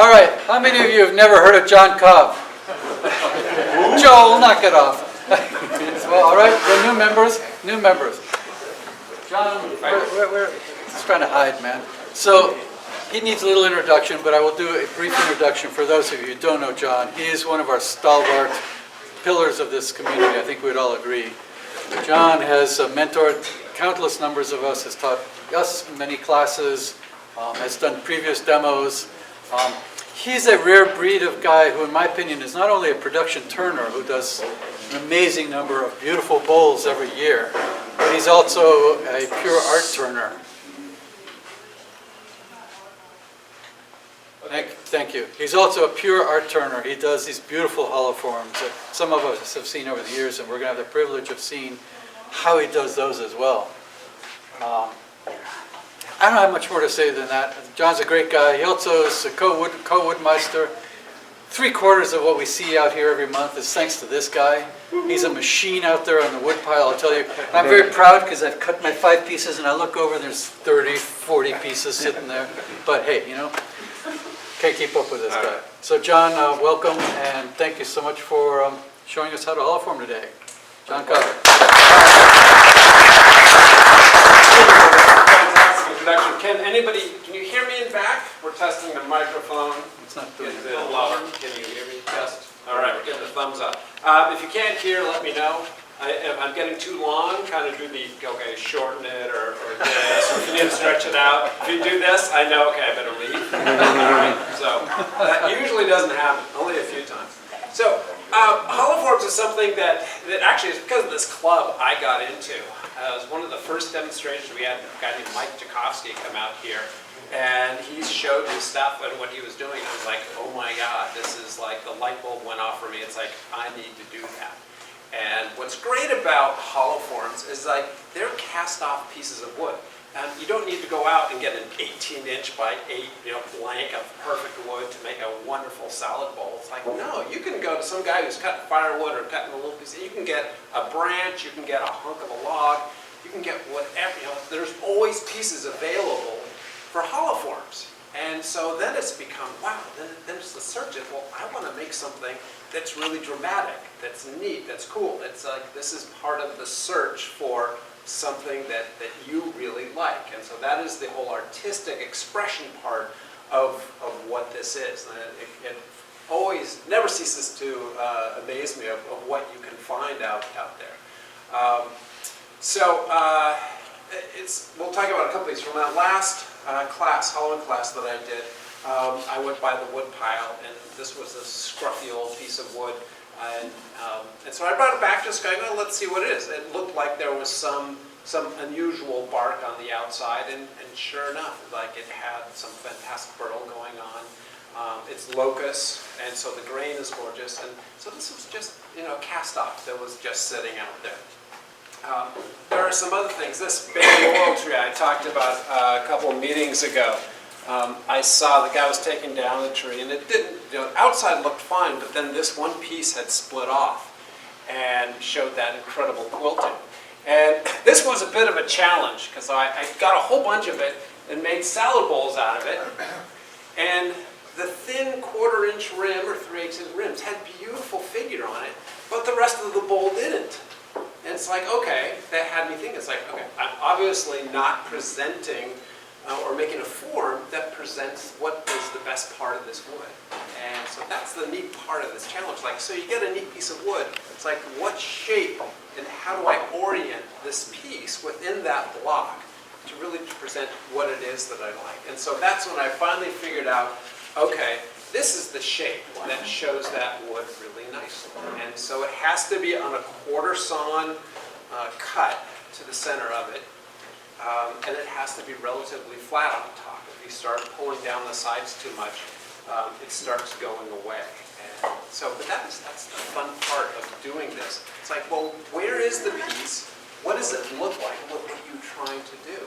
All right, how many of you have never heard of John Cobb? Joel, knock it off. Well, all right, the new members, John, he's trying to hide, man. So he needs a little introduction, but I will do a brief introduction for those of you who don't know John. He is one of our stalwart pillars of this community. I think we'd all agree. John has mentored countless numbers of us, has taught us many classes, has done previous demos. He's a rare breed of guy who, in my opinion, is not only a production turner who does an amazing number of beautiful bowls every year, but he's also a pure art turner. Thank you. He's also a pure art turner. He does these beautiful hollow forms that some of us have seen over the years, and we're going to have the privilege of seeing how he does those as well. I don't have much more to say than that. John's a great guy. He also is a co-woodmeister. 3/4 of what we see out here every month is thanks to this guy. He's a machine out there on the wood pile, I'll tell you. I'm very proud because I've cut my 5 pieces and I look over and there's 30, 40 pieces sitting there. But hey, you know, can't keep up with this guy. So John, welcome, and thank you so much for showing us how to holoform today. John Cobb. Can you hear me in back? We're testing the microphone. It's not doing it. A little louder. Can you hear me? Test. All right, we're getting the thumbs up. If you can't hear, let me know. If I'm getting too long, kind of do the, okay, shorten it or this, or if you need to stretch it out. If you do this, I know, okay, I better leave. All right, so that usually doesn't happen, only a few times. So holoforms is something that actually is because of this club I got into. It was one of the first demonstrations we had a guy named Mike Jakovsky come out here, and he showed his stuff and what he was doing. I was like, oh my God, this is like the light bulb went off for me. It's like, I need to do that. And what's great about holoforms is like they're cast off pieces of wood. And you don't need to go out and get an 18-inch by 8 blank of perfect wood to make a wonderful salad bowl. It's like, no, you can go to some guy who's cutting firewood or cutting a little piece. You can get a branch, you can get a hunk of a log, you can get whatever. There's always pieces available for holoforms. And so then it's become, wow, then it's the search of, well, I want to make something that's really dramatic, that's neat, that's cool. It's like, this is part of the search for something that you really like. And so that is the whole artistic expression part of what this is. And it always, never ceases to amaze me of what you can find out there. We'll talk about a couple of these. From that last class, hollowing class that I did, I went by the wood pile, and this was a scruffy old piece of wood. And so I brought it back, just going, well, let's see what it is. It looked like there was some unusual bark on the outside, and sure enough, like it had some fantastic burl going on. It's locust, and so the grain is gorgeous. And so this was just, cast off that was just sitting out there. There are some other things. This big laurel tree I talked about a couple of meetings ago. I saw the guy was taking down the tree, and it didn't, outside looked fine, but then this one piece had split off and showed that incredible quilting. And this was a bit of a challenge, because I got a whole bunch of it and made salad bowls out of it. And the thin 1/4-inch rim or 3/8 inch rims had beautiful figure on it, but the rest of the bowl didn't. And it's like, okay, that had me thinking, it's like, okay, I'm obviously not presenting or making a form that presents what is the best part of this wood. And so that's the neat part of this challenge. Like, so you get a neat piece of wood, it's like, what shape and how do I orient this piece within that block to really present what it is that I like? And so that's when I finally figured out, okay, this is the shape that shows that wood really nicely. And so it has to be on a 1/4 sawn cut to the center of it. And it has to be relatively flat on top. If you start pulling down the sides too much, it starts going away. And so, but that's the fun part of doing this. It's like, well, where is the piece? What does it look like? What are you trying to do?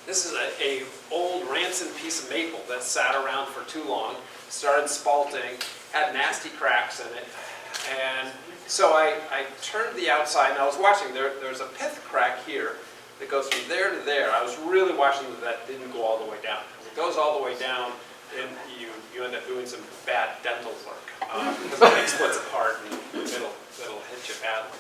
This is a old rancid piece of maple that sat around for too long, started spalting, had nasty cracks in it. And so I turned the outside, and I was watching, there's a pith crack here that goes from there to there. I was really watching that didn't go all the way down. It goes all the way down, and you end up doing some bad dental work because the thing splits apart and it'll hit you badly.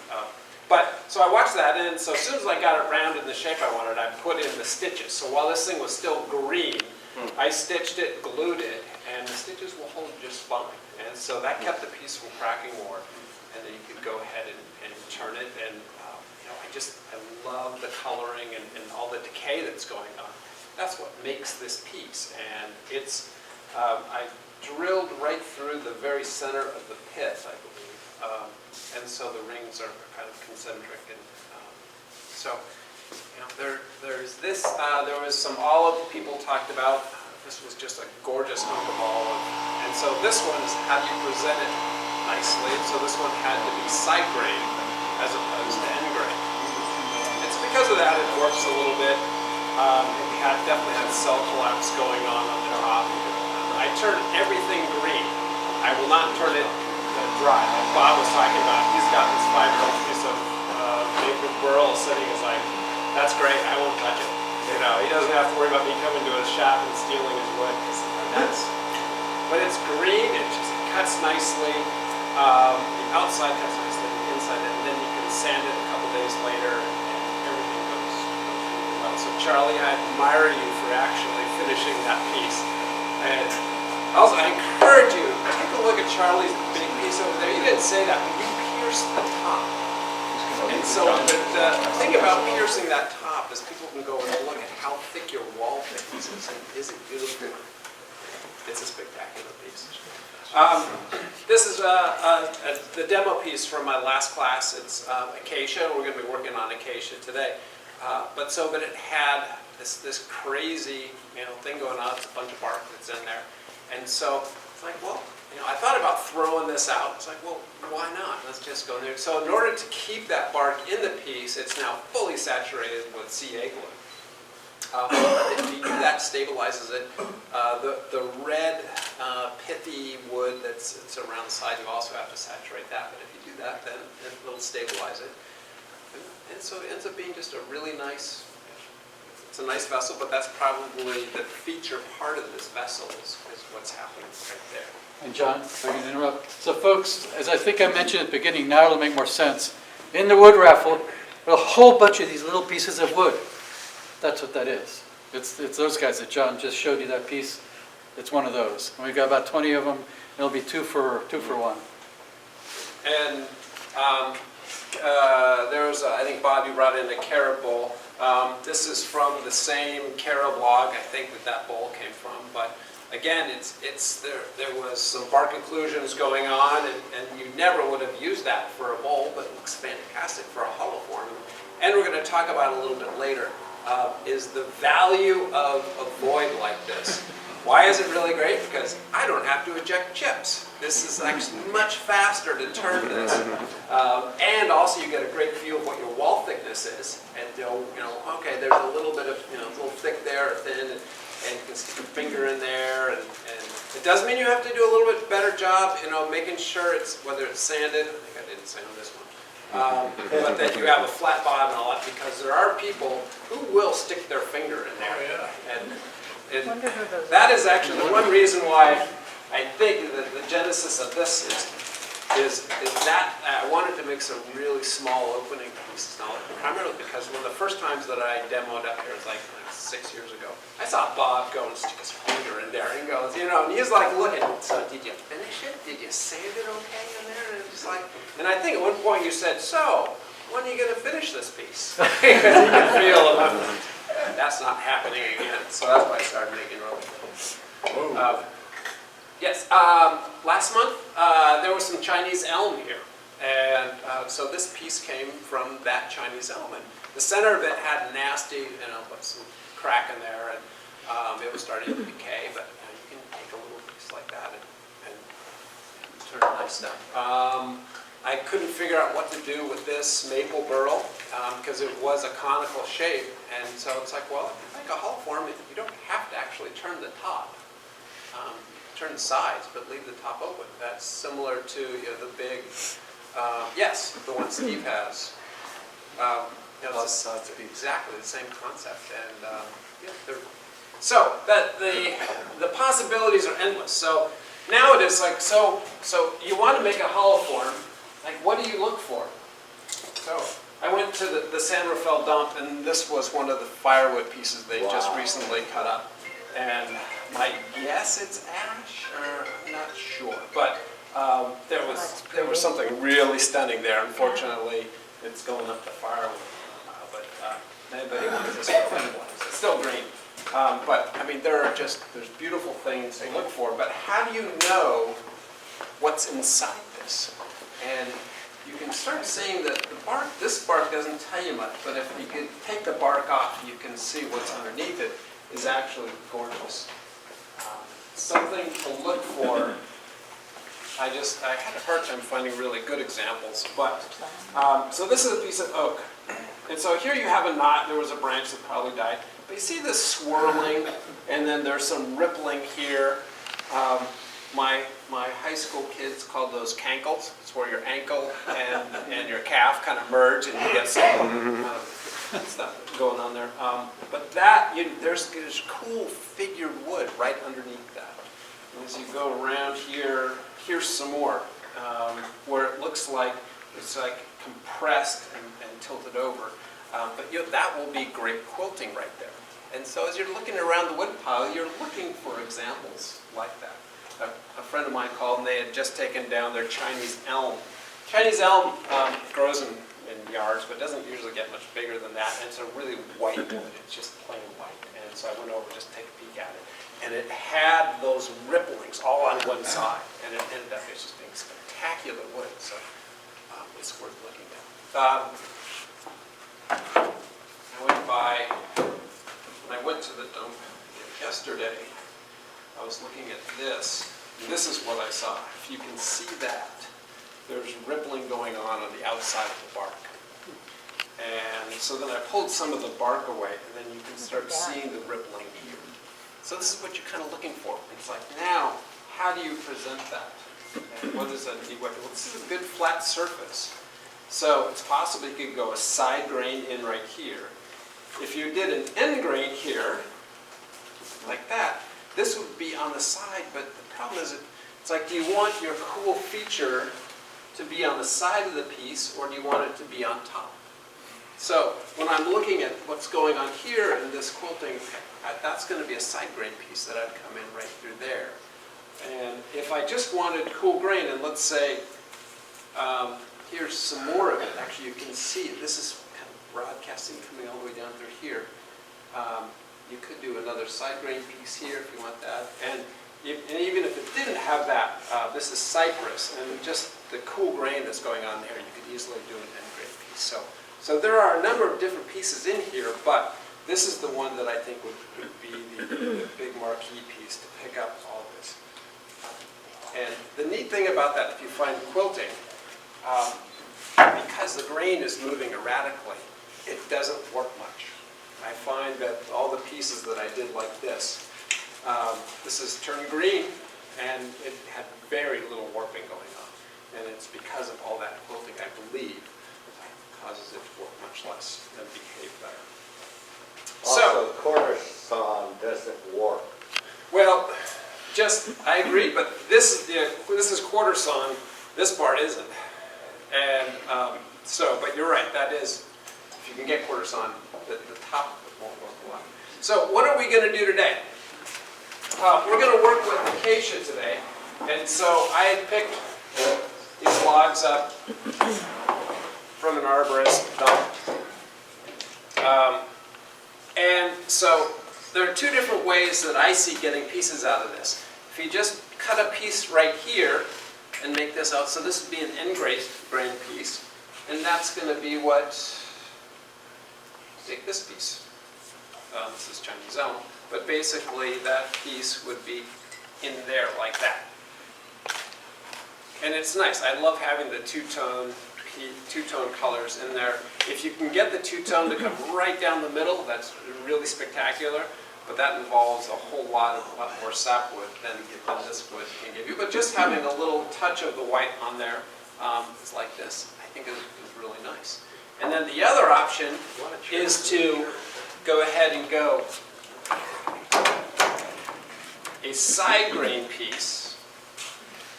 So I watched that, and so as soon as I got it rounded in the shape I wanted, I put in the stitches. So while this thing was still green, I stitched it, glued it, and the stitches will hold just fine. And so that kept the piece from cracking more. And then you could go ahead and turn it, and I love the coloring and all the decay that's going on. That's what makes this piece, and it's I drilled right through the very center of the pith, I believe, and so the rings are kind of concentric, and so there's this. There was some olive people talked about. This was just a gorgeous hunk of olive, and so this one is how you present it nicely. So this one had to be side grade as opposed to end grade. It's because of that it warps a little bit. It definitely had cell collapse going on the top. I turn everything green. I will not turn it dry. Like Bob was talking about, he's got this 5-year-old piece of maple burl sitting. He's like, that's great, I won't touch it. He doesn't have to worry about me coming to his shop and stealing his wood. But it's green, it just cuts nicely. The outside cuts nicely, the inside, and then you can sand it a couple days later, and everything goes really well. So Charlie, I admire you for actually finishing that piece. And also, I encourage you, take a look at Charlie's big piece over there. You didn't say that, but you pierced the top. And so the thing about piercing that top is people can go and look at how thick your wall thickness is, and is it beautiful? It's a spectacular piece. This is the demo piece from my last class. It's acacia. We're going to be working on acacia today. But it had this crazy thing going on. It's a bunch of bark that's in there. And so it's like, well, I thought about throwing this out. It's like, well, why not? Let's just go in there. So in order to keep that bark in the piece, it's now fully saturated with CA glue. If you do that, stabilizes it. The red pithy wood that's around the side, you also have to saturate that. But if you do that, then it'll stabilize it. And so it ends up being just a really nice, it's a nice vessel, but that's probably the feature part of this vessel is what's happening right there. And John, if I can interrupt. So folks, as I think I mentioned at the beginning, now it'll make more sense. In the wood raffle, a whole bunch of these little pieces of wood. That's what that is. It's those guys that John just showed you that piece. It's one of those. And we've got about 20 of them. It'll be two for one. And there was, I think Bob, you brought in a carob bowl. This is from the same carob log, I think that bowl came from. But again, there was some bark occlusions going on, and you never would have used that for a bowl, but it looks fantastic for a hollow form. And we're going to talk about it a little bit later. Is the value of a void like this. Why is it really great? Because I don't have to eject chips. This is actually much faster to turn this. And also you get a great view of what your wall thickness is. And okay, there's a little bit of, a little thick there or thin, and you can stick your finger in there. And it does mean you have to do a little bit better job, making sure whether it's sanded. I think I didn't sand this one. But that you have a flat bottom and all that, because there are people who will stick their finger in there. Oh, yeah. And that is actually the one reason why I think that the genesis of this is that I wanted to make some really small opening pieces. Now, primarily because one of the first times that I demoed up here was like 6 years ago. I saw Bob go and stick his finger in there and goes, and he's like looking. So did you finish it? Did you sand it okay in there? And it's like, and I think at one point you said, so when are you going to finish this piece? Because you can feel that's not happening again. So that's why I started making rubber. Yes, last month there was some Chinese elm here. And so this piece came from that Chinese elm. And the center of it had nasty, some crack in there, and it was starting to decay. But you can take a little piece like that and turn it nice down. I couldn't figure out what to do with this maple burl because it was a conical shape. And so it's like, well, if you make a hull form, you don't have to actually turn the top. Turn the sides, but leave the top open. That's similar to the big, yes, the one Steve has. It's exactly the same concept, and So that the possibilities are endless. So now it is like, so you want to make a hollow form, like what do you look for? So I went to the San Rafael dump, and this was one of the firewood pieces they just recently cut up. And my guess it's ash, or I'm not sure, but there was something really stunning there. Unfortunately, it's going up to firewood, but anybody wants this one, it's still green. But I mean, there's beautiful things to look for. But how do you know what's inside this? And you can start seeing that the bark, this bark doesn't tell you much, but if you can take the bark off, you can see what's underneath it is actually gorgeous. Something to look for. I had a hard time finding really good examples, but so this is a piece of oak. And so here you have a knot, there was a branch that probably died. But you see this swirling, and then there's some rippling here. My high school kids called those cankles. It's where your ankle and your calf kind of merge, and you get some stuff going on there. But that, there's cool figured wood right underneath that. And as you go around here, here's some more, where it looks like it's like compressed and tilted over. But that will be great quilting right there. And so as you're looking around the wood pile, you're looking for examples like that. A friend of mine called, and they had just taken down their Chinese elm. Chinese elm grows in yards, but doesn't usually get much bigger than that. And it's a really white wood. It's just plain white. And so I went over just to take a peek at it. And it had those ripplings all on one side. And it ended up just being spectacular wood. So it's worth looking at. When I went to the dump yesterday, I was looking at this. And this is what I saw. If you can see that, there's rippling going on the outside of the bark. And so then I pulled some of the bark away, and then you can start seeing the rippling here. So this is what you're kind of looking for. It's like, now, how do you present that? And what is a neat way? Well, this is a good flat surface. So it's possible you could go a side grain in right here. If you did an end grain here, like that, this would be on the side, but the problem is it's like, do you want your cool feature to be on the side of the piece, or do you want it to be on top? So when I'm looking at what's going on here in this quilting, that's going to be a side grain piece that I'd come in right through there. And if I just wanted cool grain, and let's say, here's some more of it. Actually, you can see it. This is kind of broadcasting coming all the way down through here. You could do another side grain piece here if you want that. And even if it didn't have that, this is cypress, and just the cool grain that's going on there, you could easily do an end grain piece. So there are a number of different pieces in here, but this is the one that I think would be the big marquee piece to pick up all this. And the neat thing about that, if you find quilting, because the grain is moving erratically, it doesn't work much. I find that all the pieces that I did like this is turned green, and it had very little warping going on. And it's because of all that quilting, I believe, causes it to work much less and behave better. Also, quarter sawn doesn't warp. Well, I agree, but this is quarter sawn. This part isn't. And but you're right. That is, if you can get quarter sawn, the top of it won't work a lot. So what are we going to do today? We're going to work with acacia today, and so I had picked these logs up from an arborist dump. And so there are two different ways that I see getting pieces out of this. If you just cut a piece right here and make this out, so this would be an end grain piece, and that's going to be what, take this piece. This is Chinese elm, but basically that piece would be in there like that. And it's nice. I love having the two-tone colors in there. If you can get the two-tone to come right down the middle, that's really spectacular. But that involves a whole lot more sapwood than this wood can give you. But just having a little touch of the white on there is like this, I think is really nice. And then the other option is to go ahead and go a side grain piece.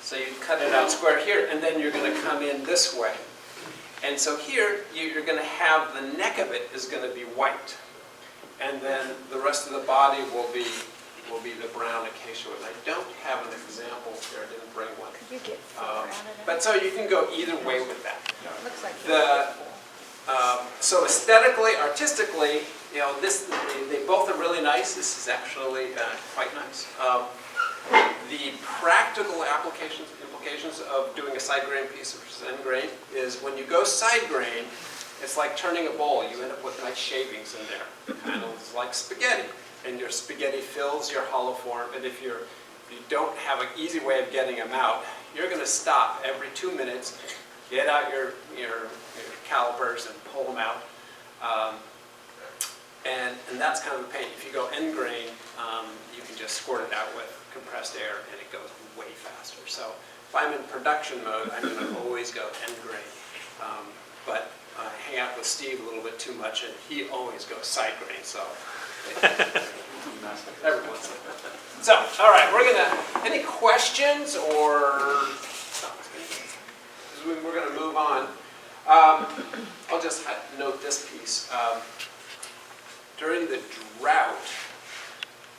So you cut it out square here, and then you're going to come in this way. And so here, you're going to have the neck of it is going to be white. And then the rest of the body will be the brown acacia wood. I don't have an example here. I didn't bring one. Could you get further out of that? But so you can go either way with that. Looks like So aesthetically, artistically, you know, they both are really nice. This is actually quite nice. The practical implications of doing a side grain piece versus end grain is when you go side grain, it's like turning a bowl. You end up with nice shavings in there, kind of like spaghetti. And your spaghetti fills your hollow form. And if you don't have an easy way of getting them out, you're going to stop every 2 minutes, get out your calipers and pull them out. And that's kind of a pain. If you go end grain, you can just squirt it out with compressed air and it goes way faster. So if I'm in production mode, I'm going to always go end grain. But I hang out with Steve a little bit too much and he always goes side grain. So every once in a while. So, all right, any questions or, we're going to move on. I'll just note this piece. During the drought,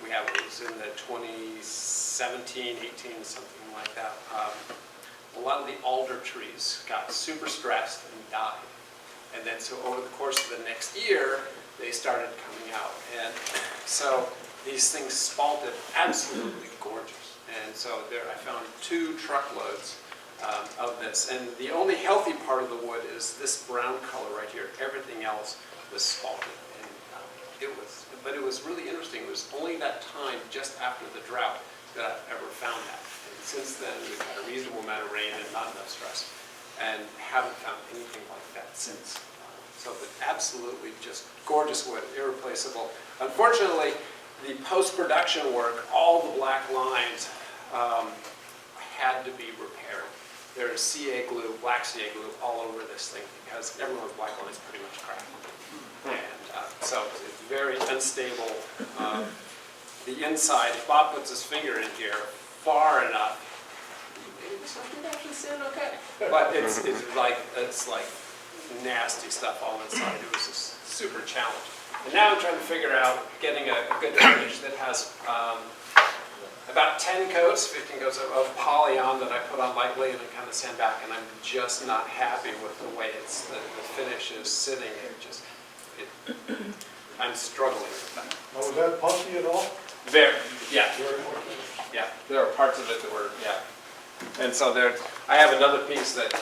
it was in the 2017, 18, something like that, a lot of the alder trees got super stressed and died. And then so over the course of the next year, they started coming out. And so these things spalted absolutely gorgeous. And so there I found 2 truckloads of this. And the only healthy part of the wood is this brown color right here. Everything else was spalted. And but it was really interesting. It was only that time, just after the drought, that I've ever found that. And since then, we've had a reasonable amount of rain and not enough stress. And haven't found anything like that since. So absolutely just gorgeous wood, irreplaceable. Unfortunately, the post-production work, all the black lines had to be repaired. There's CA glue, black CA glue all over this thing because everyone's black line is pretty much cracked. And so it's very unstable. The inside, if Bob puts his finger in here far enough, maybe something actually sound okay. But it's like nasty stuff all inside. It was just super challenging. And now I'm trying to figure out getting a good finish that has about 10 coats, 15 coats of poly on that I put on lightly and then kind of sand back, and I'm just not happy with the way the finish is sitting. I'm struggling with that. Now, was that puffy at all? Very, yeah. Very much. Yeah, there are parts of it that were, yeah. And so I have another piece that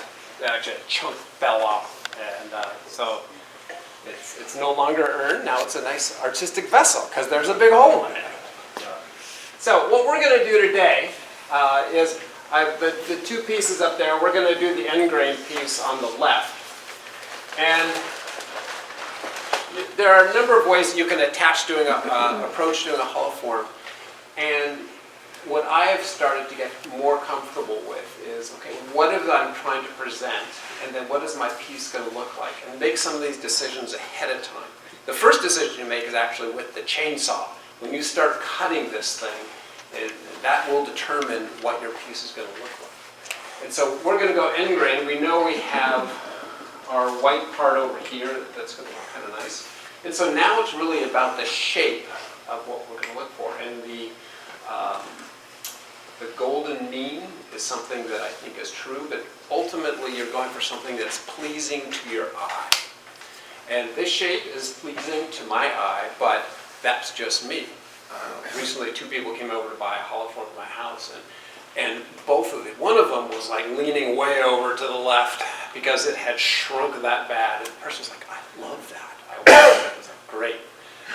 actually a chunk fell off. And so it's no longer urn, now it's a nice artistic vessel because there's a big hole in it. So what we're going to do today is the 2 pieces up there, we're going to do the end grain piece on the left. And there are a number of ways you can approach doing a hollow form. And what I have started to get more comfortable with is, okay, what is I'm trying to present, and then what is my piece going to look like, and make some of these decisions ahead of time. The first decision you make is actually with the chainsaw. When you start cutting this thing, that will determine what your piece is going to look like. And so we're going to go end grain. We know we have our white part over here that's going to look kind of nice. And so now it's really about the shape of what we're going to look for. And the golden mean is something that I think is true, but ultimately you're going for something that's pleasing to your eye. And this shape is pleasing to my eye, but that's just me. Recently 2 people came over to buy a hollow form at my house, and one of them was like leaning way over to the left because it had shrunk that bad. And the person's like, I love that. I want that. I was like, great.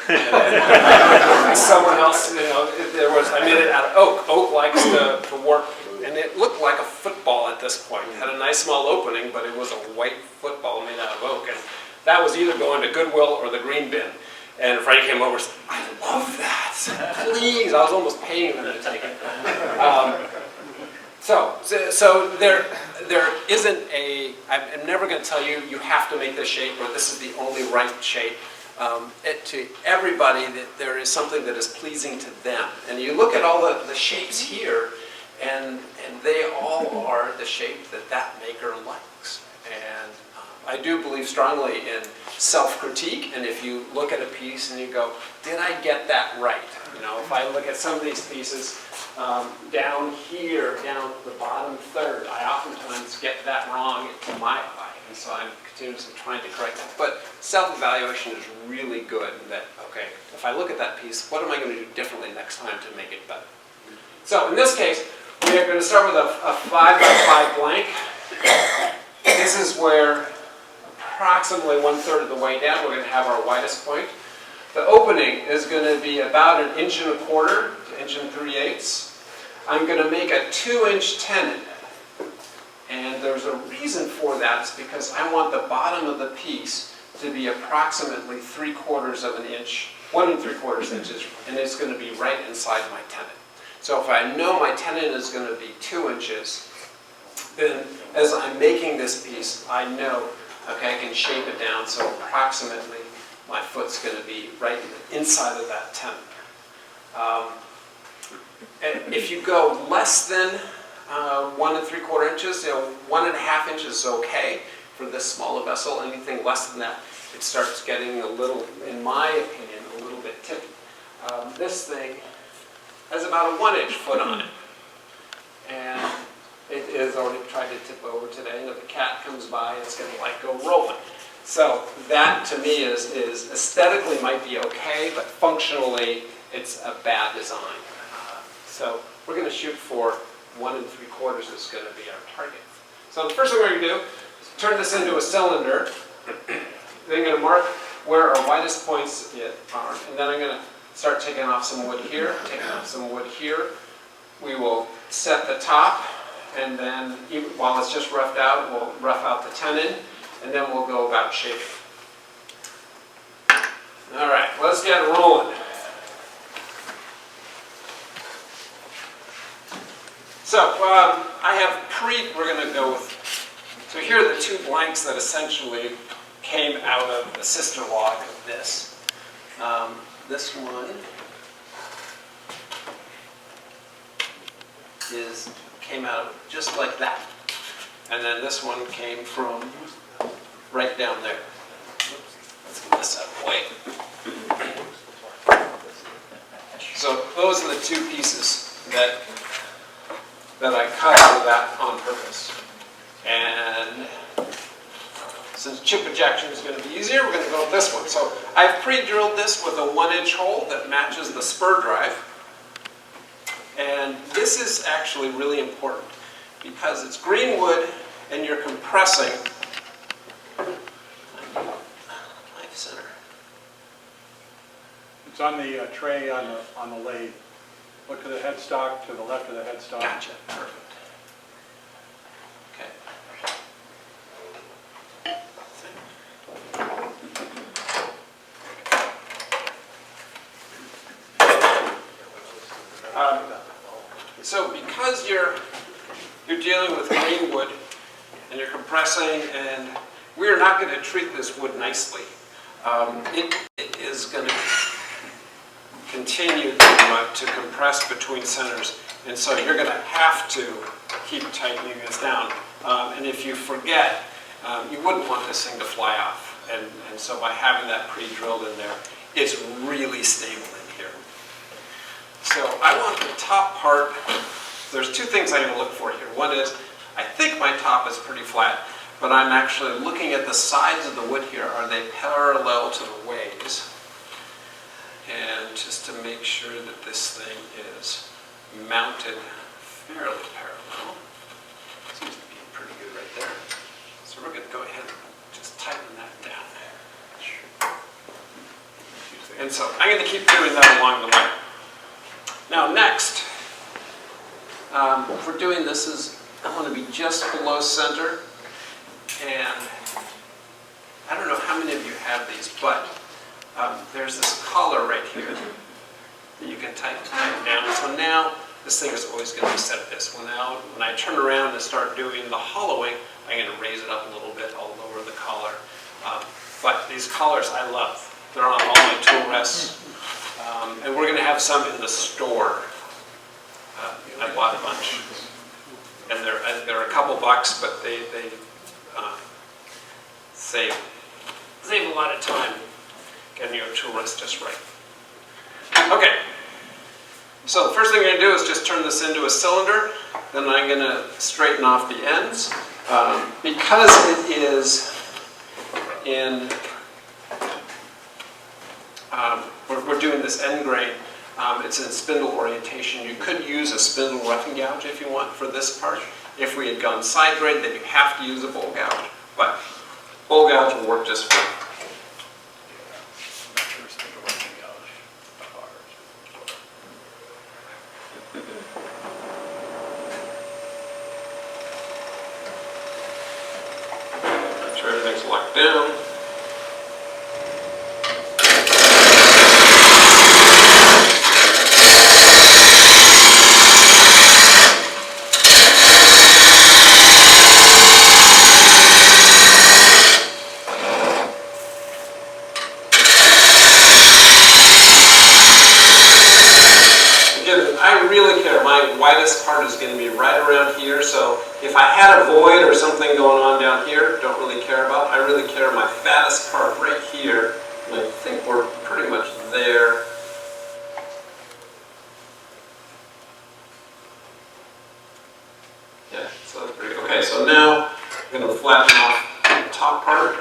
And then someone else, I made it out of oak. Oak likes to work, and it looked like a football at this point. It had a nice small opening, but it was a white football made out of oak. And that was either going to Goodwill or the green bin. And Frank came over and said, I love that. Please. I was almost paying them to take it. So there isn't I'm never going to tell you, you have to make this shape, or this is the only right shape. to everybody that there is something that is pleasing to them. And you look at all the shapes here, and they all are the shape that that maker likes. And I do believe strongly in self-critique, and if you look at a piece and you go, did I get that right? You know, if I look at some of these pieces, down here, down the bottom third, I oftentimes get that wrong to my eye, and so I'm continuously trying to correct that. But self-evaluation is really good in that, okay, if I look at that piece, what am I going to do differently next time to make it better? So in this case, we are going to start with a 5x5 blank. This is where approximately 1/3 of the way down we're going to have our widest point. The opening is going to be about 1 1/4 to 1 3/8. I'm going to make a 2-inch tenon. And there's a reason for that. It's because I want the bottom of the piece to be approximately 3/4 of an inch, 1 3/4 inches, and it's going to be right inside my tenon. So if I know my tenon is going to be 2 inches, then as I'm making this piece, I know, okay, I can shape it down so approximately my foot's going to be right inside of that tenon. And if you go less than 1 3/4 inches, 1.5 inches is okay for this smaller vessel. Anything less than that, it starts getting a little, in my opinion, a little bit tippy. This thing has about a 1-inch foot on it, and it is already tried to tip over today, and if a cat comes by, it's going to like go rolling. So that to me is aesthetically might be okay, but functionally it's a bad design. So we're going to shoot for 1 3/4 is going to be our target. So the first thing we're going to do is turn this into a cylinder. Then I'm going to mark where our widest points are, and then I'm going to start taking off some wood here, taking off some wood here. We will set the top, and then while it's just roughed out, we'll rough out the tenon, and then we'll go about shaping. All right, let's get rolling. So I have we're going to go with, so here are the 2 blanks that essentially came out of the sister log of this. This one came out just like that. And then this one came from right down there. Let's get this out of the way. So those are the 2 pieces that I cut out of that on purpose. And since chip ejection is going to be easier, we're going to go with this one. So I've pre-drilled this with a 1-inch hole that matches the spur drive. And this is actually really important because it's green wood and you're compressing. Knife center. It's on the tray on the lathe. Look to the headstock, to the left of the headstock. Gotcha. Perfect. Okay. So because you're dealing with green wood and you're compressing, and we're not going to treat this wood nicely. It is going to continue to compress between centers, and so you're going to have to keep tightening this down. And if you forget, you wouldn't want this thing to fly off. And so by having that pre-drilled in there, it's really stable in here. So I want the top part. There's 2 things I'm going to look for here. One is, I think my top is pretty flat, but I'm actually looking at the sides of the wood here. Are they parallel to the ways? And just to make sure that this thing is mounted fairly parallel. Seems to be pretty good right there. So we're going to go ahead and just tighten that down. And so I'm going to keep doing that along the way. Now next, if we're doing this, I want to be just below center. And I don't know how many of you have these, but there's this collar right here that you can tighten down. So now this thing is always going to be set at this. When I turn around and start doing the hollowing, I'm going to raise it up a little bit. I'll lower the collar. But these collars I love. They're on all my tool rests. And we're gonna have some in the store. I bought a bunch. And they're a couple bucks, but they save a lot of time getting your tool rest just right. Okay. So the first thing I'm going to do is just turn this into a cylinder. Then I'm going to straighten off the ends. Because it is in, we're doing this end grain, it's in spindle orientation. You could use a spindle roughing gouge if you want for this part. If we had gone side grade, then you have to use a bowl gouge. But bowl gouge will work just fine. Make sure everything's locked down. I really care. My widest part is going to be right around here, so if I had a void or something going on down here, don't really care about. I really care my fattest part right here, and I think we're pretty much there. Yeah, so that's pretty good. Okay, so now I'm going to flatten off the top part.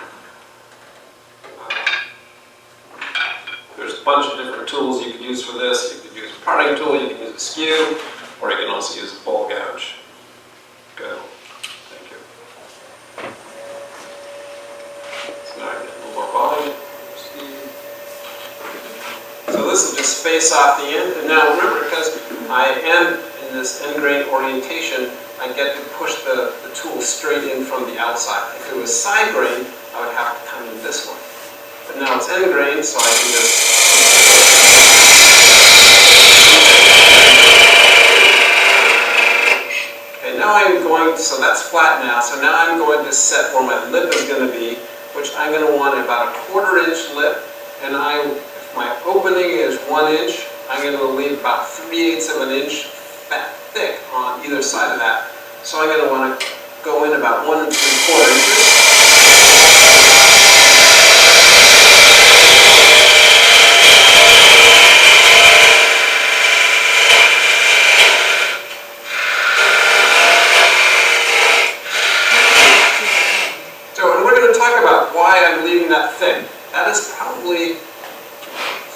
There's a bunch of different tools you could use for this. You could use a parting tool, you can use a skew, or you can also use a bowl gouge. Go. Thank you. So now I get a little more volume. So this will just face off the end. And now remember, because I am in this end grain orientation, I get to push the tool straight in from the outside. If it was side grain, I would have to come in this way. But now it's end grain, so I can just... Okay, now I'm going, so that's flat now, so now I'm going to set where my lip is going to be, which I'm going to want about a 1/4 inch lip, and if my opening is 1 inch, I'm going to leave about 3/8 of an inch thick on either side of that. So I'm going to want to go in about 1 3/4 inches. Why I'm leaving that thick. That is probably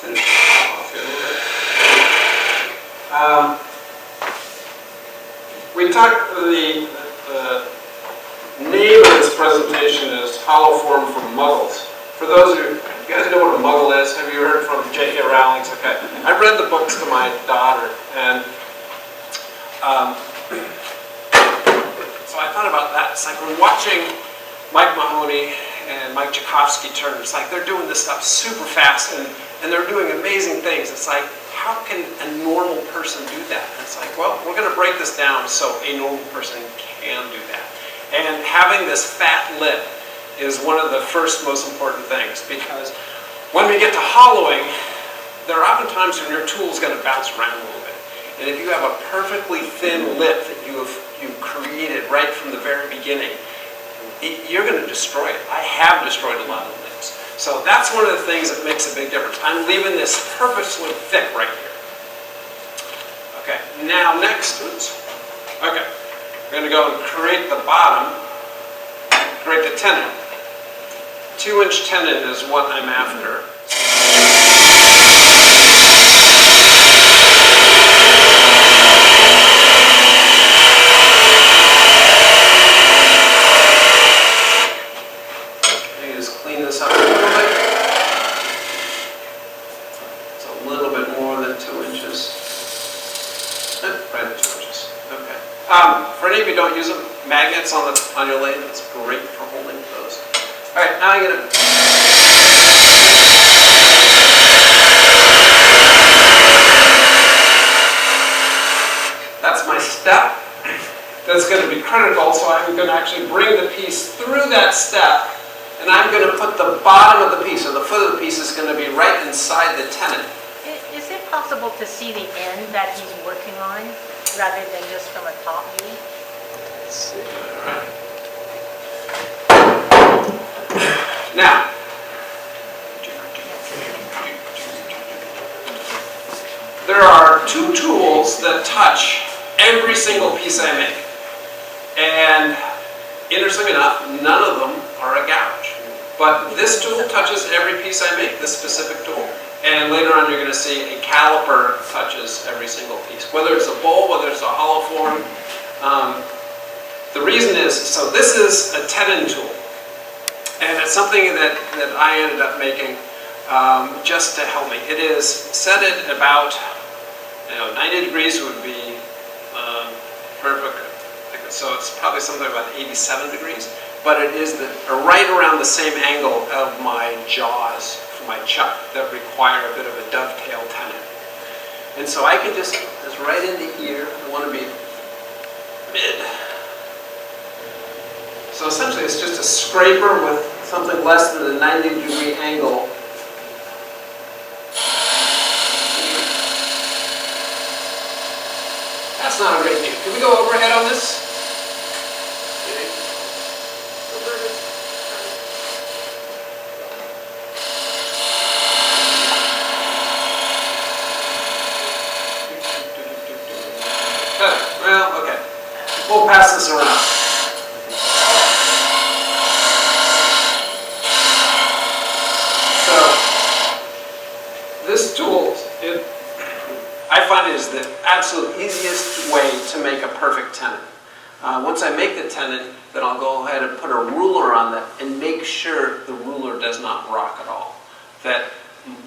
finish off here a little bit. We talked, the name of this presentation is Hollow Form for Muggles. For those of you guys know what a Muggle is? Have you heard from J.K. Rowling's? Okay. I read the books to my daughter, and so I thought about that. It's like we're watching Mike Mahoney and Mike Jakovsky turn. It's like they're doing this stuff super fast, and they're doing amazing things. It's like, how can a normal person do that? And it's like, well, we're going to break this down so a normal person can do that. And having this fat lip is one of the first most important things, because when we get to hollowing, there are often times when your tool is going to bounce around a little bit. And if you have a perfectly thin lip that you've created right from the very beginning, you're going to destroy it. I have destroyed a lot of lips. So that's one of the things that makes a big difference. I'm leaving this purposely thick right here. Okay, now next is, okay, we're going to go and create the bottom, create the tenon. 2-inch tenon is what I'm after. For any of you who don't use them, magnets on your lathe, it's great for holding those. All right, now I'm going to... That's my step. That's going to be critical, so I'm going to actually bring the piece through that step And I'm going to put the bottom of the piece, or the foot of the piece is going to be right inside the tenon. Is it possible to see the end that he's working on rather than just from a top view? Let's see. Now, there are two tools that touch every single piece I make. And interestingly enough, none of them are a gouge. But this tool touches every piece I make, this specific tool. And later on you're going to see a caliper touches every single piece. Whether it's a bowl, whether it's a hollow form. The reason is, so this is a tenon tool. And it's something that I ended up making just to help me. It is set at about 90 degrees would be perfect. So it's probably something about 87 degrees. But it is right around the same angle of my jaws for my chuck that require a bit of a dovetail tenon. And so I can just right into here. I want to be mid. So essentially it's just a scraper with something less than a 90-degree angle. That's not a great view. Can we go overhead on this? Well, okay. We'll pass this around. So, this tool, I find it is the absolute easiest way to make a perfect tenon. Once I make the tenon, then I'll go ahead and put a ruler on that and make sure the ruler does not rock at all. That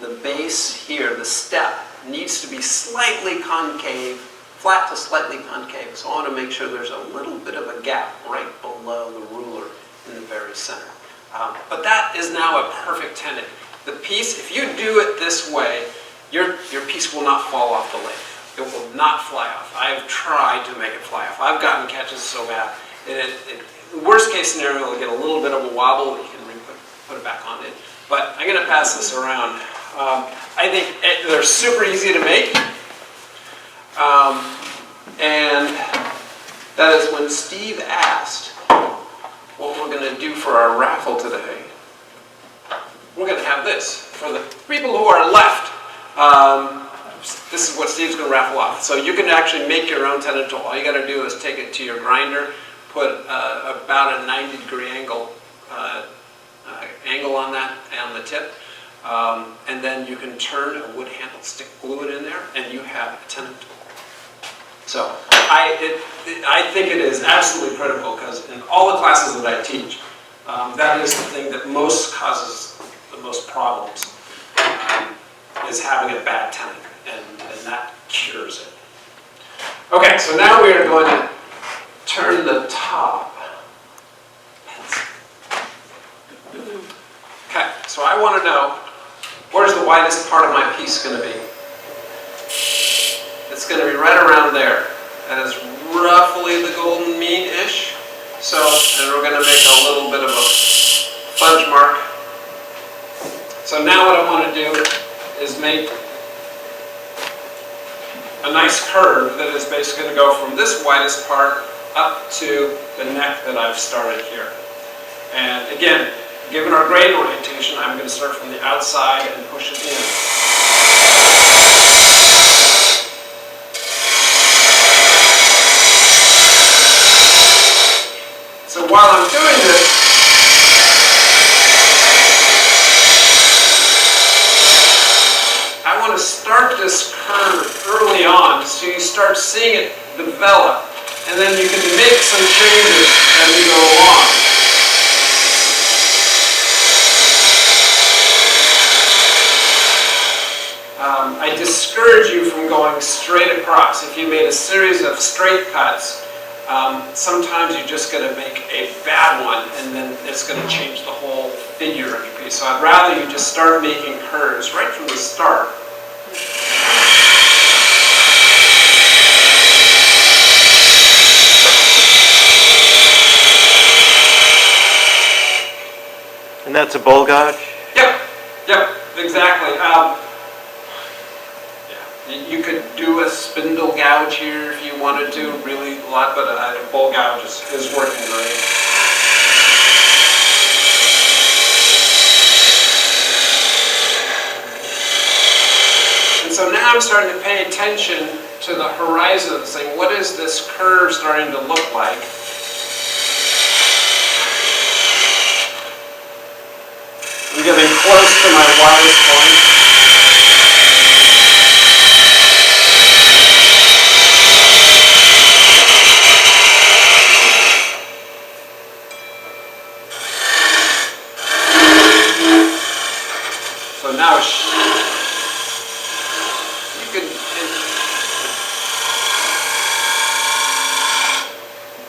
the base here, the step, needs to be slightly concave, flat to slightly concave. So I want to make sure there's a little bit of a gap right below the ruler in the very center. But that is now a perfect tenon. The piece, if you do it this way, your piece will not fall off the lathe. It will not fly off. I've tried to make it fly off. I've gotten catches so bad. The worst case scenario, it'll get a little bit of a wobble. You can put it back on it. But I'm going to pass this around. I think they're super easy to make. And that is when Steve asked what we're going to do for our raffle today. We're going to have this. For the people who are left, this is what Steve's going to raffle off. So you can actually make your own tenon tool. All you got to do is take it to your grinder, put about a 90-degree angle on that, on the tip, and then you can turn a wood handle, stick glue it in there, and you have a tenon tool. So I think it is absolutely critical because in all the classes that I teach, that is the thing that most causes the most problems, is having a bad tenon, and that cures it. Okay, so now we are going to turn the top. Okay, so I want to know, where's the widest part of my piece going to be? It's going to be right around there. That is roughly the golden mean-ish. So, and we're going to make a little bit of a fudge mark. So now what I want to do is make a nice curve that is basically going to go from this widest part up to the neck that I've started here. And again, given our grade orientation, I'm going to start from the outside and push it in. So while I'm doing this, I want to start this curve early on so you start seeing it develop, and then you can make some changes as you go along. I discourage you from going straight across. If you made a series of straight cuts, sometimes you're just going to make a bad one, and then it's going to change the whole figure of your piece. So I'd rather you just start making curves right from the start. that's a bowl gouge? Yep, exactly. You could do a spindle gouge here if you wanted to, really a lot, but a bowl gouge is working great. And so now I'm starting to pay attention to the horizon of this thing. What is this curve starting to look like? I'm getting close to my widest point. So now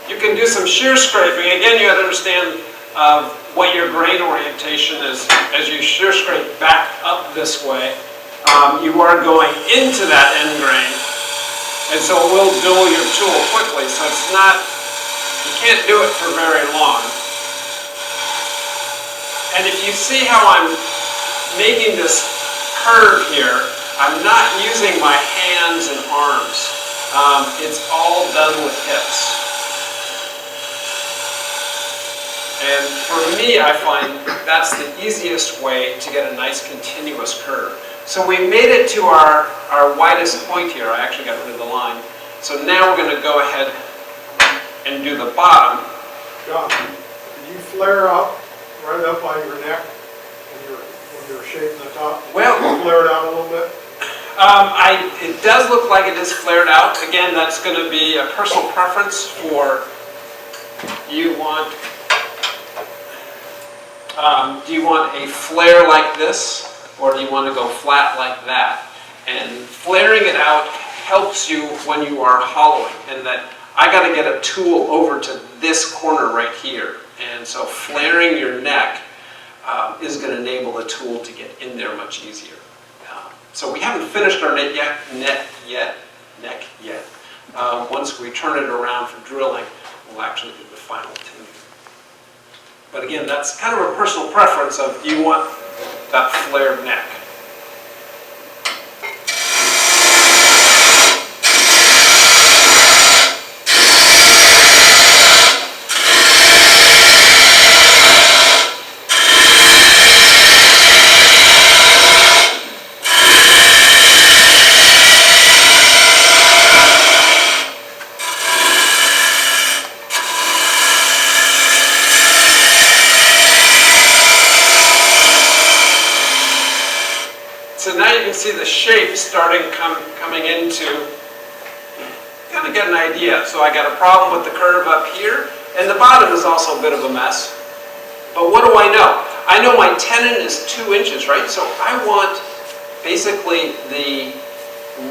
you can do some shear scraping. Again, you have to understand what your grain orientation is. As you shear scrape back up this way, you are going into that end grain, and so it will dull your tool quickly. So it's not, you can't do it for very long. And if you see how I'm making this curve here, I'm not using my hands and arms. It's all done with hips. And for me, I find that's the easiest way to get a nice continuous curve. So we made it to our widest point here. I actually got rid of the line. So now we're going to go ahead and do the bottom. John, did you flare up right up by your neck when you're shaping the top? Well, flare it out a little bit? It does look like it is flared out. Again, that's going to be a personal preference for you want. Do you want a flare like this, or do you want to go flat like that? And flaring it out helps you when you are hollowing, and that I got to get a tool over to this corner right here. And so flaring your neck is going to enable the tool to get in there much easier. So we haven't finished our neck yet. Once we turn it around for drilling, we'll actually do the final tuning. But again, that's kind of a personal preference of, do you want that flared neck? So now you can see the shape starting coming into, kind of get an idea. So I got a problem with the curve up here, and the bottom is also a bit of a mess. But what do I know? I know my tenon is 2 inches, right? So I want basically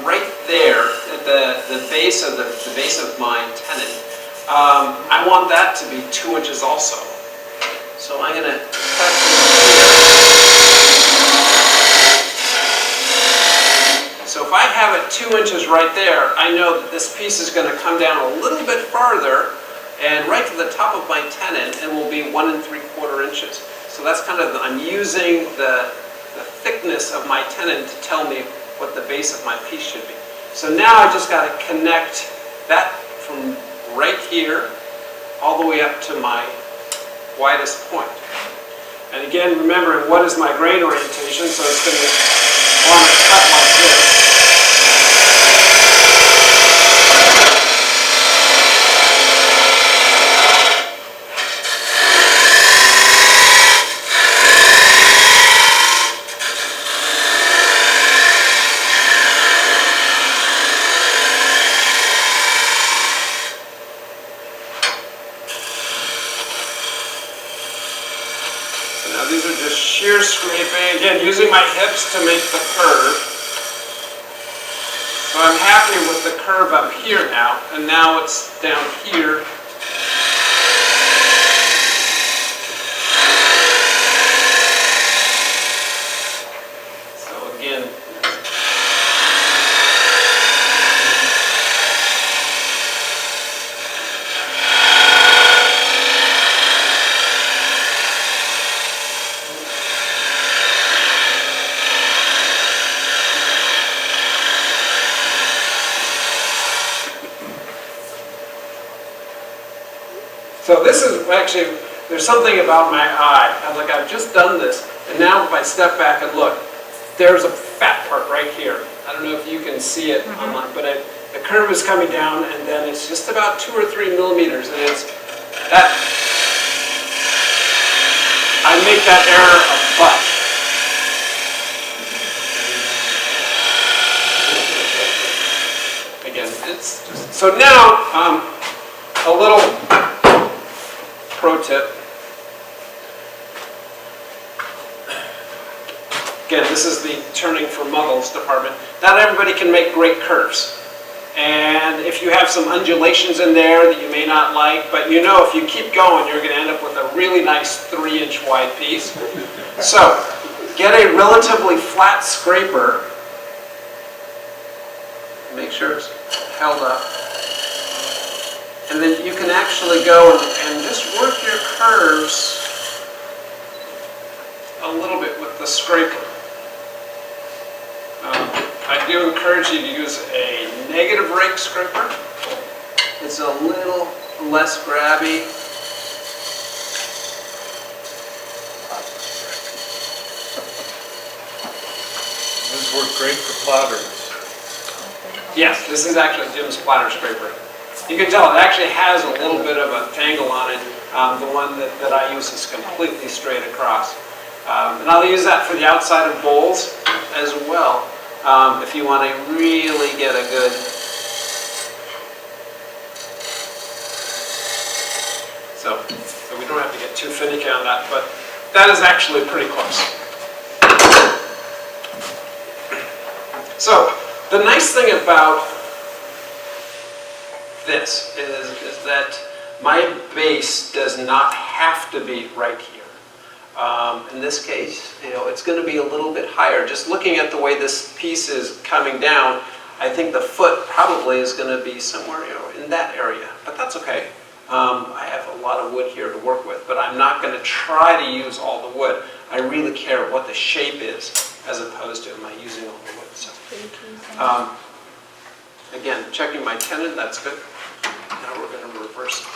right there at the base of my tenon. I want that to be 2 inches also. So I'm going to cut here. So if I have it 2 inches right there, I know that this piece is going to come down a little bit farther and right to the top of my tenon, and will be 1 3/4 inches. So that's kind of, I'm using the thickness of my tenon to tell me what the base of my piece should be. So now I just got to connect that from right here all the way up to my widest point. And again, remembering what is my grain orientation, so it's going to want to cut like this. These are just shear scraping, again, using my hips to make the curve. So I'm happy with the curve up here now, and now it's down here. So again, this is actually, there's something about my eye. I'm like, I've just done this, and now if I step back and look, there's a fat part right here. I don't know if you can see it online, but the curve is coming down, and then it's just about 2 or 3 millimeters, and it's that. I make that error a butt. Again, it's just, so now a little pro tip. Again, this is the Turning for Muggles department. Not everybody can make great curves. And if you have some undulations in there that you may not like, but you know if you keep going, you're going to end up with a really nice 3-inch wide piece. So, get a relatively flat scraper. Make sure it's held up. And then you can actually go and just work your curves a little bit with the scraper. I do encourage you to use a negative rake scraper. It's a little less grabby. This works great for platters. Yes, this is actually Jim's platter scraper. You can tell it actually has a little bit of a tangle on it. The one that I use is completely straight across. And I'll use that for the outside of bowls as well. If you want to really get a good so we don't have to get too finicky on that, but that is actually pretty close. So the nice thing about this is that my base does not have to be right here. In this case, it's going to be a little bit higher. Just looking at the way this piece is coming down, I think the foot probably is going to be somewhere in that area, but that's okay. I have a lot of wood here to work with, but I'm not going to try to use all the wood. I really care what the shape is, as opposed to am I using all the wood. So, again, checking my tenon, that's good. Now we're going to reverse it.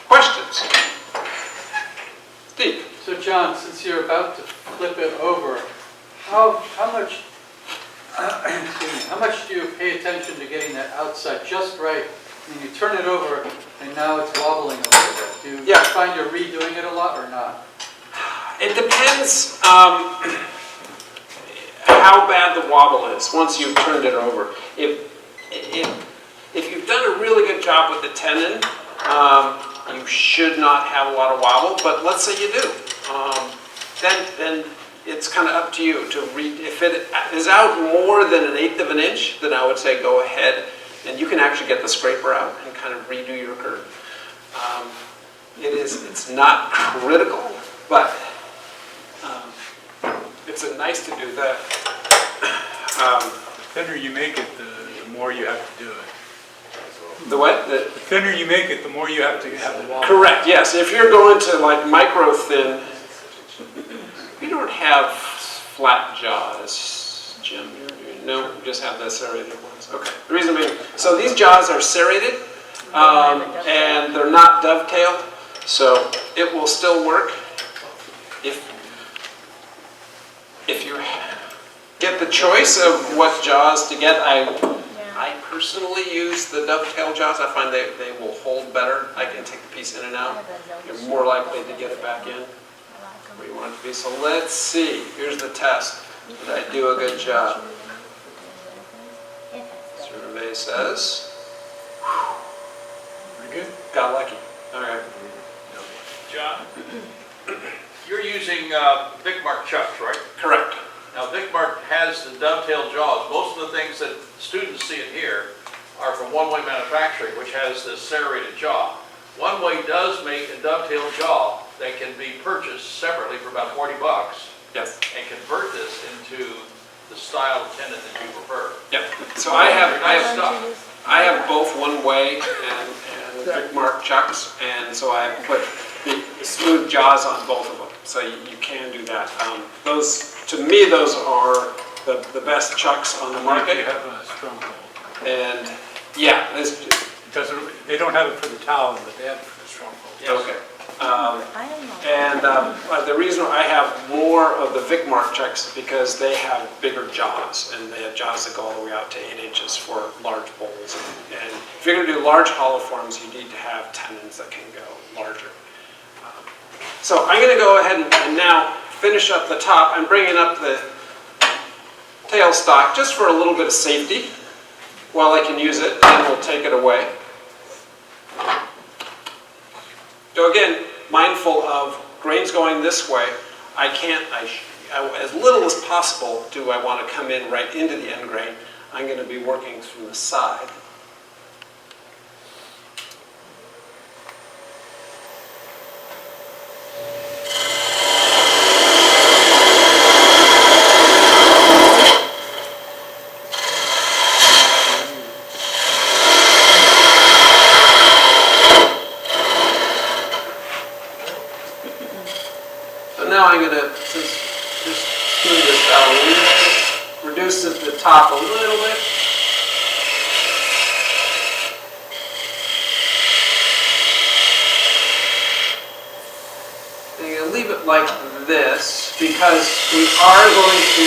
Questions? Steve? So John, since you're about to flip it over, how much how much do you pay attention to getting that outside just right? I mean, you turn it over and now it's wobbling a little bit. Do you find you're redoing it a lot or not? It depends how bad the wobble is once you've turned it over. If you've done a really good job with the tenon, you should not have a lot of wobble, but let's say you do. Then it's kind of up to you to read. If it is out more than 1/8 of an inch, then I would say go ahead, and you can actually get the scraper out and kind of redo your curve. It's not critical, but it's nice to do that. The thinner you make it, the more you have to do it. The what? The thinner you make it, the more you have to have the wall. Correct, yes. If you're going to like micro thin, we don't have flat jaws, Jim. No, we just have the serrated ones. Okay. The reason being, so these jaws are serrated, and they're not dovetailed, so it will still work. If you get the choice of what jaws to get, I personally use the dovetail jaws. I find they will hold better. I can take the piece in and out. You're more likely to get it back in where you want it to be. So let's see. Here's the test. Did I do a good job? Survey says. Pretty good. Got lucky. All right. John, you're using Big Mark chucks, right? Correct. Now, Big Mark has the dovetail jaws. Most of the things that students see in here are from One-Way Manufacturing, which has this serrated jaw. One-Way does make a dovetail jaw that can be purchased separately for about 40 bucks. Yes. And convert this into the style of tenon that you prefer. Yep. So I have both One-Way and Big Mark chucks, and so I put the smooth jaws on both of them. So you can do that. To me, those are the best chucks on the market. You have a stronghold. And yeah, They don't have it for the towel, but they have it for the Okay. I don't know. And the reason I have more of the Vic Mark checks is because they have bigger jaws, and they have jaws that go all the way out to 8 inches for large bowls. And if you're going to do large hollow forms, you need to have tenons that can go larger. So I'm going to go ahead and now finish up the top. I'm bringing up the tailstock just for a little bit of safety while I can use it, and we'll take it away. So again, mindful of grains going this way, as little as possible do I want to come in right into the end grain. I'm going to be working from the side. Now I'm going to just smooth this out a little bit, reduce the top a little bit. And I'm going to leave it like this because we are going to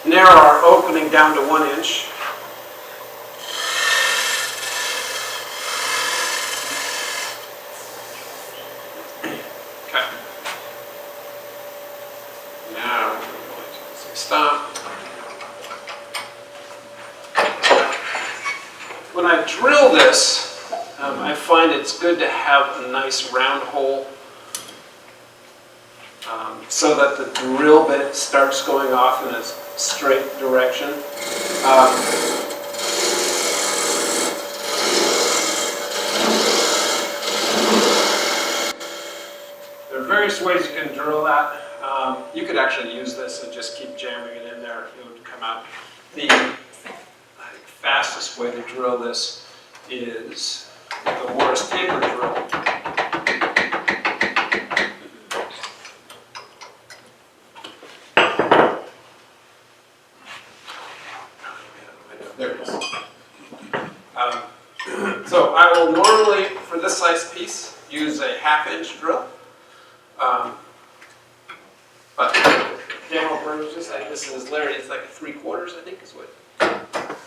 narrow our opening down to 1 inch. Stop. When I drill this, I find it's good to have a nice round hole so that the drill bit starts going off in a straight direction. There are various ways you can drill that. You could actually use this and just keep jamming it in there. It would come out. The fastest way to drill this is the Morris taper drill. There it is. So I will normally, for this size piece, use a 1/2 inch drill. But demo purposes, like this is Larry, it's like a 3/4, I think is what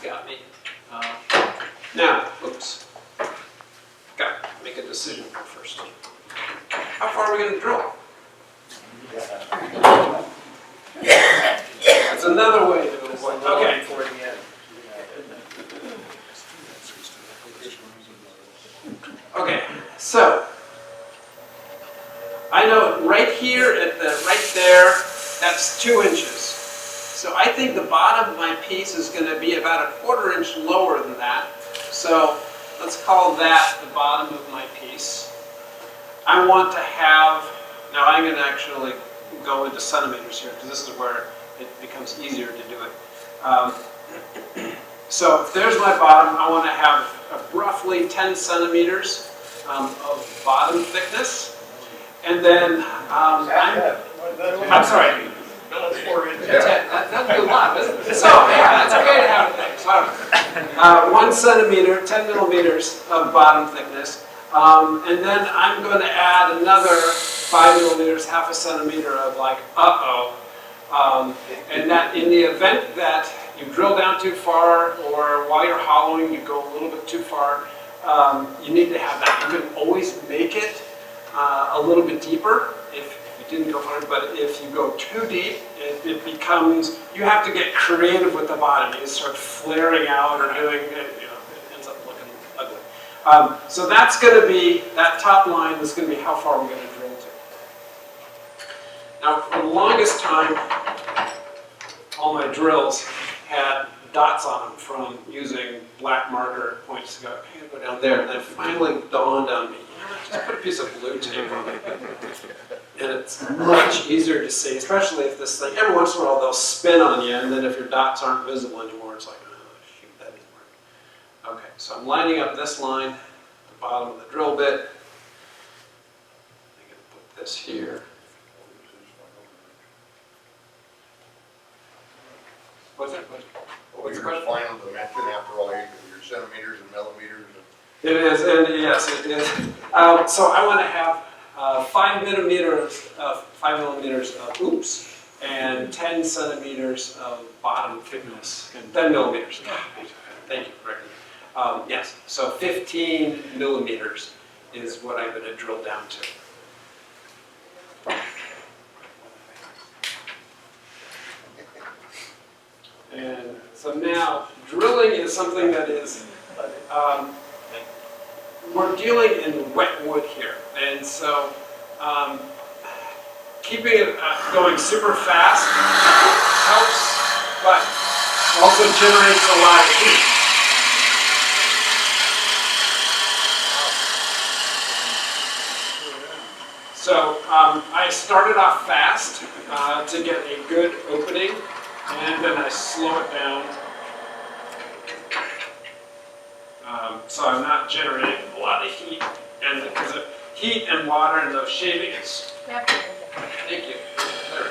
got me. Now, oops, got to make a decision first. How far are we going to drill? That's another way to avoid. Okay. Okay, so I know right here at right there, that's 2 inches. So I think the bottom of my piece is going to be about a 1/4 inch lower than that. So let's call that the bottom of my piece. I want to have, now I'm going to actually go into centimeters here because this is where it becomes easier to do it. So if there's my bottom, I want to have roughly 10 centimeters of bottom thickness. And then I'm sorry. That's 4 inches. That'd be a lot, isn't it? So yeah, that's okay to have a thing. So 1 centimeter, 10 millimeters of bottom thickness. And then I'm going to add another 5 millimeters, 1/2 centimeter of like, and that in the event that you drill down too far or while you're hollowing you go a little bit too far, you need to have that. You can always make it a little bit deeper if you didn't go far, but if you go too deep, it becomes, you have to get creative with the bottom. You start flaring out or doing, it ends up looking ugly. So that's going to be, that top line is going to be how far we're going to drill to. Now, for the longest time, all my drills had dots on them from using black marker points to go, hey, go down there. And then it finally dawned on me, just put a piece of blue tape on it. And it's much easier to see, especially if this thing, every once in a while they'll spin on you, and then if your dots aren't visible anymore, it's like, oh, shoot, that didn't work. Okay, so I'm lining up this line at the bottom of the drill bit. I'm going to put this here. What's that? Well, you're final dimension after all your centimeters and millimeters It is, and yes, it is. So I want to have 5 millimeters of oops and 10 centimeters of bottom thickness. 10 millimeters. Thank you, Rick. Yes, so 15 millimeters is what I'm going to drill down to. And so now, drilling is something that is, we're dealing in wet wood here. And so, keeping it going super fast helps, but also generates a lot of heat. So I started off fast to get a good opening, and then I slow it down. So I'm not generating a lot of heat, and because of heat and water and those shavings. Yep. Thank you. There.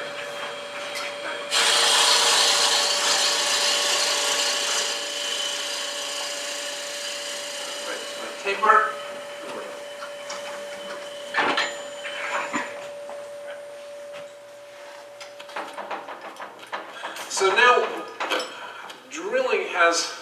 Right, so my tape mark. So now, drilling has,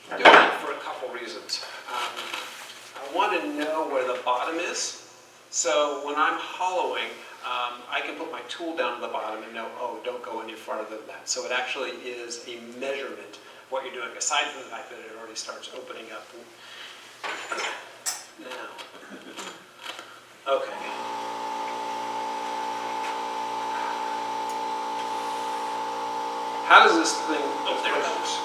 I do that for a couple reasons. I want to know where the bottom is, so when I'm hollowing, I can put my tool down to the bottom and know, oh, don't go any farther than that. So it actually is a measurement of what you're doing, aside from the fact that it already starts opening up. Now, okay. How does this thing, oh, there it goes.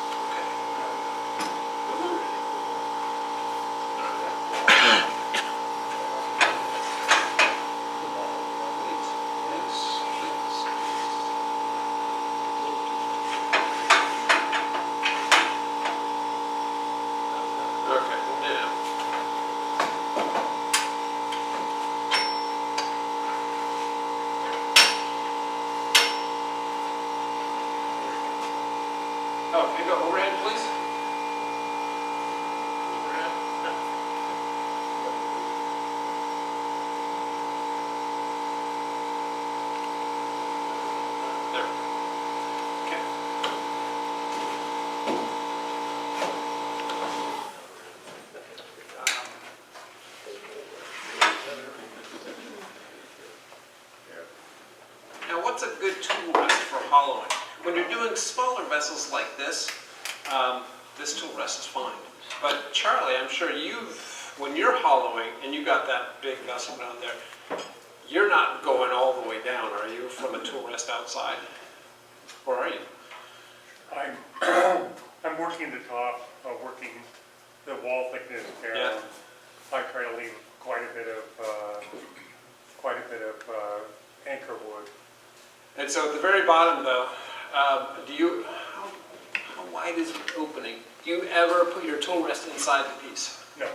Oh, can you go overhead, please? Overhead. There. Okay. Now, what's a good tool rest for hollowing? When you're doing smaller vessels like this, this tool rest is fine. But Charlie, I'm sure when you're hollowing and you got that big vessel down there, you're not going all the way down, are you, from a tool rest outside? Or are you? I'm working the top, working the wall thickness down. Yeah. I try to leave quite a bit of anchor wood. And so at the very bottom, though, how wide is the opening? Do you ever put your tool rest inside the piece? No.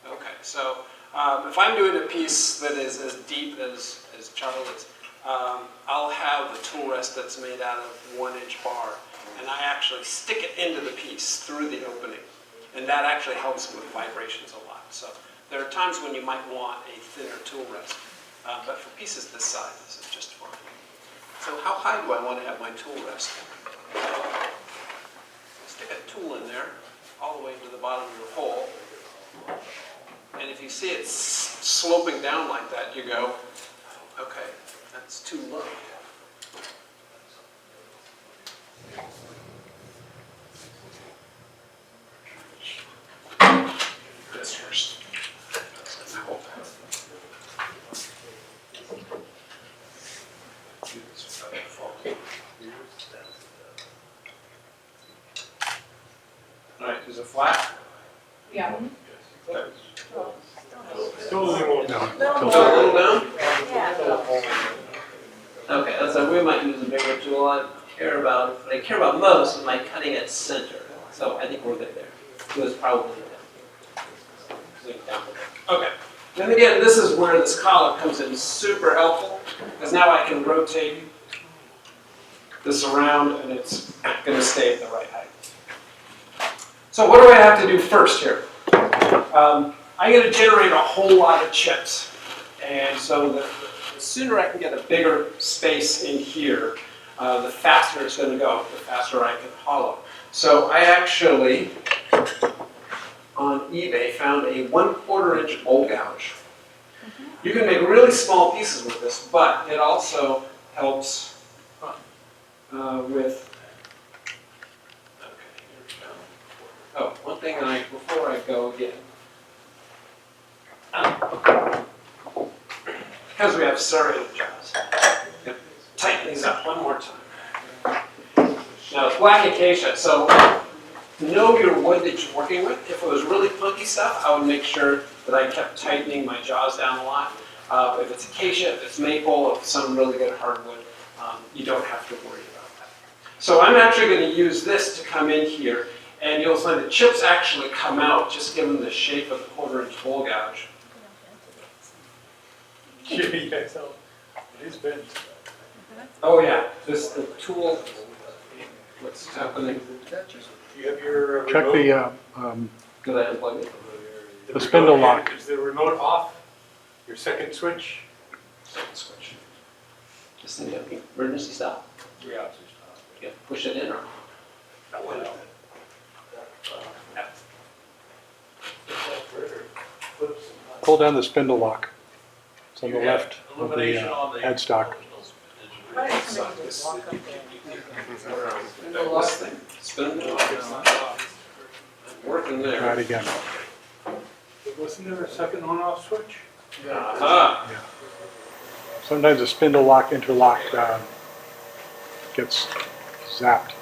Okay, so if I'm doing a piece that is as deep as Charlie's, I'll have a tool rest that's made out of 1-inch bar, and I actually stick it into the piece through the opening, and that actually helps with vibrations a lot. So there are times when you might want a thinner tool rest, but for pieces this size, this is just fine. So how high do I want to have my tool rest? Stick a tool in there, all the way to the bottom of your hole. And if you see it sloping down like that, you go, okay, that's too low. This first. All right, is it flat? Yeah. Okay. Still a little Go a little down? Yeah. Okay, so we might use a bigger tool. What I care about most is my cutting at center. So I think we're good there. It was probably down. Okay. Then again, this is where this collar comes in super helpful, because now I can rotate this around and it's going to stay at the right height. So what do I have to do first here? I got to generate a whole lot of chips. And so the sooner I can get a bigger space in here, the faster it's going to go, the faster I can hollow. So I actually, on eBay, found a 1/4 inch bowl gouge. You can make really small pieces with this, but it also helps with, okay, here we go. Oh, one thing before I go again. Because we have serrated jaws. Tighten these up one more time. Now it's black acacia, so know your wood that you're working with. If it was really funky stuff, I would make sure that I kept tightening my jaws down a lot. If it's acacia, if it's maple, if it's some really good hardwood, you don't have to worry about that. So I'm actually going to use this to come in here, and you'll find the chips actually come out just given the shape of the 1/4 inch bowl gouge. Yeah, so it is bent. Oh yeah, the tool, what's happening? You have your Check remote? Did I unplug it? the spindle remote, lock. Is the remote off? Your second switch? Second switch. This thing got emergency stop. Yeah. Yeah, push it in or? That one out. Pull down the spindle lock. It's on the You have left of illumination on the the headstock. Why don't somebody just walk up there? This thing, spindle lock. Working Try there. it again. Wasn't there a second on-off switch? Aha. Yeah. Sometimes the spindle lock interlock gets zapped.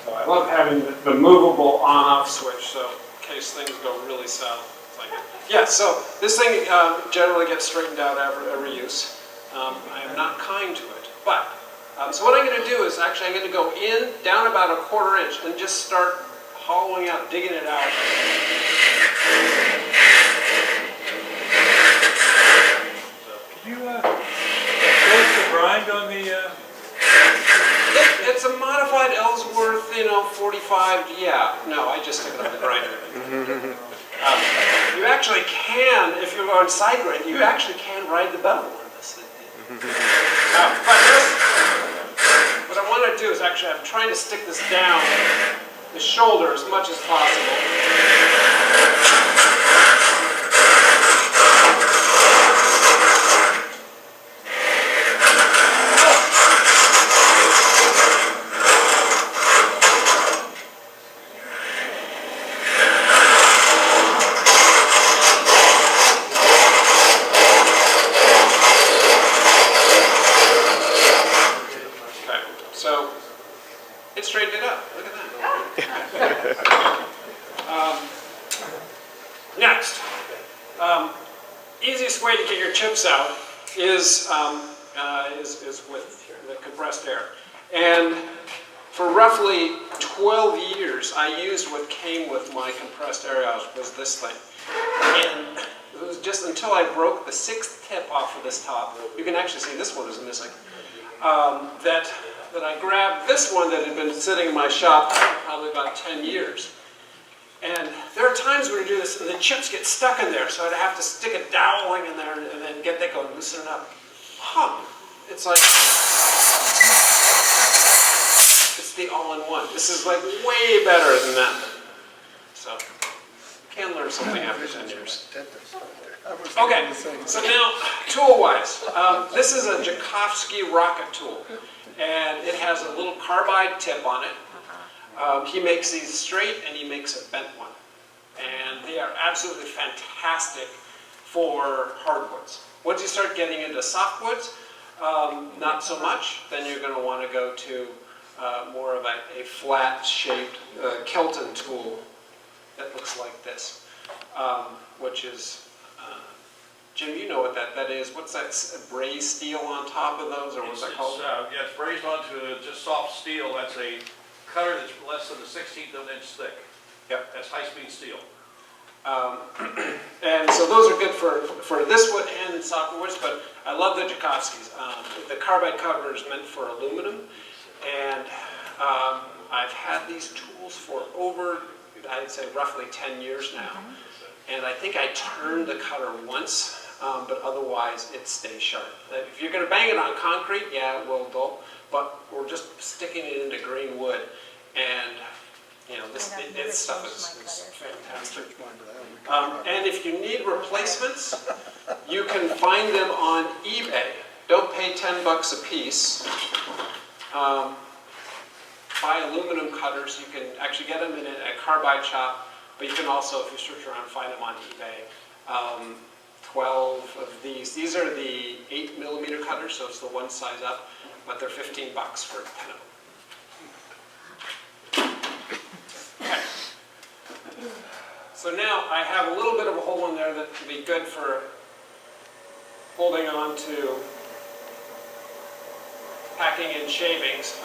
So I love having the movable on-off switch, so in case things go really south. It's like yeah, so this thing generally gets straightened out every use. I am not kind to it, but so what I'm going to do is actually I'm going to go in down about a 1/4 inch and just start hollowing out, digging it out. Could you show us the grind on the, It's a modified Ellsworth, 45. Yeah, no, I just took it off the grinder. You actually can, if you're on side grind, you actually can ride the bevel on this thing. But what I want to do is actually, I'm trying to stick this down the shoulder as much as possible. So it straightened it up. Look at that. Next, easiest way to get your chips out is with the compressed air. And for roughly 12 years, I used what came with my compressed air was this thing. And it was just until I broke the 6th tip off of this top. You can actually see this one is missing. That I grabbed this one that had been sitting in my shop probably about 10 years. And there are times when you do this and the chips get stuck in there, so I'd have to stick a doweling in there and then get that going, loosen it up. It's like, it's the all-in-one. This is like way better than that. So, you can learn something after 10 years. Okay, so now, tool-wise, this is a Joukowsky rocket tool, and it has a little carbide tip on it. He makes these straight, and he makes a bent one. And they are absolutely fantastic for hardwoods. Once you start getting into softwoods, not so much, then you're going to want to go to more of a flat-shaped Kelton tool that looks like this, which is Jim, you know what that is. What's that, braised steel on top of those, or what's that called? Yeah, it's braised onto just soft steel. That's a cutter that's less than a 1/16 of an inch thick. Yep. That's high-speed steel. And so those are good for this wood and softwoods, but I love the Joukowskys. The carbide cover is meant for aluminum, and I've had these tools for over, I'd say roughly 10 years now. and I think I turned the cutter once, but otherwise it stays sharp. If you're going to bang it on concrete, yeah, it will dull, but we're just sticking it into green wood, and this stuff is fantastic. And if you need replacements, you can find them on eBay. Don't pay $10 a piece. Buy aluminum cutters. You can actually get them in a carbide shop, but you can also, if you search around, find them on eBay. 12 of these. These are the 8mm cutters, so it's the one size up, but they're $15 for 10 of them. So now I have a little bit of a hole in there that can be good for holding on to packing in shavings.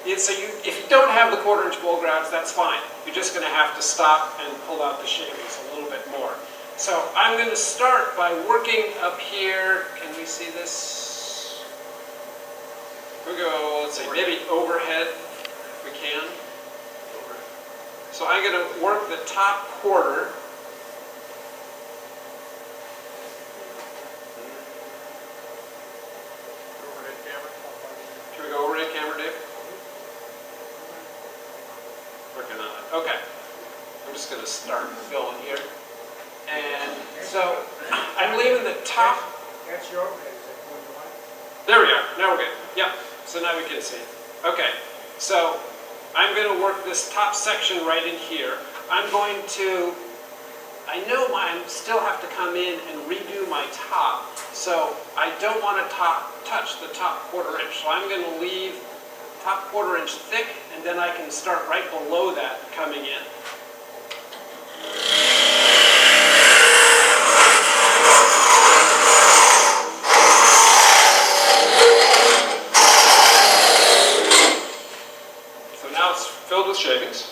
So if you don't have the 1/4" bowl grouts, that's fine. You're just going to have to stop and pull out the shavings a little bit more. So I'm going to start by working up here. Can we see this? Here we go, let's say maybe overhead if we can. So I'm going to work the top 1/4. Should we go overhead camera, Dave? Working on it. Okay. I'm just going to start filling here. And so I'm leaving the top. That's your overhead. There we are. Now we're good. Yep. So now we can see. Okay. So I'm going to work this top section right in here. I'm going to, I know I still have to come in and redo my top, so I don't want to touch the top 1/4 inch. So I'm going to leave top 1/4 inch thick, and then I can start right below that coming in. Filled with shavings.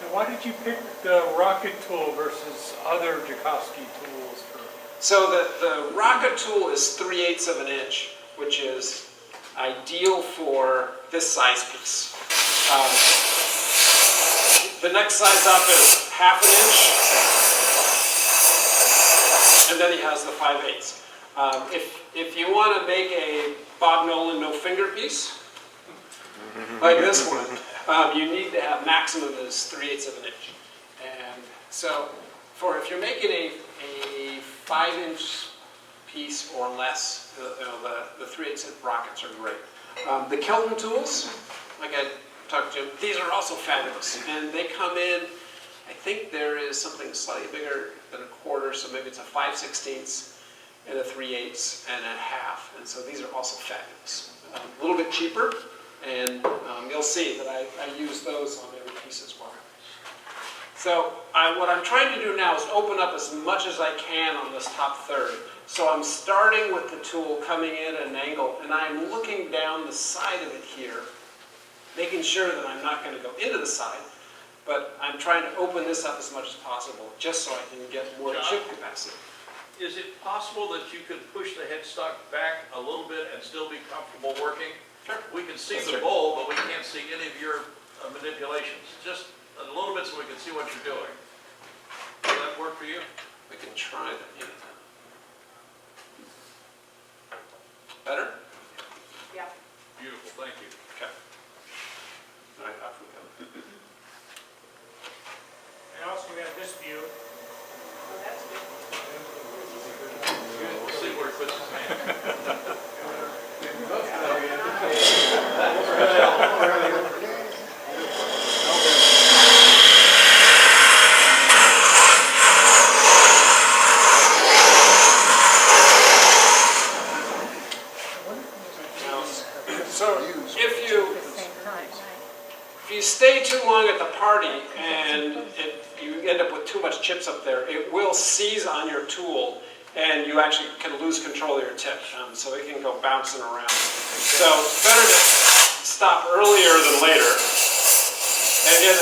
Now, why did you pick the rocket tool versus other Joukowsky tools? So the rocket tool is 3/8 of an inch, which is ideal for this size piece. The next size up is 1/2 inch, and then he has the 5/8. If you want to make a Bob Nolan no finger piece, like this one, you need to have maximum is 3/8 of an inch. And so if you're making a 5-inch piece or less, the 3/8 rockets are great. The Kelton tools, like I talked to Jim, these are also fabulous. And they come in, I think there is something slightly bigger than 1/4, so maybe it's a 5/16 and a 3/8 and a 1/2. And so these are also fabulous. A little bit cheaper. And you'll see that I use those on every piece as well. So what I'm trying to do now is open up as much as I can on this top 1/3. So I'm starting with the tool coming in at an angle, and I'm looking down the side of it here, making sure that I'm not going to go into the side, but I'm trying to open this up as much as possible, just so I can get more chip capacity. Is it possible that you could push the headstock back a little bit and still be comfortable working? Sure. We can see the bowl, but we can't see any of your manipulations. Just a little bit so we can see what you're doing. Does that work for you? We can try that. Yeah. Better? Yeah. Beautiful, thank you. Okay. All right, off we go. And also we have this view. Oh, that's good. We'll see where he puts his hand. So if you stay too long at the party and you end up with too much chips up there, it will seize on your tool and you actually can lose control of your tip. So it can go bouncing around. So it's better to stop earlier than later. And again,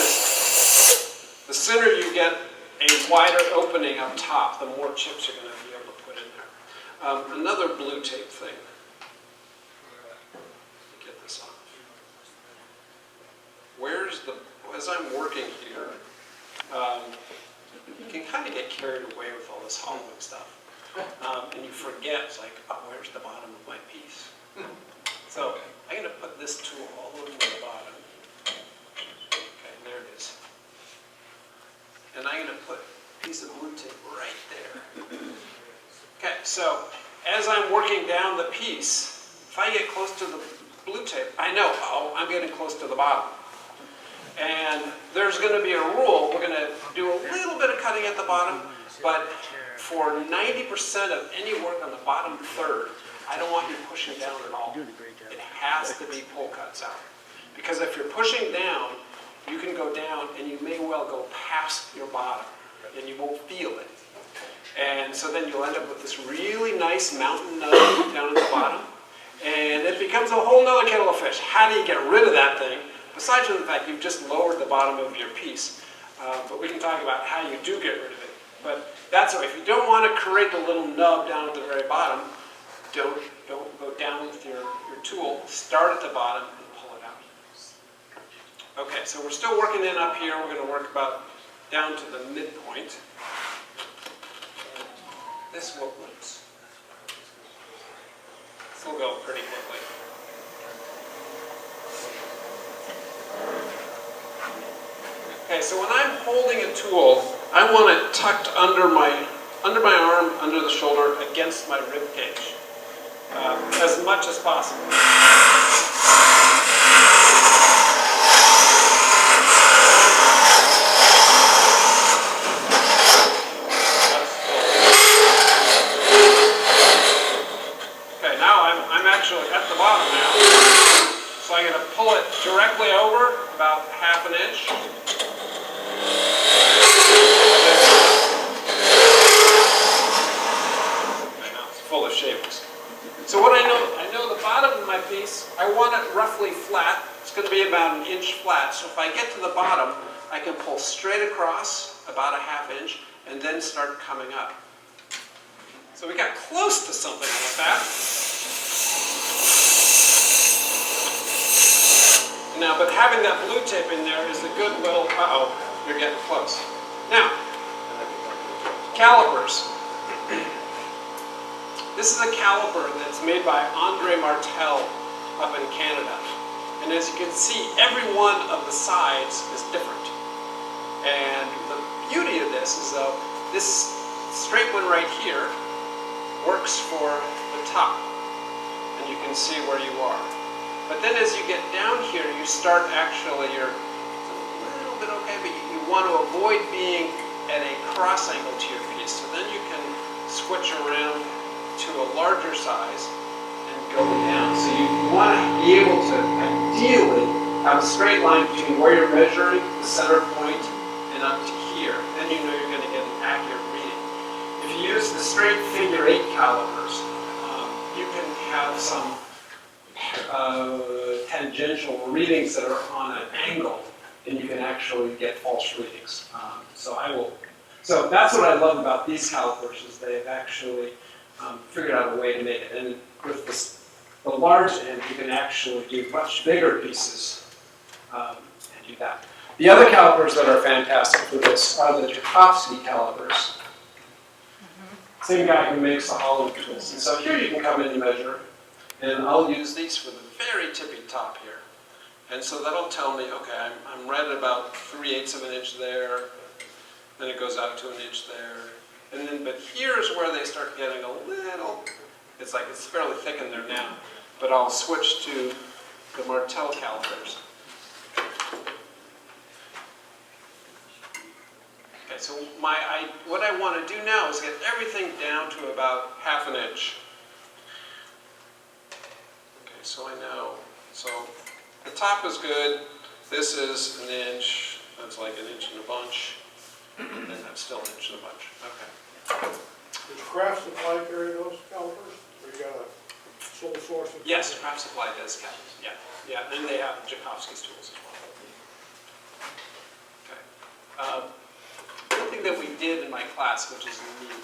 the sooner you get a wider opening up top, the more chips you're going to be able to put in there. Another blue tape thing. Get this off. As I'm working here, you can kind of get carried away with all this hollowing stuff. And you forget, it's like, oh, where's the bottom of my piece? So I'm going to put this tool all the way to the bottom. Okay, there it is. And I'm going to put a piece of blue tape right there. Okay, so as I'm working down the piece, if I get close to the blue tape, I know, oh, I'm getting close to the bottom. And there's going to be a rule. We're going to do a little bit of cutting at the bottom, but for 90% of any work on the bottom third, I don't want you pushing down at all. It has to be pull cuts out. Because if you're pushing down, you can go down and you may well go past your bottom and you won't feel it. And so then you'll end up with this really nice mountain nub down at the bottom. And it becomes a whole nother kettle of fish. How do you get rid of that thing? Besides from the fact you've just lowered the bottom of your piece. But we can talk about how you do get rid of it. But that's all right. If you don't want to create the little nub down at the very bottom, don't go down with your tool. Start at the bottom and pull it out. Okay, so we're still working in up here. We're going to work about down to the midpoint. This will, oops. This will go pretty quickly. Okay, so when I'm holding a tool, I want it tucked under my arm, under the shoulder, against my rib cage, as much as possible. Okay, now I'm actually at the bottom now, so I'm going to pull it directly over about ½ an inch. Full of shavings. So what I know the bottom of my piece, I want it roughly flat. It's going to be about 1 inch flat. So if I get to the bottom, I can pull straight across about ½ inch and then start coming up. So we got close to something like that. Now, but having that blue tape in there is a good little, uh-oh, you're getting close. Now, calipers. This is a caliper that's made by Andre Martel up in Canada. And as you can see, every one of the sides is different. And the beauty of this is though, this straight one right here works for the top. And you can see where you are. But then as you get down here, you start actually, it's a little bit okay, but you want to avoid being at a cross angle to your piece. So then you can switch around to a larger size and go down. So you want to be able to ideally have a straight line between where you're measuring, the center point, and up to here. Then you know you're going to get an accurate reading. If you use the straight figure 8 calipers, you can have some tangential readings that are on an angle, and you can actually get false readings. So that's what I love about these calipers, is they've actually figured out a way to make it. And with the large end, you can actually do much bigger pieces and do that. The other calipers that are fantastic for this are the Tchaikovsky calipers. Same guy who makes the hollow tools. And so here you can come in and measure. And I'll use these for the very tippy top here. And so that'll tell me, okay, I'm right at about 3/8 of an inch there. Then it goes out to 1 inch there. And then, but here's where they start getting a little, it's like it's fairly thick in there now. But I'll switch to the Martel calipers. Okay, so what I want to do now is get everything down to about ½ an inch. Okay, so I know. So the top is good. This is 1 inch. That's like 1 inch and a bunch. And that's still 1 inch and a bunch. Okay. Does Craft Supply carry those calipers? Or you got a sole source? Yes, Craft Supply does calipers. Yeah, yeah. And they have Tchaikovsky's tools as well. Okay. One thing that we did in my class, which is neat,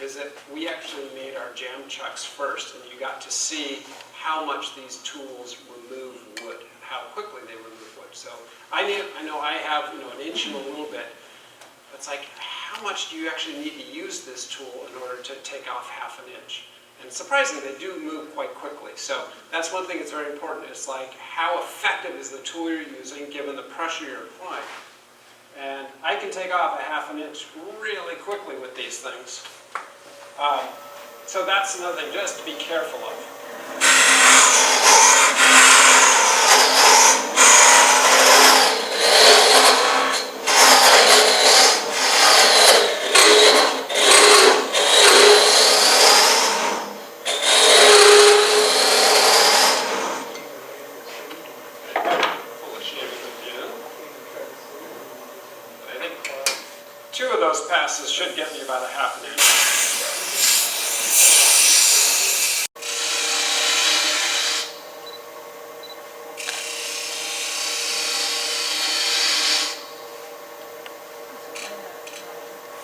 is that we actually made our jam chucks first, and you got to see how much these tools remove wood, how quickly they remove wood. So I know I have 1 inch and a little bit, it's like, how much do you actually need to use this tool in order to take off half an inch? And surprisingly, they do move quite quickly. So that's one thing that's very important. It's like, how effective is the tool you're using given the pressure you're applying? And I can take off a half an inch really quickly with these things. So that's another thing, just to be careful of. Pull the shaving again. I think 2 of those passes should get me about a half an inch.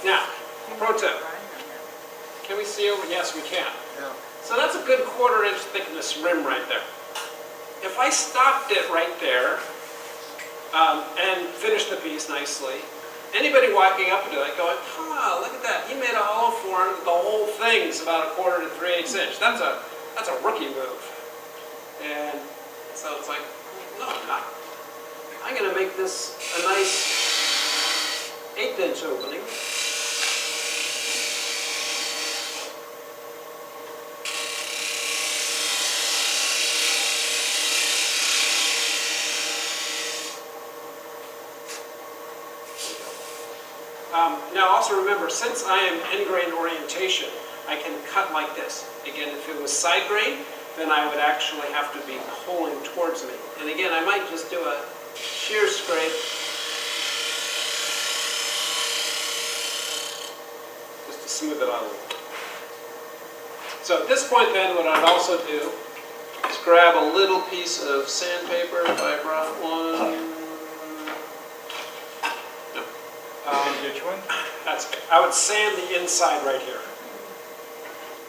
Now, pro tip. Can we see over? Yes, we can. So that's a good 1/4 inch thickness rim right there. If I stopped it right there and finished the piece nicely, anybody walking up to it going, "Ah, look at that! He made a hollow form. The whole thing's about a 1/4 to 3/8 inch. That's a rookie move." And so it's like, no, I'm not. I'm going to make this a nice 1/8 inch opening. Now also remember, since I am end grain orientation, I can cut like this. Again, if it was side grain, then I would actually have to be pulling towards me. And again, I might just do a shear scrape. Just to smooth it out a little bit. So at this point then, what I'd also do is grab a little piece of sandpaper, if I brought one. Which one? I would sand the inside right here.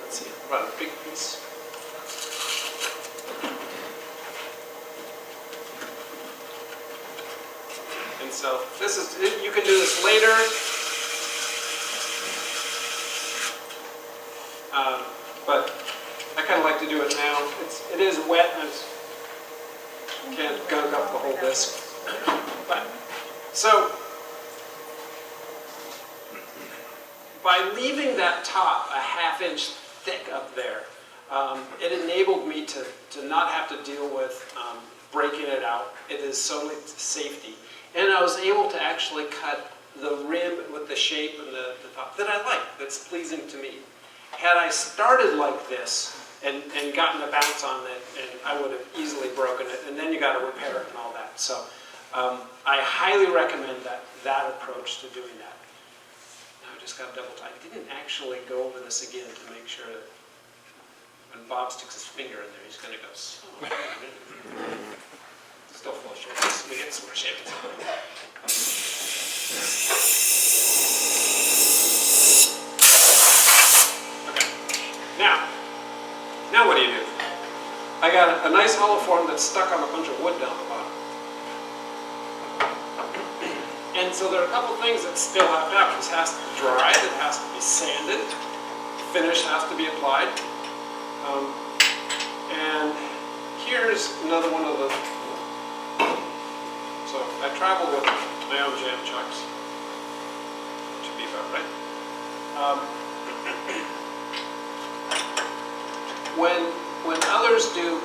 Let's see, about a big piece. And so this is, you can do this later. But I kind of like to do it now. It is wet and you can't gunk up the whole disc. But, so, by leaving that top a ½ inch thick up there, it enabled me to not have to deal with breaking it out. It is solely safety. And I was able to actually cut the rim with the shape and the top that I like, that's pleasing to me. Had I started like this and gotten a bounce on it, and I would have easily broken it, and then you got to repair it and all that. So I highly recommend that approach to doing that. Now I just got to double check. I didn't actually go over this again to make sure that when Bob sticks his finger in there, he's going to go, oh, still full of shit. We get some more shit. Now what do you do? I got a nice hollow form that's stuck on a bunch of wood down the bottom. And so there are a couple things that still have to happen. This has to be dried, it has to be sanded, finish has to be applied. And here's another one of the, so I travel with my own jam chucks. Should be about right. When others do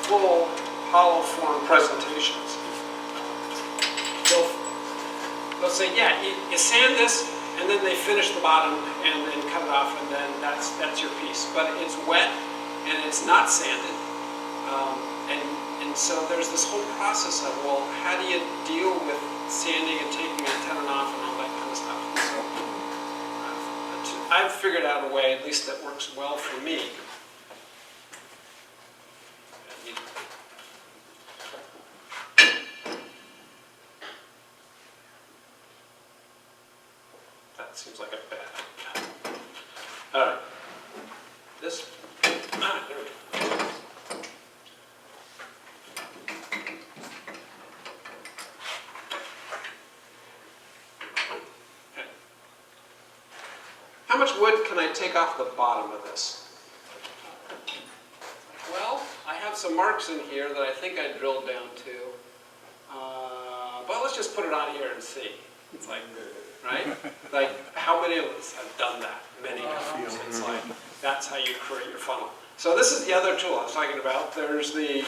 full hollow form presentations, they'll say, yeah, you sand this, and then they finish the bottom and then cut it off, and then that's your piece. But it's wet and it's not sanded, and so there's this whole process of, well, how do you deal with sanding and taking a tenon off and all that kind of stuff? And so I've figured out a way, at least that works well for me. That seems like a bad idea. All right. This, there we go. much wood can I take off the bottom of this? Well, I have some marks in here that I think I drilled down to. But let's just put it on here and see. It's like, right? Like, how many of us have done that? Many times. It's like, that's how you create your funnel. So this is the other tool I was talking about. There's the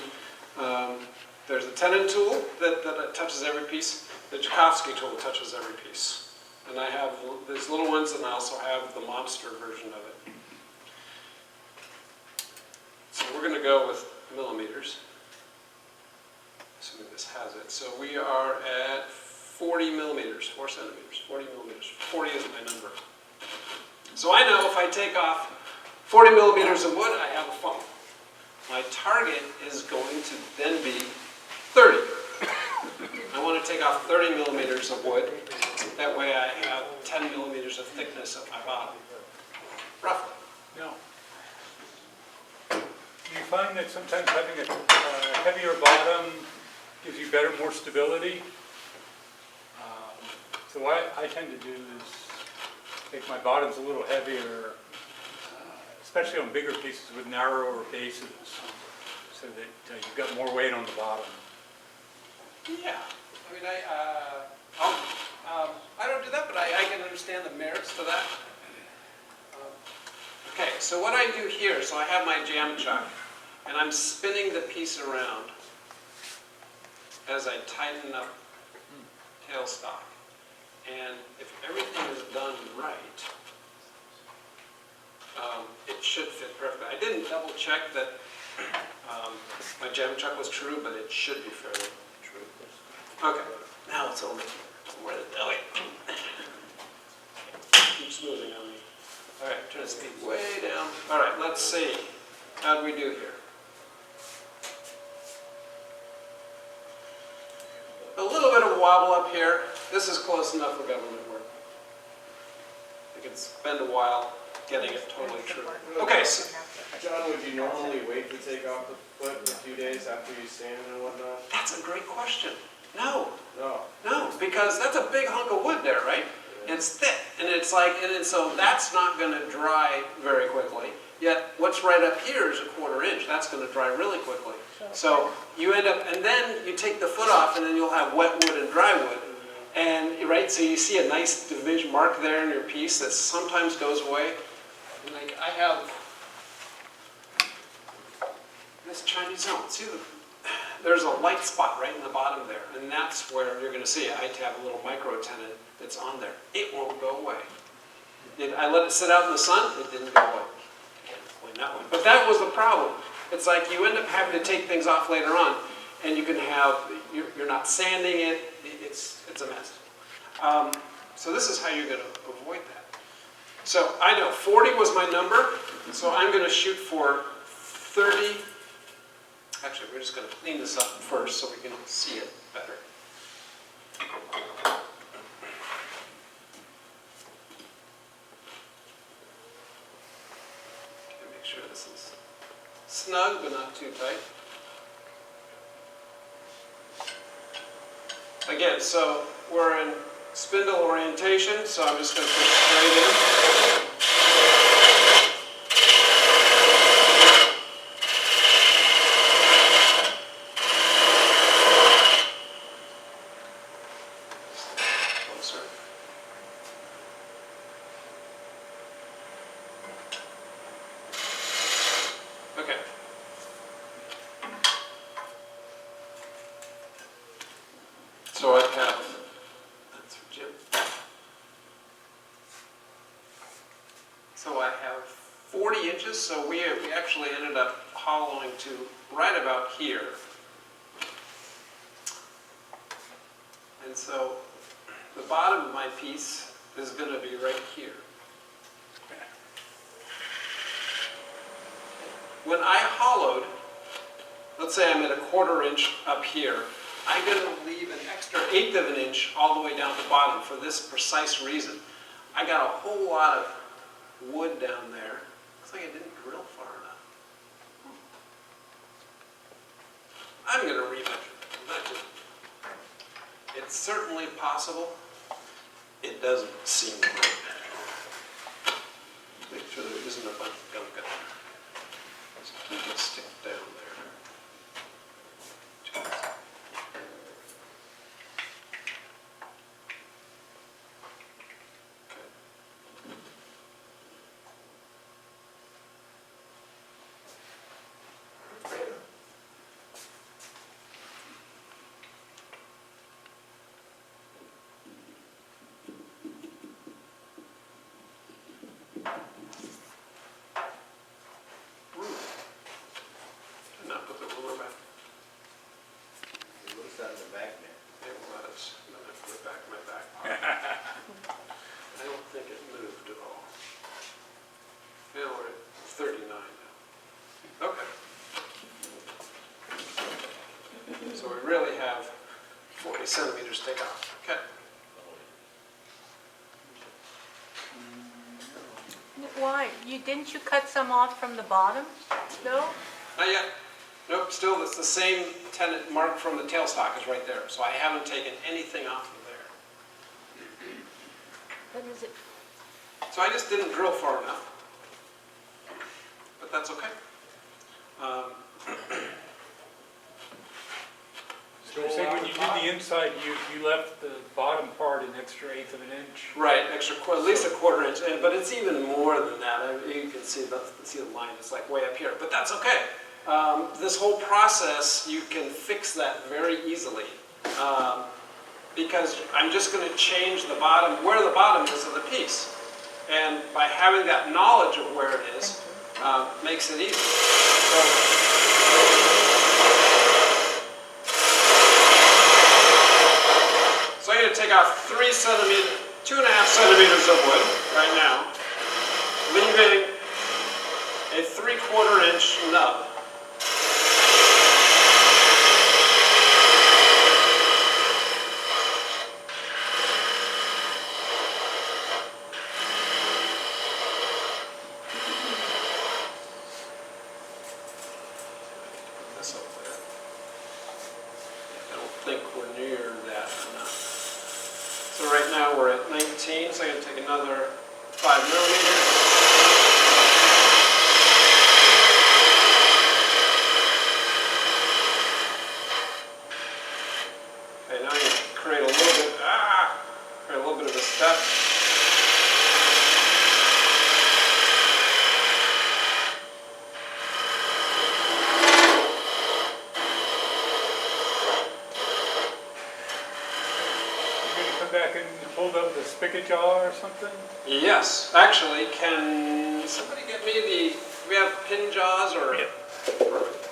tenon tool that touches every piece. The Tchaikovsky tool touches every piece. And I have these little ones, and I also have the monster version of it. So we're going to go with millimeters, assuming this has it. So we are at 40 millimeters, 4 centimeters, 40 millimeters. 40 is my number. So I know if I take off 40 millimeters of wood, I have a funnel. My target is going to then be 30. I want to take off 30 millimeters of wood. That way I have 10 millimeters of thickness at my bottom, roughly. Now, do you find that sometimes having a heavier bottom gives you better, more stability? So what I tend to do is make my bottoms a little heavier, especially on bigger pieces with narrower bases, so that you've got more weight on the bottom. Yeah, I mean, I don't do that, but I can understand the merits to that. Okay, so what I do here, so I have my jam chuck, and I'm spinning the piece around as I tighten up tailstock. And if everything is done right, it should fit perfectly. I didn't double check that my jam chuck was true, but it should be fairly true. Okay, now it's only where the belly keeps moving on me. All right, turn the speed way down. All right, let's see. How do we do here? A little bit of a wobble up here. This is close enough for government work. I could spend a while getting it totally true. Okay, so John, would you normally wait to take off the foot a few days after you sand and whatnot? that's a great question. No, No. no, because that's a big hunk of wood there, right? It's thick, and it's like, so that's not going to dry very quickly. Yet what's right up here is a 1/4 inch. That's going to dry really quickly. So you end up, and then you take the foot off, and then you'll have wet wood and dry wood. And right, so you see a nice division mark there in your piece that sometimes goes away. And like I have this Chinese zone. See, there's a light spot right in the bottom there, and that's where you're going to see it. I have a little micro tenon that's on there. It won't go away. I let it sit out in the sun. It didn't go away. Can't explain that one. But that was the problem. It's like you end up having to take things off later on, and you can have, you're not sanding it. It's a mess. So this is how you're going to avoid that. So I know 40 was my number, so I'm going to shoot for 30. Actually, we're just going to clean this up first so we can see it better. Okay, make sure this is snug but not too tight. Again, so we're in spindle orientation, so I'm just going to put it straight in. Closer. Okay. So I have, that's for Jim. So I have 40 inches, so we actually ended up hollowing to right about here. And so the bottom of my piece is going to be right here. When I hollowed, let's say I'm at a 1/4 inch up here, I'm going to leave an extra 1/8 of an inch all the way down to the bottom for this precise reason. I got a whole lot of wood down there. Looks like I didn't drill far enough. I'm going to remeasure. It's certainly possible. It doesn't seem right. So we really have 40 centimeters to take off. Okay. Why? Didn't you cut some off from the bottom? No? Not yet. Nope, still it's the same tenon mark from the tailstock is right there. So I haven't taken anything off of there. What is it? So I just didn't drill far enough. But that's okay. So you're saying when you did the inside, you left the bottom part an extra 1/8 of an inch? Right, at least a 1/4 inch, but it's even more than that. You can see the line is like way up here, but that's okay. This whole process, you can fix that very easily because I'm just going to change the bottom, where the bottom is of the piece. And by having that knowledge of where it is, makes it easy. So I'm going to take off 2.5 centimeters of wood right now, leaving a 3/4 inch nub. This over there. I don't think we're near that enough. So right now we're at 19, so I'm going to take another 5 millimeters. Okay, now I'm going to create a little bit of a step. Back and hold up the spigot jaw or something? Yes, actually, can somebody get me we have pin jaws or? Yeah. Perfect.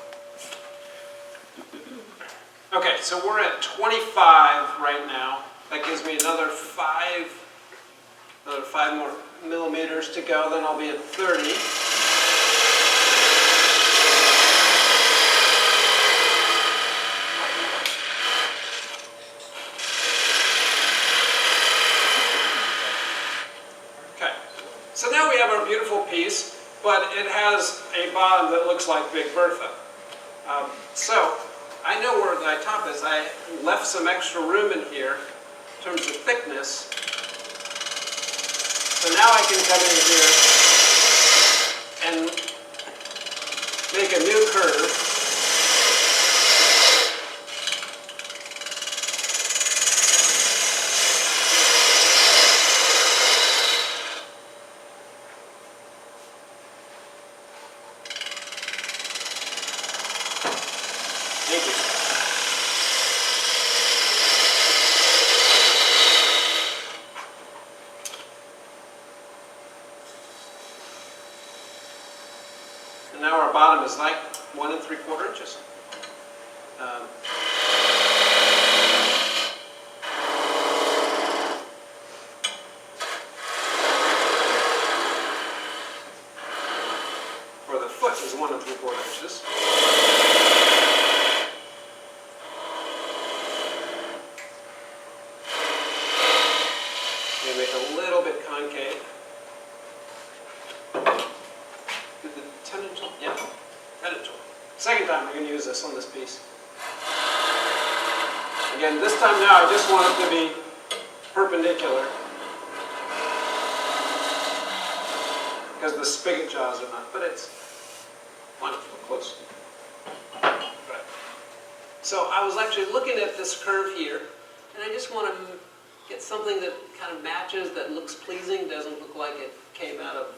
Okay, so we're at 25 right now. That gives me another 5 more millimeters to go, then I'll be at 30. So now we have our beautiful piece, but it has a bottom that looks like Big Bertha. So I know where my top is. I left some extra room in here in terms of thickness. So now I can come in here and make a new curve. Thank you. And now our bottom is like 1 3/4 inches. For the foot is 1 3/4 inches. Make a little bit concave. Did the tenon tool? Yeah, tenon tool. Second time we're going to use this on this piece. Again, this time now I just want it to be perpendicular because the spigot jaws are not, but it's wonderful, close. Right. So I was actually looking at this curve here, and I just want to get something that kind of matches, that looks pleasing, doesn't look like it came out of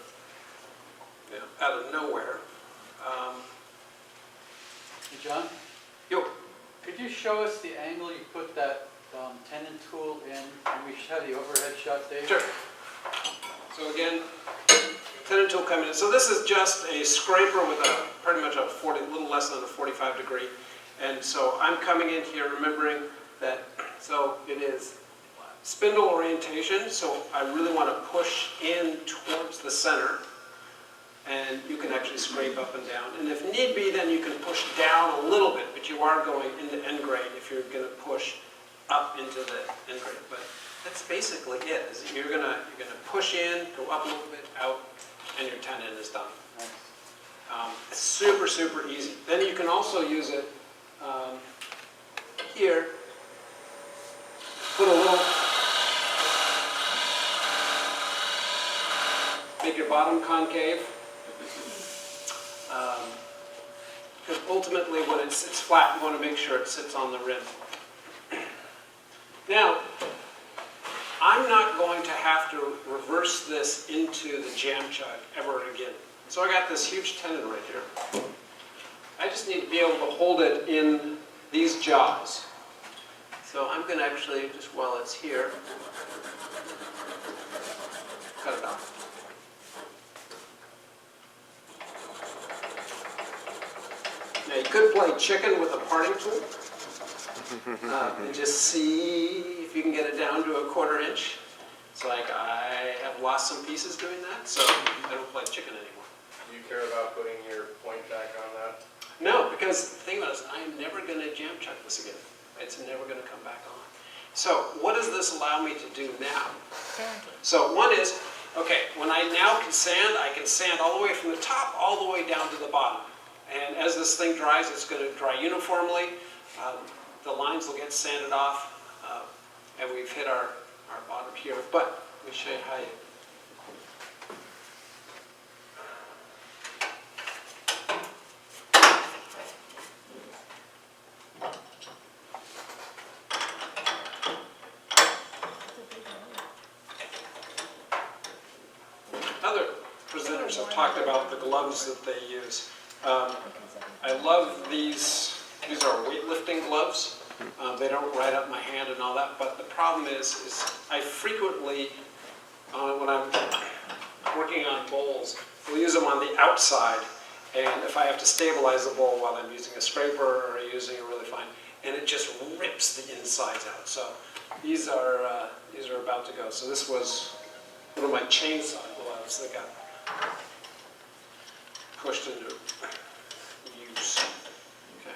nowhere. Hey, John, Yo, could you show us the angle you put that tenon tool in? And we should have the overhead shot, Dave. sure. So again, tenon tool coming in. So this is just a scraper with pretty much a little less than a 45 degree. And so I'm coming in here remembering that, so it is spindle orientation, so I really want to push in towards the center. and you can actually scrape up and down. And if need be, then you can push down a little bit, but you are going into end grade if you're going to push up into the end grade. But that's basically it. Is you're gonna push in, go up a little bit, out, and your tenon is done. It's super, super easy. Then you can also use it here. Put a little, make your bottom concave. Because ultimately, when it's flat, you want to make sure it sits on the rim. Now, I'm not going to have to reverse this into the jam jug ever again. So I got this huge tenon right here. I just need to be able to hold it in these jaws. So I'm going to actually, just while it's here, cut it off. Now you could play chicken with a parting tool and just see if you can get it down to a 1/4 inch. It's like I have lost some pieces doing that, so I don't play chicken anymore. Do you care about putting your point back on that? No, because the thing about it is I'm never going to jam chuck this again. It's never going to come back on. So what does this allow me to do now? So one is, okay, when I now can sand, I can sand all the way from the top all the way down to the bottom. And as this thing dries, it's going to dry uniformly. The lines will get sanded off, and we've hit our bottom here. But let me show you how you... Other presenters have talked about the gloves that they use. I love these. These are weightlifting gloves. They don't ride up my hand and all that, but the problem is I frequently, when I'm working on bowls, will use them on the outside, and if I have to stabilize the bowl while I'm using a scraper or using a really fine, and it just rips the insides out. So these are about to go. So this was one of my chainsaw gloves that got pushed into use. Okay.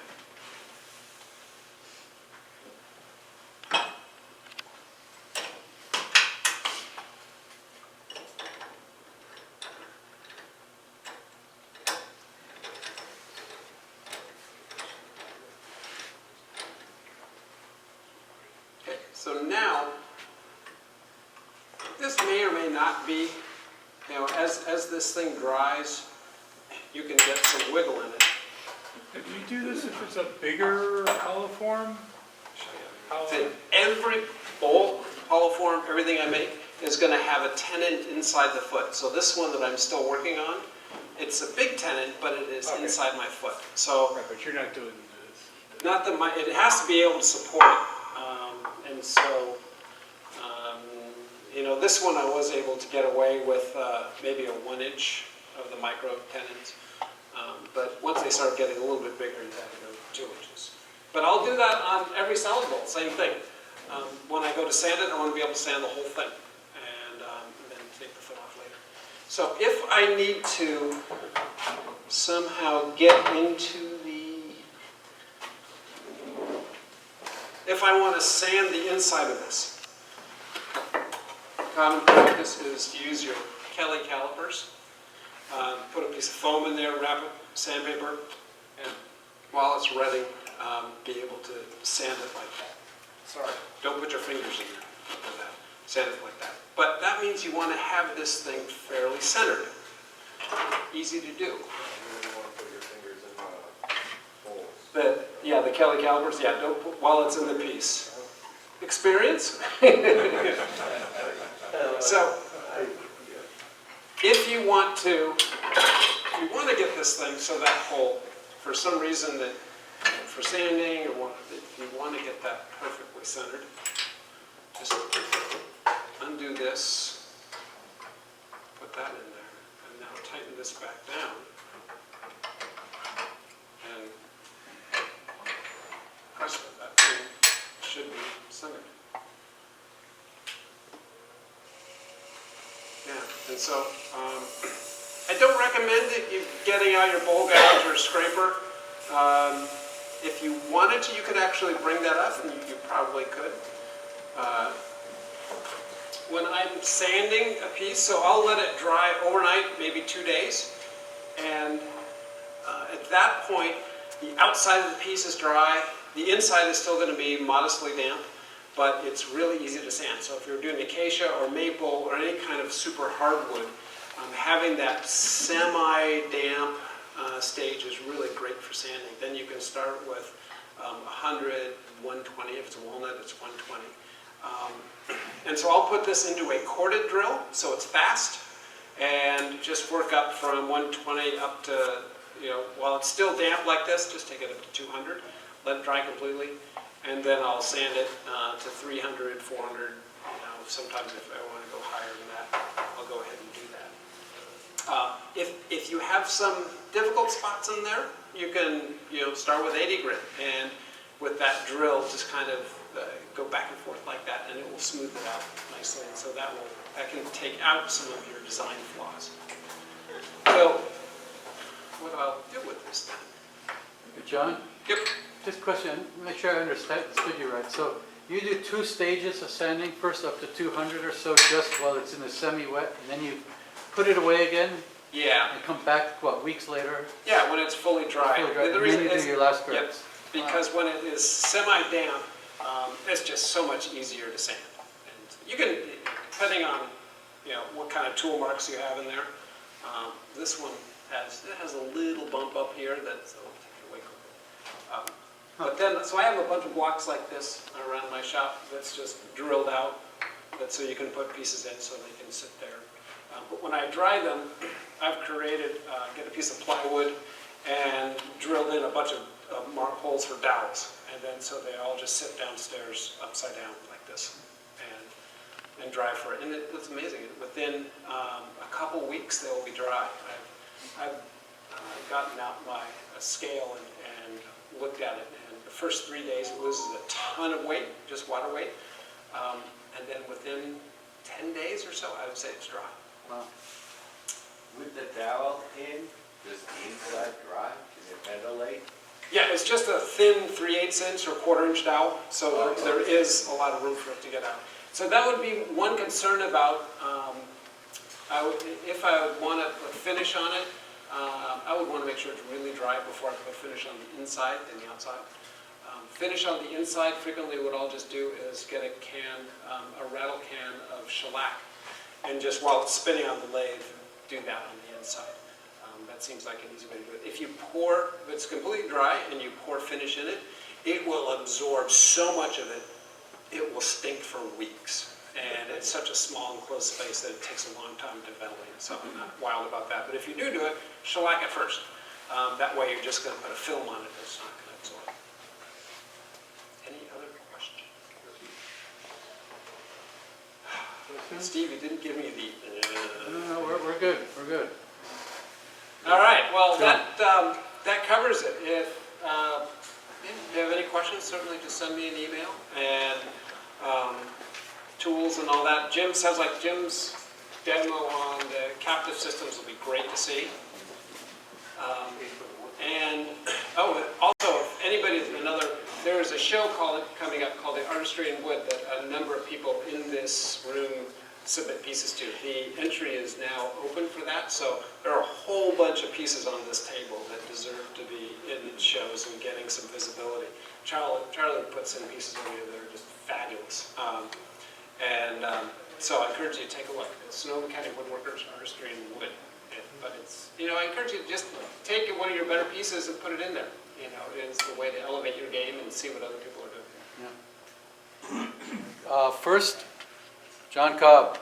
Okay, so now, this may or may not be, as this thing dries, you can get some wiggle in it. Do you do this if it's a bigger coliform? So every bowl, coliform, everything I make is going to have a tenon inside the foot. So this one that I'm still working on, it's a big tenon, but it is inside my foot. So Right, but you're not doing this. not that it has to be able to support it. And so, this one I was able to get away with maybe a 1 inch of the micro tenons. But once they start getting a little bit bigger, you have to go 2 inches. But I'll do that on every salad bowl, same thing. When I go to sand it, I want to be able to sand the whole thing and then take the foot off later. So if I need to somehow get into if I want to sand the inside of this, common practice is to use your Kelly calipers. Put a piece of foam in there, wrap it with sandpaper, and while it's retting, be able to sand it like that. Sorry, don't put your fingers in there like that. Sand it like that. But that means you want to have this thing fairly centered. Easy to do. You really want to put your fingers in the bowls. The Kelly calipers, yeah, don't put while it's in the piece. Experience? So, if you want to get this thing so that hole, for some reason that, for sanding, or if you want to get that perfectly centered, just undo this, put that in there, and now tighten this back down, and press it. That thing should be centered. Yeah, and so I don't recommend that you getting out your bowl gouge or scraper. If you wanted to, you could actually bring that up, and you probably could. When I'm sanding a piece, so I'll let it dry overnight, maybe 2 days, and at that point, the outside of the piece is dry. The inside is still going to be modestly damp, but it's really easy to sand. So if you're doing acacia or maple or any kind of super hardwood, having that semi-damp stage is really great for sanding. Then you can start with 100, 120. If it's a walnut, it's 120. And so I'll put this into a corded drill, so it's fast, and just work up from 120 up to, while it's still damp like this, just take it up to 200, let it dry completely, and then I'll sand it to 300, 400. Sometimes if I want to go higher than that, I'll go ahead and do that. If you have some difficult spots in there, you can start with 80 grit, and with that drill, just kind of go back and forth like that, and it will smooth it out nicely. And so that can take out some of your design flaws. So, what I'll do with this then? John? Yep. Just a question, make sure I understood you right. So you do 2 stages of sanding, first up to 200 or so, just while it's in the semi-wet, and then you put it away again? Yeah. And come back, what, weeks later? Yeah, when it's fully dry. Fully dry. And then you do your last grits. Yep. Because when it is semi-damp, it's just so much easier to sand. And you can, depending on what kind of tool marks you have in there, this one has a little bump up here that's take it away quickly. But then, so I have a bunch of blocks like this around my shop that's just drilled out, so you can put pieces in so they can sit there. But when I dry them, I've created, get a piece of plywood and drilled in a bunch of mark holes for dowels. And then so they all just sit downstairs upside down like this and dry for it. And it's amazing. Within a couple weeks, they will be dry. I've gotten out my scale and looked at it. And the first 3 days, it loses a ton of weight, just water weight. And then within 10 days or so, I would say it's dry. Wow. With the dowel in, does the inside dry? Can it ventilate? Yeah, it's just a thin 3/8 inch or 1/4 inch dowel, so there is a lot of room for it to get out. So that would be one concern about, if I would want to put finish on it, I would want to make sure it's really dry before I put finish on the inside and the outside. Finish on the inside, frequently what I'll just do is get a rattle can of shellac, and just while it's spinning on the lathe, do that on the inside. That seems like an easy way to do it. If it's completely dry and you pour finish in it, it will absorb so much of it, it will stink for weeks. And it's such a small enclosed space that it takes a long time to ventilate. So I'm not wild about that. But if you do it, shellac it first. That way you're just going to put a film on it that's not going to absorb. Any other questions? Steve, you didn't give me the... No, we're good, we're good. All right, well, that covers it. If you have any questions, certainly just send me an email. And tools and all that. Sounds like Jim's demo on the captive systems will be great to see. Also, if anybody, there is a show coming up called The Artistry in Wood that a number of people in this room submit pieces to. The entry is now open for that, so there are a whole bunch of pieces on this table that deserve to be in shows and getting some visibility. Charlie puts in pieces over here that are just fabulous. So I encourage you to take a look. It's Sonoma County Woodworkers Artistry in Wood. But it's, I encourage you to just take one of your better pieces and put it in there. It's the way to elevate your game and see what other people are doing. Yeah. First, John Cobb.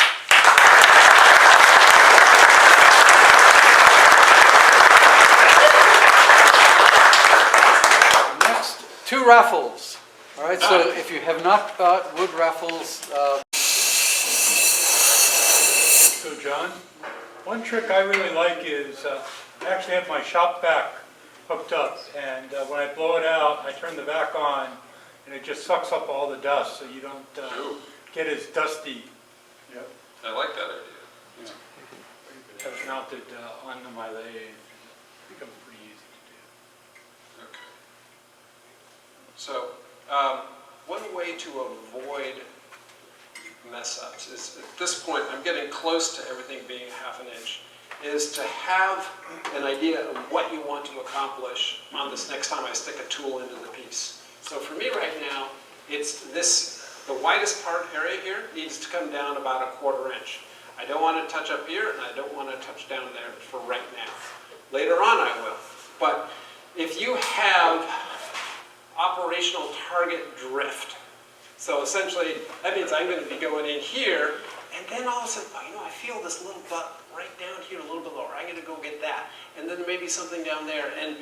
Next, 2 raffles. All right, so if you have not got wood raffles... So John, one trick I really like is I actually have my shop vac hooked up, and when I blow it out, I turn the vac on, and it just sucks up all the dust, so you don't get as dusty. I like that idea. Have a mounted onto my lathe. It becomes pretty easy to do. Okay. So, one way to avoid mess-ups is, at this point, I'm getting close to everything being ½ an inch, is to have an idea of what you want to accomplish on this next time I stick a tool into the piece. So for me right now, it's this, the widest part area here needs to come down about ¼ inch. I don't want to touch up here, and I don't want to touch down there for right now. Later on I will. But if you have operational target drift, so essentially that means I'm going to be going in here, and then all of a sudden, oh, you know, I feel this little butt right down here a little bit lower. I'm going to go get that. And then maybe something down there. And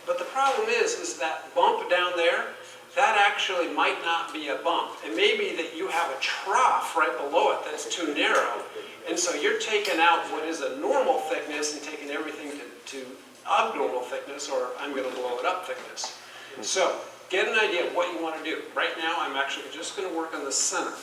but the problem is that bump down there, that actually might not be a bump. It may be that you have a trough right below it that's too narrow. And so you're taking out what is a normal thickness and taking everything to abnormal thickness, or I'm going to blow it up thickness. So get an idea of what you want to do. Right now, I'm actually just going to work on the center.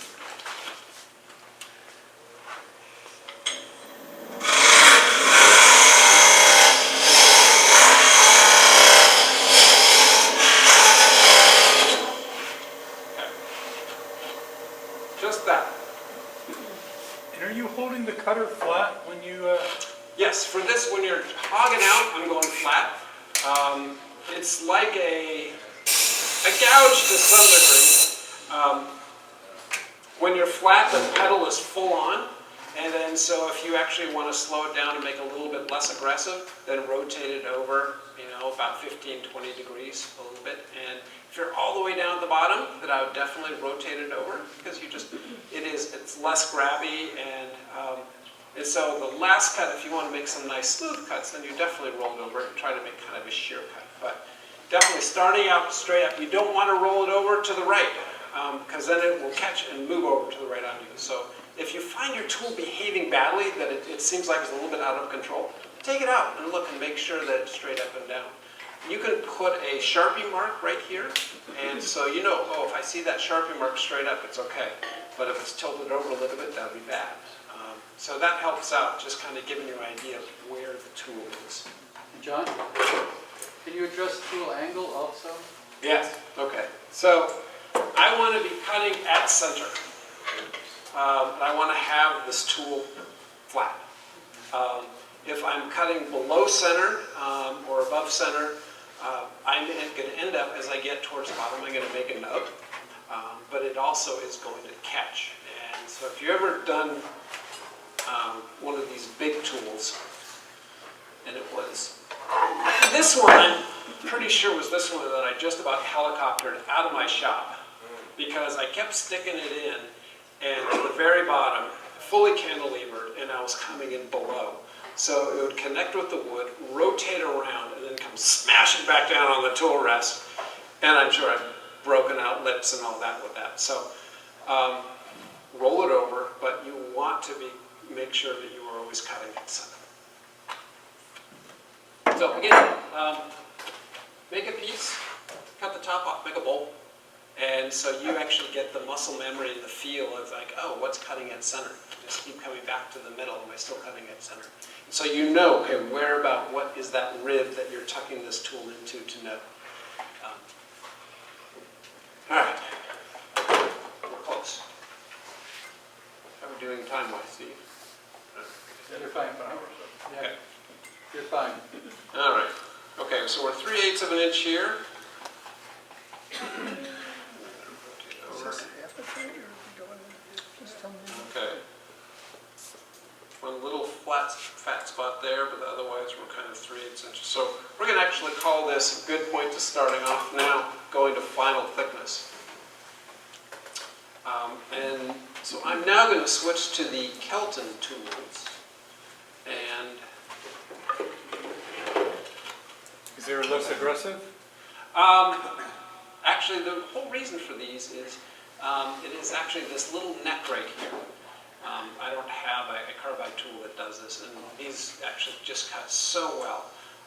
Just that. And are you holding the cutter flat when you... Yes, for this, when you're hogging out, I'm going flat. It's like a gouge to some degree. When you're flat, the pedal is full on. And then, so if you actually want to slow it down and make it a little bit less aggressive, then rotate it over, you know, about 15, 20 degrees a little bit. And if you're all the way down at the bottom, then I would definitely rotate it over, because it's less grabby. And so the last cut, if you want to make some nice smooth cuts, then you definitely roll it over and try to make kind of a shear cut. But definitely starting out straight up, you don't want to roll it over to the right, because then it will catch and move over to the right on you. So if you find your tool behaving badly, that it seems like it's a little bit out of control, take it out and look and make sure that it's straight up and down. You can put a Sharpie mark right here, and so you know, oh, if I see that Sharpie mark straight up, it's okay. But if it's tilted over a little bit, that would be bad. So that helps out, just kind of giving you an idea of where the tool is. John, can you address tool angle also? Yes. Okay. So I want to be cutting at center. I want to have this tool flat. If I'm cutting below center or above center, I'm going to end up, as I get towards the bottom, I'm going to make a nub. But it also is going to catch. And so if you've ever done one of these big tools, and it was this one, I'm pretty sure was this one that I just about helicoptered out of my shop, because I kept sticking it in, and at the very bottom, fully cantilevered, and I was coming in below. So it would connect with the wood, rotate around, and then come smashing back down on the tool rest. And I'm sure I've broken out lips and all that with that. So roll it over, but you want to make sure that you are always cutting at center. So again, make a piece, cut the top off, make a bowl. And so you actually get the muscle memory and the feel of like, oh, what's cutting at center? Just keep coming back to the middle. Am I still cutting at center? So you know, okay, where about, what is that rib that you're tucking this tool into to know? All right, we're close. How are we doing time-wise, Steve? You're fine. Yeah. Okay. You're fine. All right. Okay, so we're 3/8 of an inch here. Okay. One little fat spot there, but otherwise we're kind of 3/8 inches. So we're going to actually call this a good point to starting off now, going to final thickness. And so I'm now going to switch to the Kelton tools. And Is there less aggressive? actually, the whole reason for these is it is actually this little neck right here. I don't have a carbide tool that does this, and these actually just cut so well.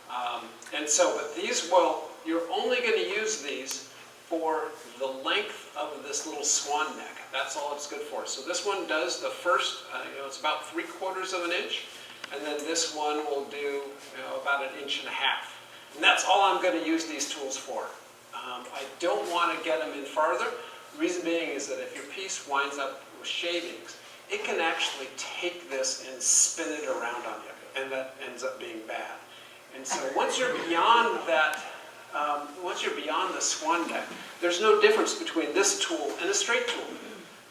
But these, well, you're only going to use these for the length of this little swan neck. That's all it's good for. So this one does the first, it's about 3/4 of an inch, and then this one will do about 1.5 inches. And that's all I'm going to use these tools for. I don't want to get them in farther. The reason being is that if your piece winds up with shavings, it can actually take this and spin it around on you, and that ends up being bad. And so once you're beyond that, once you're beyond the swan deck, there's no difference between this tool and a straight tool,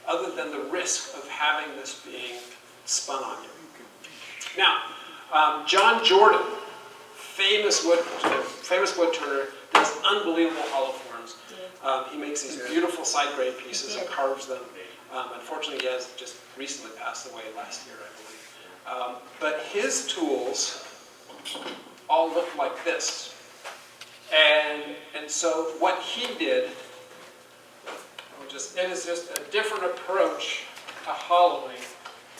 other than the risk of having this being spun on you. Now, John Jordan, famous wood turner, does unbelievable hollow forms. He makes these beautiful side grain pieces and carves them. Unfortunately, he has just recently passed away last year, I believe. But his tools all look like this. And so what he did, it is just a different approach to hollowing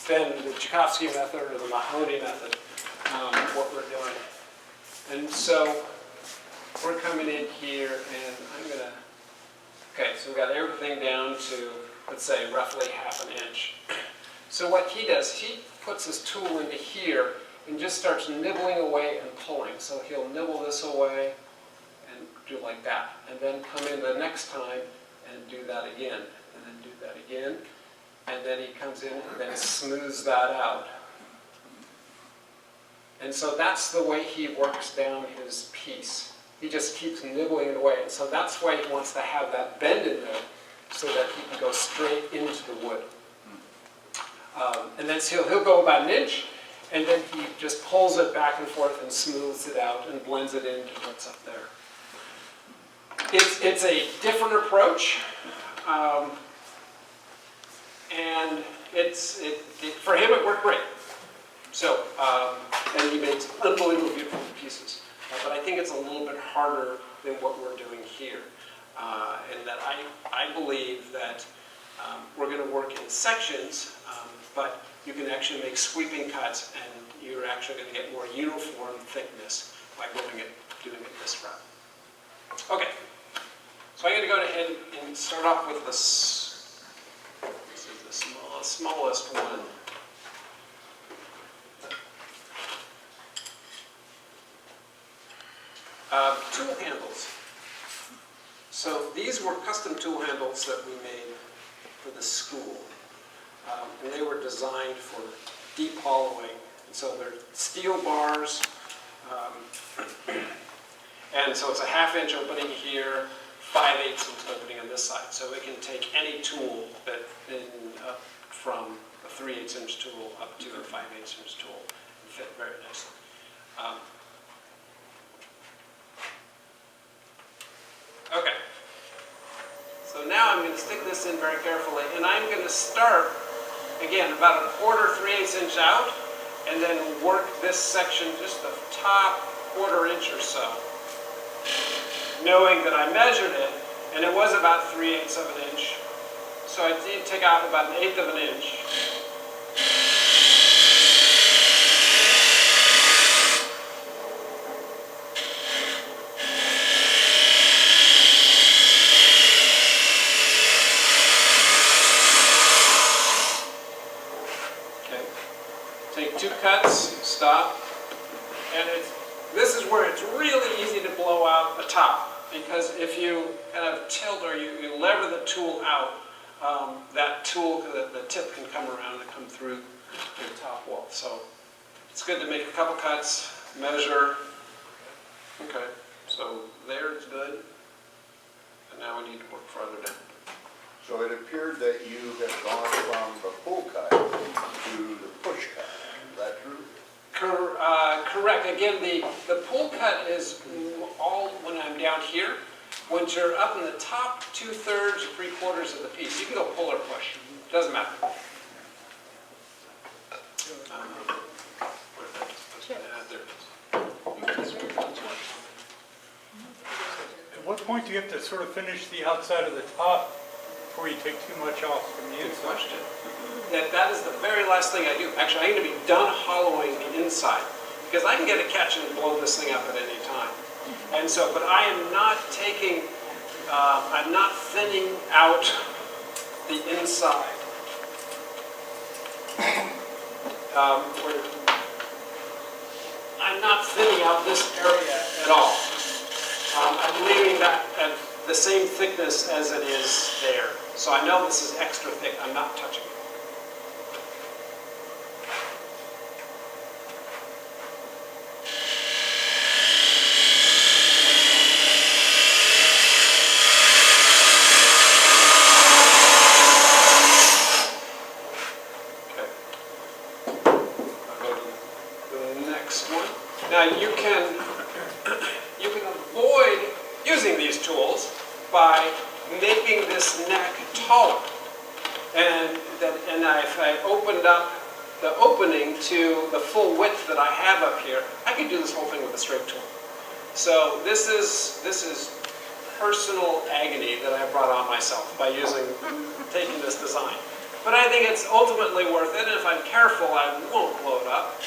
than the Tchaikovsky method or the Mahoney method, what we're doing. And so we're coming in here, and I'm going to, okay, so we've got everything down to, let's say, roughly 1/2 inch. So what he does, he puts his tool into here and just starts nibbling away and pulling. So he'll nibble this away and do like that. And then come in the next time and do that again. And then do that again. And then he comes in and then smooths that out. And so that's the way he works down his piece. He just keeps nibbling it away. And so that's why he wants to have that bend in there, so that he can go straight into the wood. And then so he'll go about 1 inch, and then he just pulls it back and forth and smooths it out and blends it into what's up there. It's a different approach, and for him it worked great. So, and he made some unbelievably beautiful pieces. But I think it's a little bit harder than what we're doing here. And that I believe that we're going to work in sections, but you can actually make sweeping cuts, and you're actually going to get more uniform thickness by doing it this route. Okay, so I'm going to go ahead and start off with this is the smallest one. Tool handles. So these were custom tool handles that we made for the school. And they were designed for deep hollowing. And so they're steel bars. And so it's a 1/2 inch opening here, 5/8 inch opening on this side. So it can take any tool from a 3/8 inch tool up to a 5/8 inch tool and fit very nicely. Okay, so now I'm going to stick this in very carefully, and I'm going to start, again, about 1/4, 3/8 inch out, and then work this section, just the top 1/4 inch or so, knowing that I measured it, and it was about 3/8 of an inch, so I did take off about 1/8 of an inch. Take 2 cuts, stop, and this is where it's really easy to blow out the top, because if you kind of tilt or you lever the tool out, that tool, the tip can come around and come through the top wall. So it's good to make a couple cuts, measure. Okay, so there's good, and now we need to work further down. So it appeared that you had gone from the pull cut to the push cut. Is that true? Correct. Again, the pull cut is all when I'm down here. Once you're up in the top 2/3 or 3/4 of the piece, you can go pull or push. Doesn't matter. At what point do you have to sort of finish the outside of the top before you take too much off from the Good inside? question. That is the very last thing I do. Actually, I'm going to be done hollowing the inside, because I can get a catch and blow this thing up at any time. And so, but I am not taking, I'm not thinning out the inside. I'm not thinning out this area at all. I'm leaving that at the same thickness as it is there. So I know this is extra thick, I'm not touching it. Now you can avoid using these tools by making this neck taller. And if I opened up the opening to the full width that I have up here, I could do this whole thing with a straight tool. So this is personal agony that I brought on myself by taking this design. But I think it's ultimately worth it, and if I'm careful, I won't blow it up.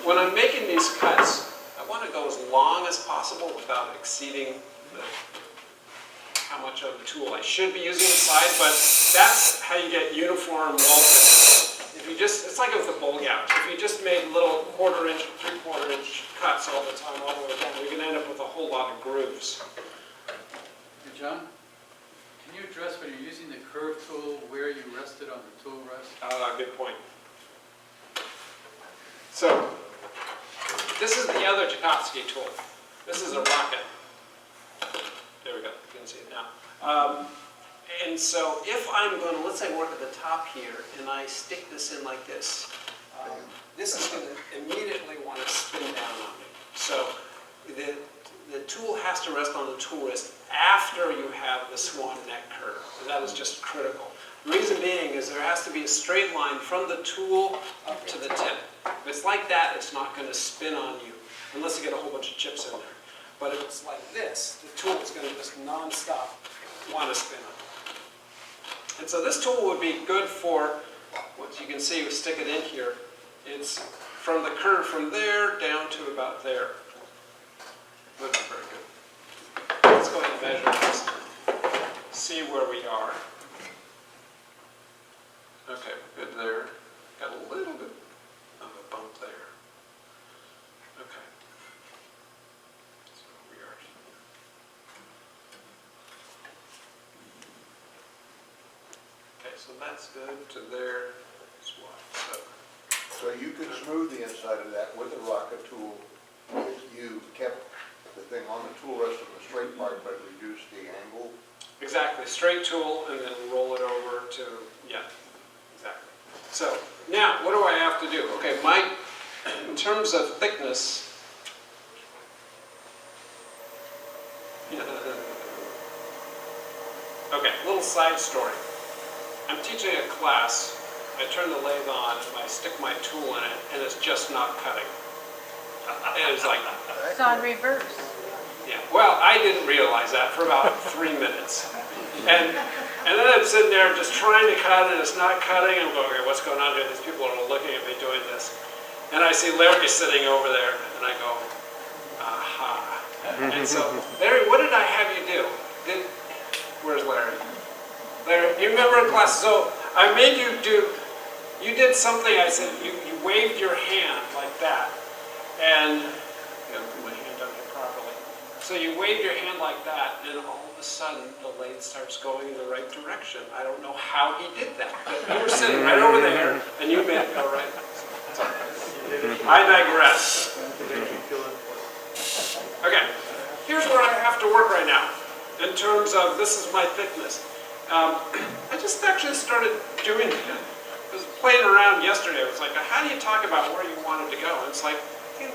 When I'm making these cuts, I want to go as long as possible without exceeding how much of the tool I should be using inside, but that's how you get uniform wall thickness. If you it's like with a bowl gouge. If you just made little 1/4 inch, 3/4 inch cuts all the time, all the way down, you're going to end up with a whole lot of grooves. Hey, John, can you address when you're using the curve tool where you rested on the tool rest? Good point. So, this is the other Tchaikovsky tool. This is a rocket. There we go, you can see it now. And so if I'm going to, let's say, work at the top here, and I stick this in like this, this is going to immediately want to spin down on me. So the tool has to rest on the tool wrist after you have the swan neck curve. That is just critical. The reason being is there has to be a straight line from the tool up to the tip. If it's like that, it's not going to spin on you, unless you get a whole bunch of chips in there. But if it's like this, the tool is going to just non-stop want to spin on you. And so this tool would be good for, what you can see, we stick it in here, it's from the curve from there down to about there. Would be very good. Let's go ahead and measure this. See where we are. Okay, good there. Got a little bit of a bump there. Okay. So we are. Okay, so that's good to there as well. So you can smooth the inside of that with a rocket tool. You kept the thing on the tool rest of the straight part, but reduced the angle. Exactly, straight tool and then roll it over to, yeah, exactly. So now, what do I have to do? Okay, in terms of thickness, okay, little side story. I'm teaching a class, I turn the lathe on and I stick my tool in it and it's just not cutting. And it's like, It's on reverse. yeah, well, I didn't realize that for about 3 minutes. And then I'm sitting there just trying to cut and it's not cutting. I'm going, okay, what's going on here? These people are looking at me doing this. And I see Larry sitting over there and I go, aha. And so, Larry, what did I have you do? Where's Larry? Larry, you remember in class, so I made you did something, I said, you waved your hand like that. And, I gotta put my hand down here properly. So you wave your hand like that, and all of a sudden, the lathe starts going in the right direction. I don't know how he did that. But you were sitting right over there, and you made it go right. So, I digress. Okay, here's where I have to work right now, in terms of this is my thickness. I just actually started doing it. I was playing around yesterday. I was like, how do you talk about where you wanted to go? And it's like,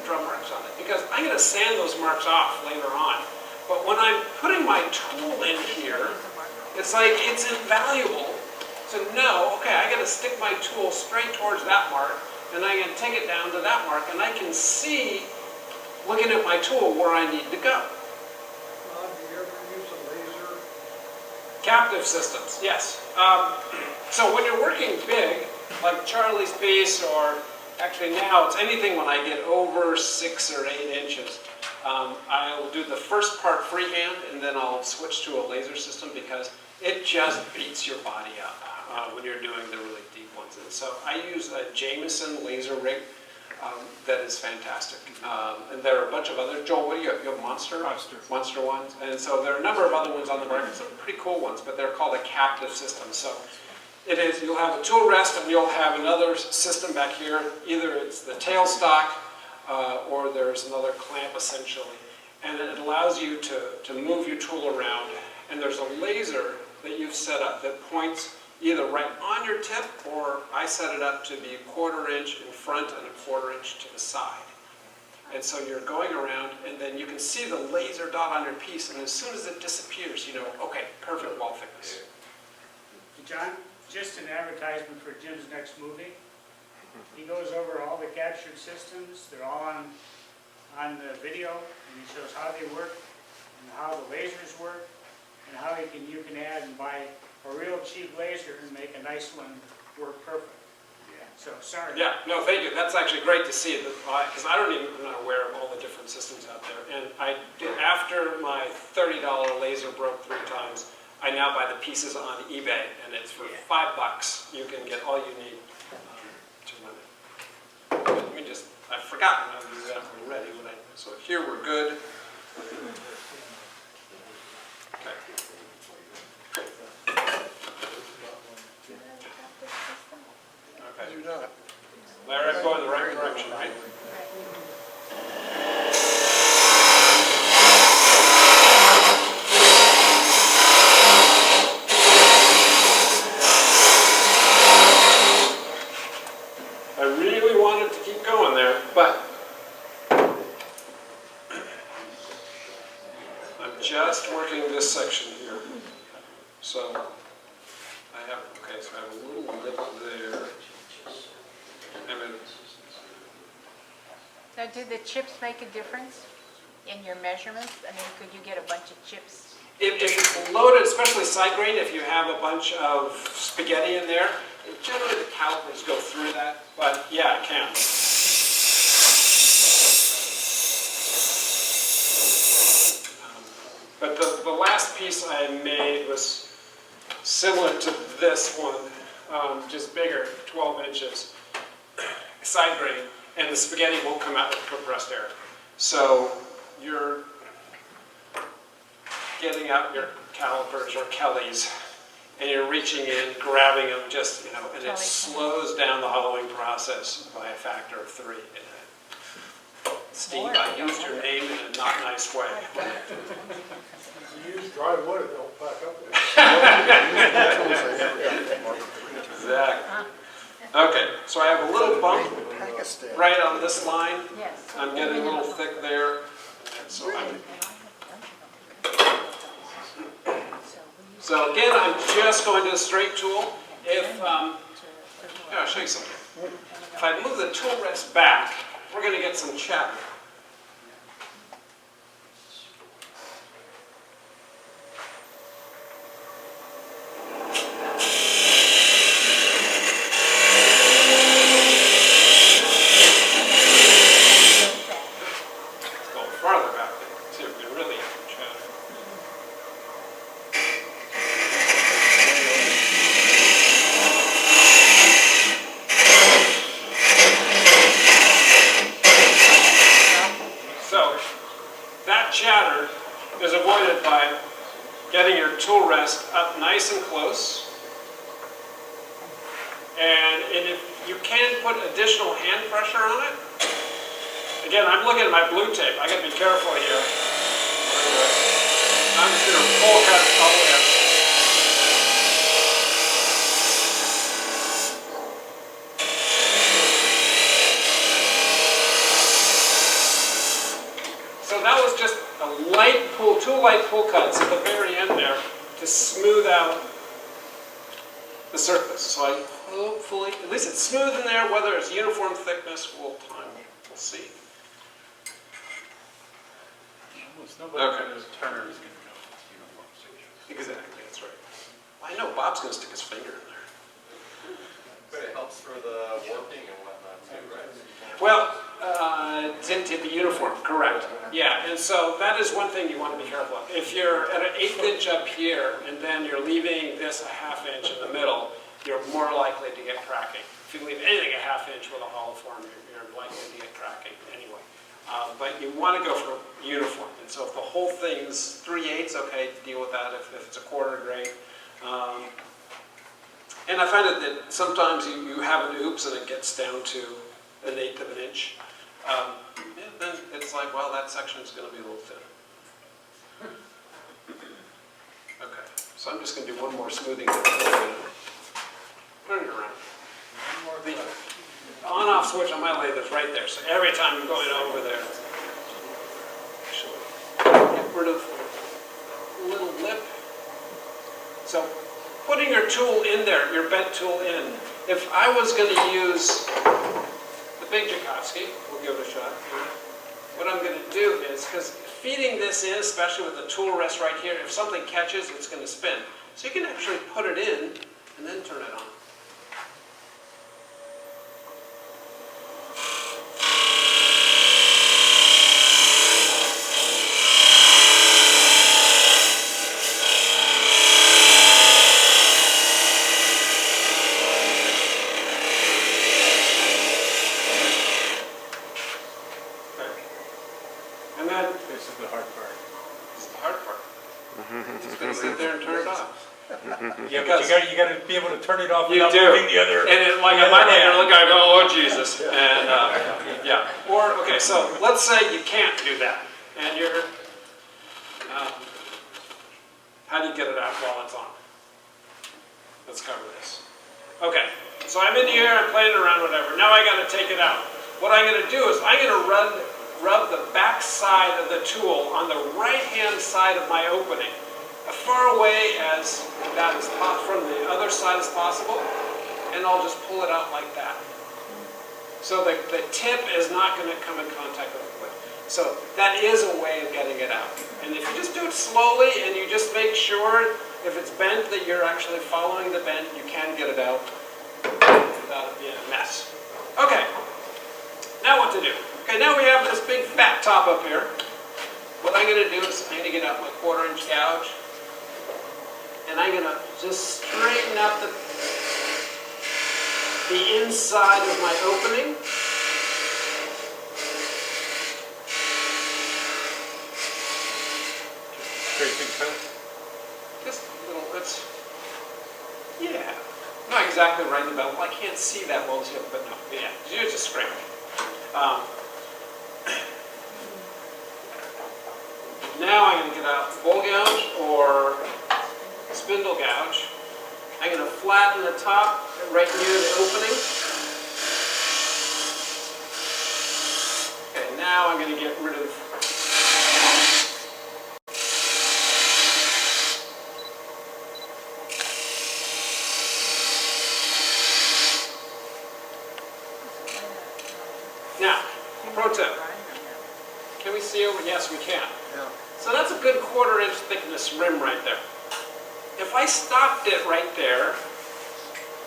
draw marks on it, because I'm going to sand those marks off later on. But when I'm putting my tool in here, it's like it's invaluable to know, okay, I got to stick my tool straight towards that mark, and I can take it down to that mark, and I can see, looking at my tool, where I need to go. Do you ever use a laser Captive systems, yes. So when you're working big, like Charlie's piece, or actually now it's anything when I get over 6 or 8 inches, I'll do the first part freehand and then I'll switch to a laser system because it just beats your body up when you're doing the really deep ones. And so I use a Jameson laser rig that is fantastic. And there are a bunch of other, Joel, what do you have? You have Monster ones. And so there are a number of other ones on the market, some pretty cool ones, but they're called a captive system. So it is, you'll have a tool rest and you'll have another system back here. Either it's the tailstock or there's another clamp essentially. And it allows you to move your tool around. And there's a laser that you've set up that points either right on your tip, or I set it up to be 1/4 inch in front and 1/4 inch to the side. And so you're going around, and then you can see the laser dot on your piece, and as soon as it disappears, you know, okay, perfect wall thickness. John, just an advertisement for Jim's next movie. He goes over all the captured systems. They're all on the video, and he shows how they work, and how the lasers work, and how you can add and buy a real cheap laser and make a nice one work perfect. So, sorry. Yeah, no, thank you. That's actually great to see, because I'm not aware of all the different systems out there. And I did, after my $30 laser broke 3 times, I now buy the pieces on eBay, and it's for $5. You can get all you need to run it. Let me just, I've forgotten how to do that when we're ready. So here we're good. Okay. Okay. Larry, I'm going in the right direction, right? I really wanted to keep going there, but I'm just working this section here. So I have, okay, so I have a little lip there. Now, do the chips make a difference in your measurements? I mean, could you get a bunch of chips? If it's loaded, especially side grain, if you have a bunch of spaghetti in there, generally the calipers go through that, but yeah, it can. But the last piece I made was similar to this one, just bigger, 12 inches, side grain, and the spaghetti won't come out with the compressed air. So you're getting out your calipers or Kellys, and you're reaching in, grabbing them, just, you know, and it slows down the hollowing process by a factor of 3. Steve, I used your name in a not nice way. You use dry wood, it don't pack up there. Exactly. Okay, so I have a little bump right on this line. Yes. I'm getting a little thick there. And so again, I'm just going to the straight tool. If, yeah, I'll show you something. If I move the tool rest back, we're going to get some chatter. Chatter is avoided by getting your tool rest up nice and close. And if you can put additional hand pressure on it, again, I'm looking at my blue tape. I got to be careful here. I'm just going to pull cut all the way up. So that was just a light pull, 2 light pull cuts at the very end there to smooth out the surface. So I hopefully, at least it's smooth in there. Whether it's uniform thickness, we'll see. Almost nobody knows Turner is going to know uniform thickness. Exactly, that's right. I know Bob's gonna stick his finger in there. But it helps for the warping and whatnot too, right? Well, to be uniform, correct. Yeah, and so that is one thing you want to be careful of. If you're at an 1/8 inch up here and then you're leaving this a 1/2 inch in the middle, you're more likely to get cracking. If you leave anything a 1/2 inch with a hollow form, you're likely to get cracking anyway. But you want to go for uniform. And so if the whole thing's 3/8, okay, deal with that. If it's a 1/4 grain. And I find that sometimes you have an oops and it gets down to 1/8 of an inch. Then it's like, well, that section is going to be a little thin. Okay, so I'm just going to do one more smoothing. Turn it around. The on-off switch on my lathe is right there, so every time you're going over there, get rid of a little lip. So putting your tool in there, your bent tool in. If I was going to use the big Joukowsky, we'll give it a shot. What I'm going to do is, because feeding this in, especially with the tool rest right here, if something catches, it's going to spin. So you can actually put it in and then turn it on. And then, This is the hard part. this is the hard part. Just going to sit there and turn it off. Yeah, but you gotta be able to turn it off You without do. moving the other. And it, like, I might look, I go, oh, Jesus. And, yeah. Or, okay, so let's say you can't do that. And you're, how do you get it out while it's on? Let's cover this. Okay, so I'm in the air, I'm playing around, whatever. Now I got to take it out. What I'm going to do is I'm going to rub the back side of the tool on the right-hand side of my opening, as far away as that is from the other side as possible, and I'll just pull it out like that. So the tip is not going to come in contact with the wood. So that is a way of getting it out. And if you just do it slowly and you just make sure if it's bent that you're actually following the bend, you can get it out without it being a mess. Okay, now what to do? Okay, now we have this big fat top up here. What I'm going to do is I'm going to get out my 1/4 inch gouge. And I'm going to just straighten up the inside of my opening. Straight and cut. Just a little bit. Yeah. Not exactly right in the middle. I can't see that well, but no. Yeah, you just scrape it. Now I'm going to get out bowl gouge or spindle gouge. I'm going to flatten the top right near the opening. Okay, now I'm going to get rid of now, pro tip. Can we see over? Yes, we can. Yeah. So that's a good 1/4 inch thickness rim right there. If I stopped it right there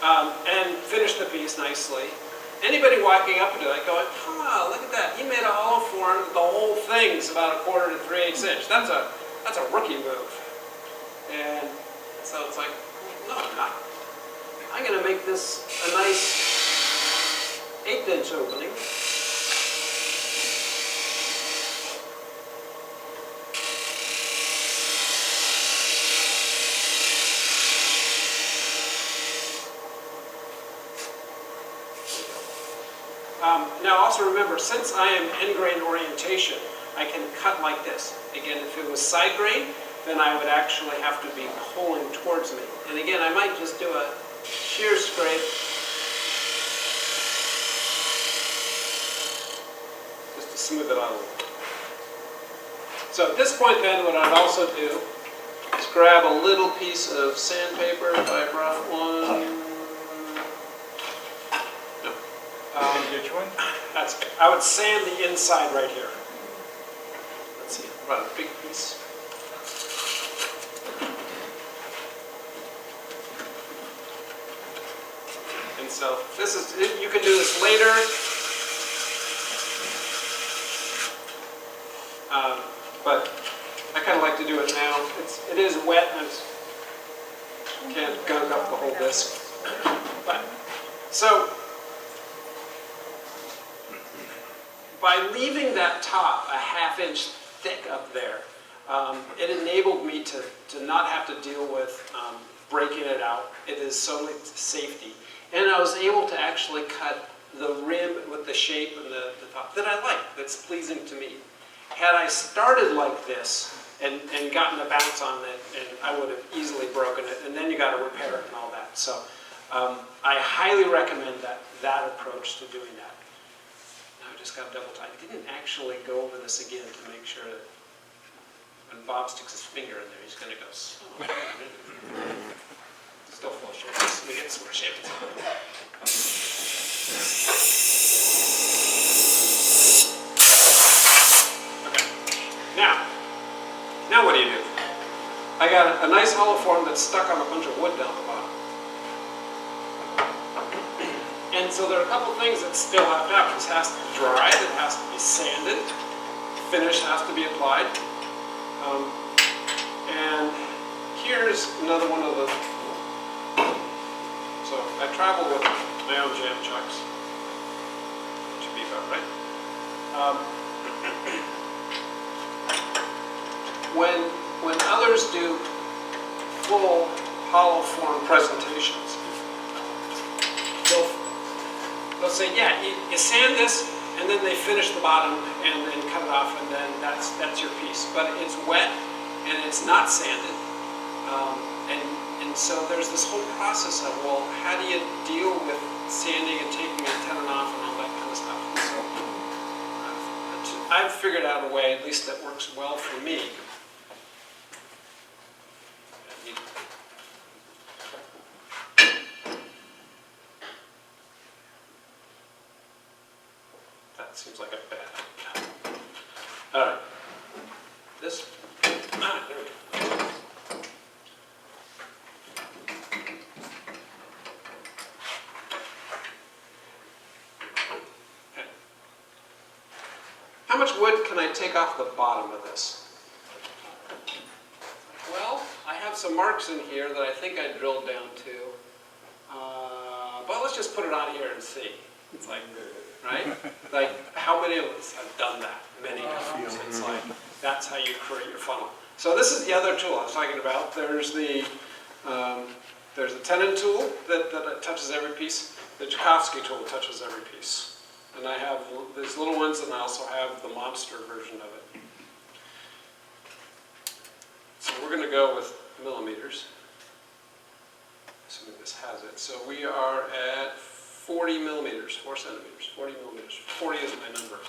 and finished the piece nicely, anybody walking up to it going, oh, look at that, he made a hollow form, the whole thing's about 1/4 to 3/8 inch. That's a rookie move. And so it's like, no, I'm not. I'm going to make this a nice 1/8 inch opening. Now also remember, since I am end grain orientation, I can cut like this. Again, if it was side grain, then I would actually have to be pulling towards me. And again, I might just do a shear scrape. Just to smooth it out a little bit. So at this point then, what I'd also do is grab a little piece of sandpaper, if I brought one. Which one? I would sand the inside right here. Let's see, about a big piece. And so this is, you can do this later. But I kind of like to do it now. It is wet and I can't gunk up the whole disc. But, so, by leaving that top a ½ inch thick up there, it enabled me to not have to deal with breaking it out. It is solely safety. And I was able to actually cut the rim with the shape and the top that I like, that's pleasing to me. Had I started like this and gotten a bounce on it, and I would have easily broken it, and then you got to repair it and all that. So I highly recommend that approach to doing that. Now I just got to double check. I didn't actually go over this again to make sure that when Bob sticks his finger in there, he's going to go, oh, still full of shape. We get some more shape. Now what do you do? I got a nice hollow form that's stuck on a bunch of wood down the bottom. And so there are a couple things that still have to happen. This has to be dried, it has to be sanded, finish has to be applied. And here's another one of the... So I travel with my own jam chucks. Should be about right. When others do full hollow form presentations, they'll say, yeah, you sand this, and then they finish the bottom and then cut it off, and then that's your piece. But it's wet and it's not sanded, and so there's this whole process of, well, how do you deal with sanding and taking a tenon off and all that kind of stuff? And so I've figured out a way, at least that works well for me. Seems like a bad idea. All right. This. There we go. Okay. How much wood can I take off the bottom of this? Well, I have some marks in here that I think I drilled down to. But let's just put it on here and see. It's like, right? Like, how many of us have done that? Many times. It's like, that's how you create your funnel. So this is the other tool I was talking about. There's the tenon tool that touches every piece. The Tchaikovsky tool touches every piece. And I have these little ones, and I also have the monster version of it. So we're going to go with millimeters. Assuming this has it. So we are at 40 millimeters, 4 centimeters, 40 millimeters. 40 is my number.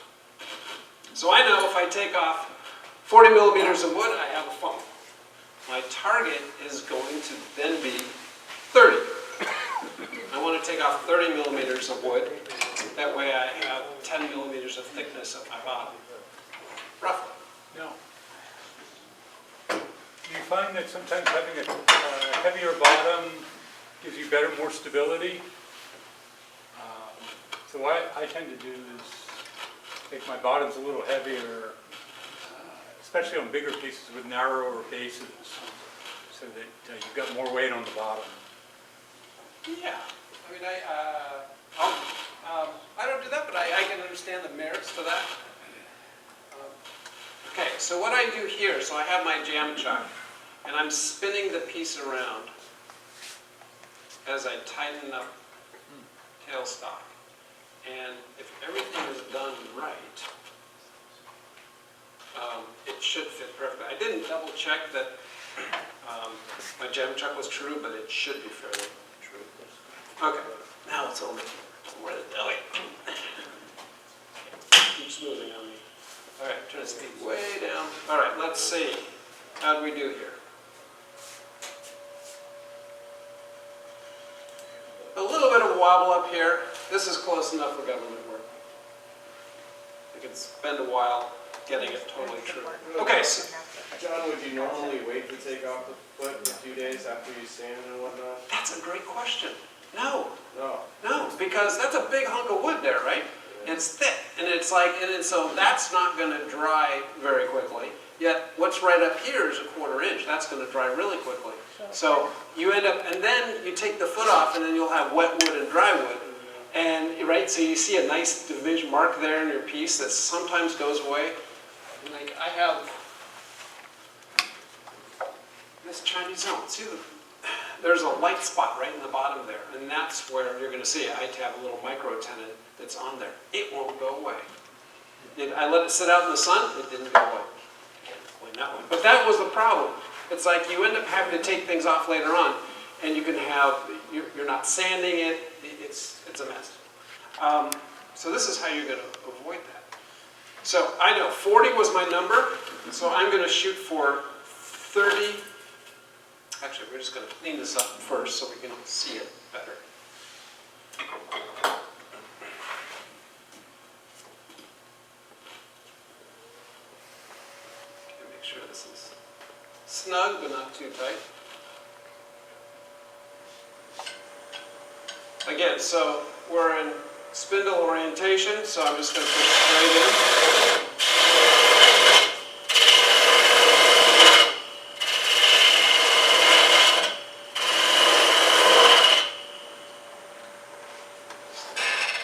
So I know if I take off 40 millimeters of wood, I have a funnel. My target is going to then be 30. I want to take off 30 millimeters of wood. That way I have 10 millimeters of thickness at my bottom, roughly. No. Do you find that sometimes having a heavier bottom gives you more stability? So what I tend to do is make my bottoms a little heavier, especially on bigger pieces with narrower bases, so that you've got more weight on the bottom. Yeah, I mean, I don't do that, but I can understand the merits to that. Okay, so what I do here, so I have my jam chuck, and I'm spinning the piece around as I tighten up tailstock. And if everything is done right, it should fit perfectly. I didn't double check that my jam chuck was true, but it should be fairly true. Okay, now it's over. Where the deli? Keeps moving on me. All right, turn the speed way down. All right, let's see. How do we do here? A little bit of a wobble up here. This is close enough for government work. I could spend a while getting it totally true. Okay, so John, would you normally wait to take off the foot a few days after you sand and whatnot? that's a great question. No, No. no, because that's a big hunk of wood there, right? And it's thick, and it's like, so that's not gonna dry very quickly. Yet what's right up here is a 1/4 inch. That's gonna dry really quickly. So you end up, and then you take the foot off, and then you'll have wet wood and dry wood. And, right, so you see a nice division mark there in your piece that sometimes goes away. Like I have this Chinese zone. See, there's a light spot right in the bottom there, and that's where you're going to see it. I have a little micro tenon that's on there. It won't go away. I let it sit out in the sun. It didn't go away. Can't explain that one. But that was the problem. It's like you end up having to take things off later on, and you can have, you're not sanding it. It's a mess. So this is how you're going to avoid that. So I know 40 was my number, so I'm going to shoot for 30. Actually, we're just going to clean this up first so we can see it better. Okay, make sure this is snug but not too tight. Again, so we're in spindle orientation, so I'm just going to put it straight in.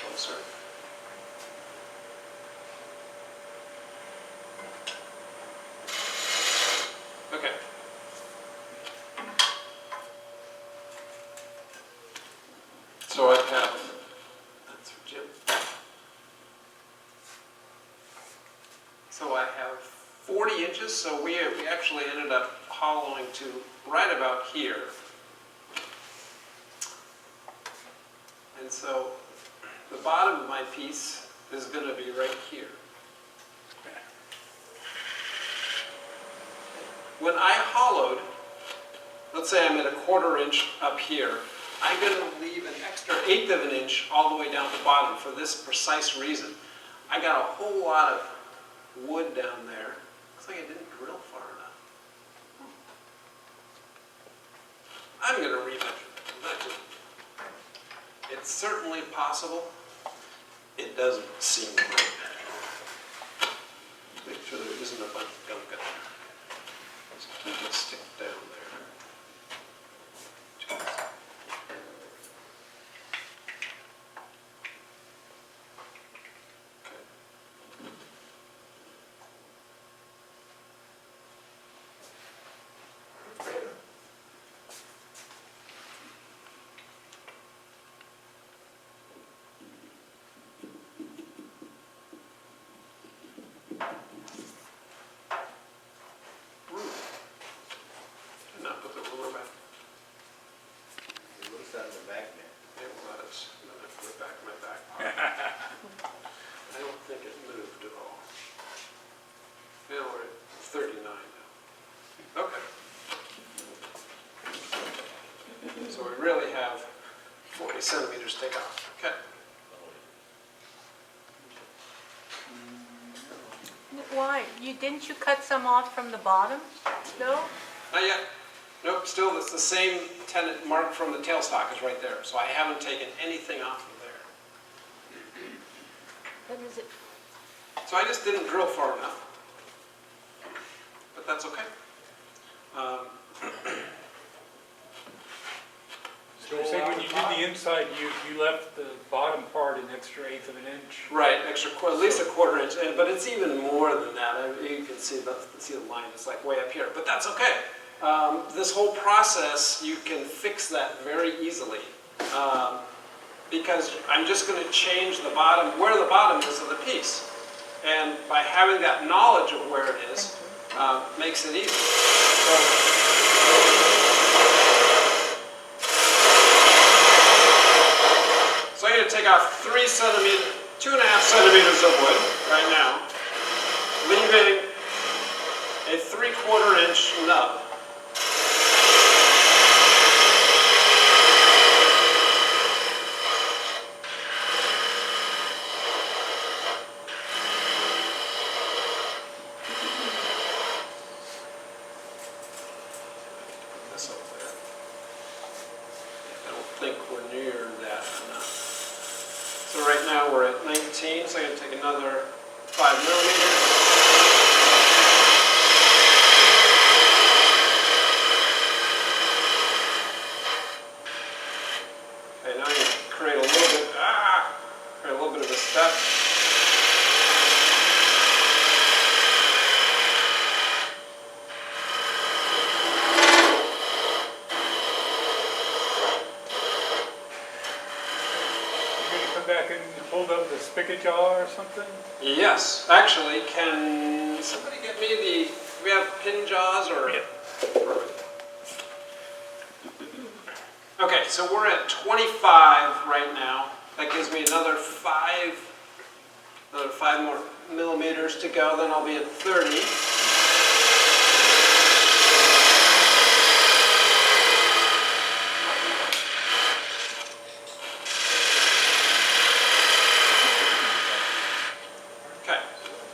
Closer. Okay. So I have, that's for Jim. So I have 40 inches, so we actually ended up hollowing to right about here. And so the bottom of my piece is going to be right here. When I hollowed, let's say I'm at a 1/4 inch up here, I'm going to leave an extra 1/8 of an inch all the way down the bottom for this precise reason. I got a whole lot of wood down there. Looks like I didn't drill far enough. I'm going to remeasure. It's certainly possible. It doesn't seem right. Make sure there isn't a bunch of gunk in there. Just keep it stick down there. Not put the ruler back. It looks on the back there. It was. I'm going to put it back in my back pocket. I don't think it moved at all. Now we're at 39 now. Okay. So we really have 40 centimeters to take off. Okay. Why? Didn't you cut some off from the bottom? No? Not yet. Nope, still it's the same tenon mark from the tailstock is right there. So I haven't taken anything off from there. What is it? So I just didn't drill far enough. But that's okay. So you're saying when you did the inside, you left the bottom part an extra 1/8 of an inch? Right, extra, at least a 1/4 inch, but it's even more than that. You can see the line, it's like way up here, but that's okay. This whole process, you can fix that very easily because I'm just going to change the bottom, where the bottom is of the piece. And by having that knowledge of where it is, makes it easy. So I'm going to take off 2.5 centimeters of wood right now, leaving a 3/4 inch nub. This over there. I don't think we're near that or not. So right now we're at 19, so I'm going to take another 5 millimeters. Okay, now you create a little bit, create a little bit of a step. Back and hold up the spigot jaw or something? Yes, actually, can somebody get me the, we have pin jaws or? Yeah. Perfect. Okay, so we're at 25 right now. That gives me another 5 more millimeters to go, then I'll be at 30.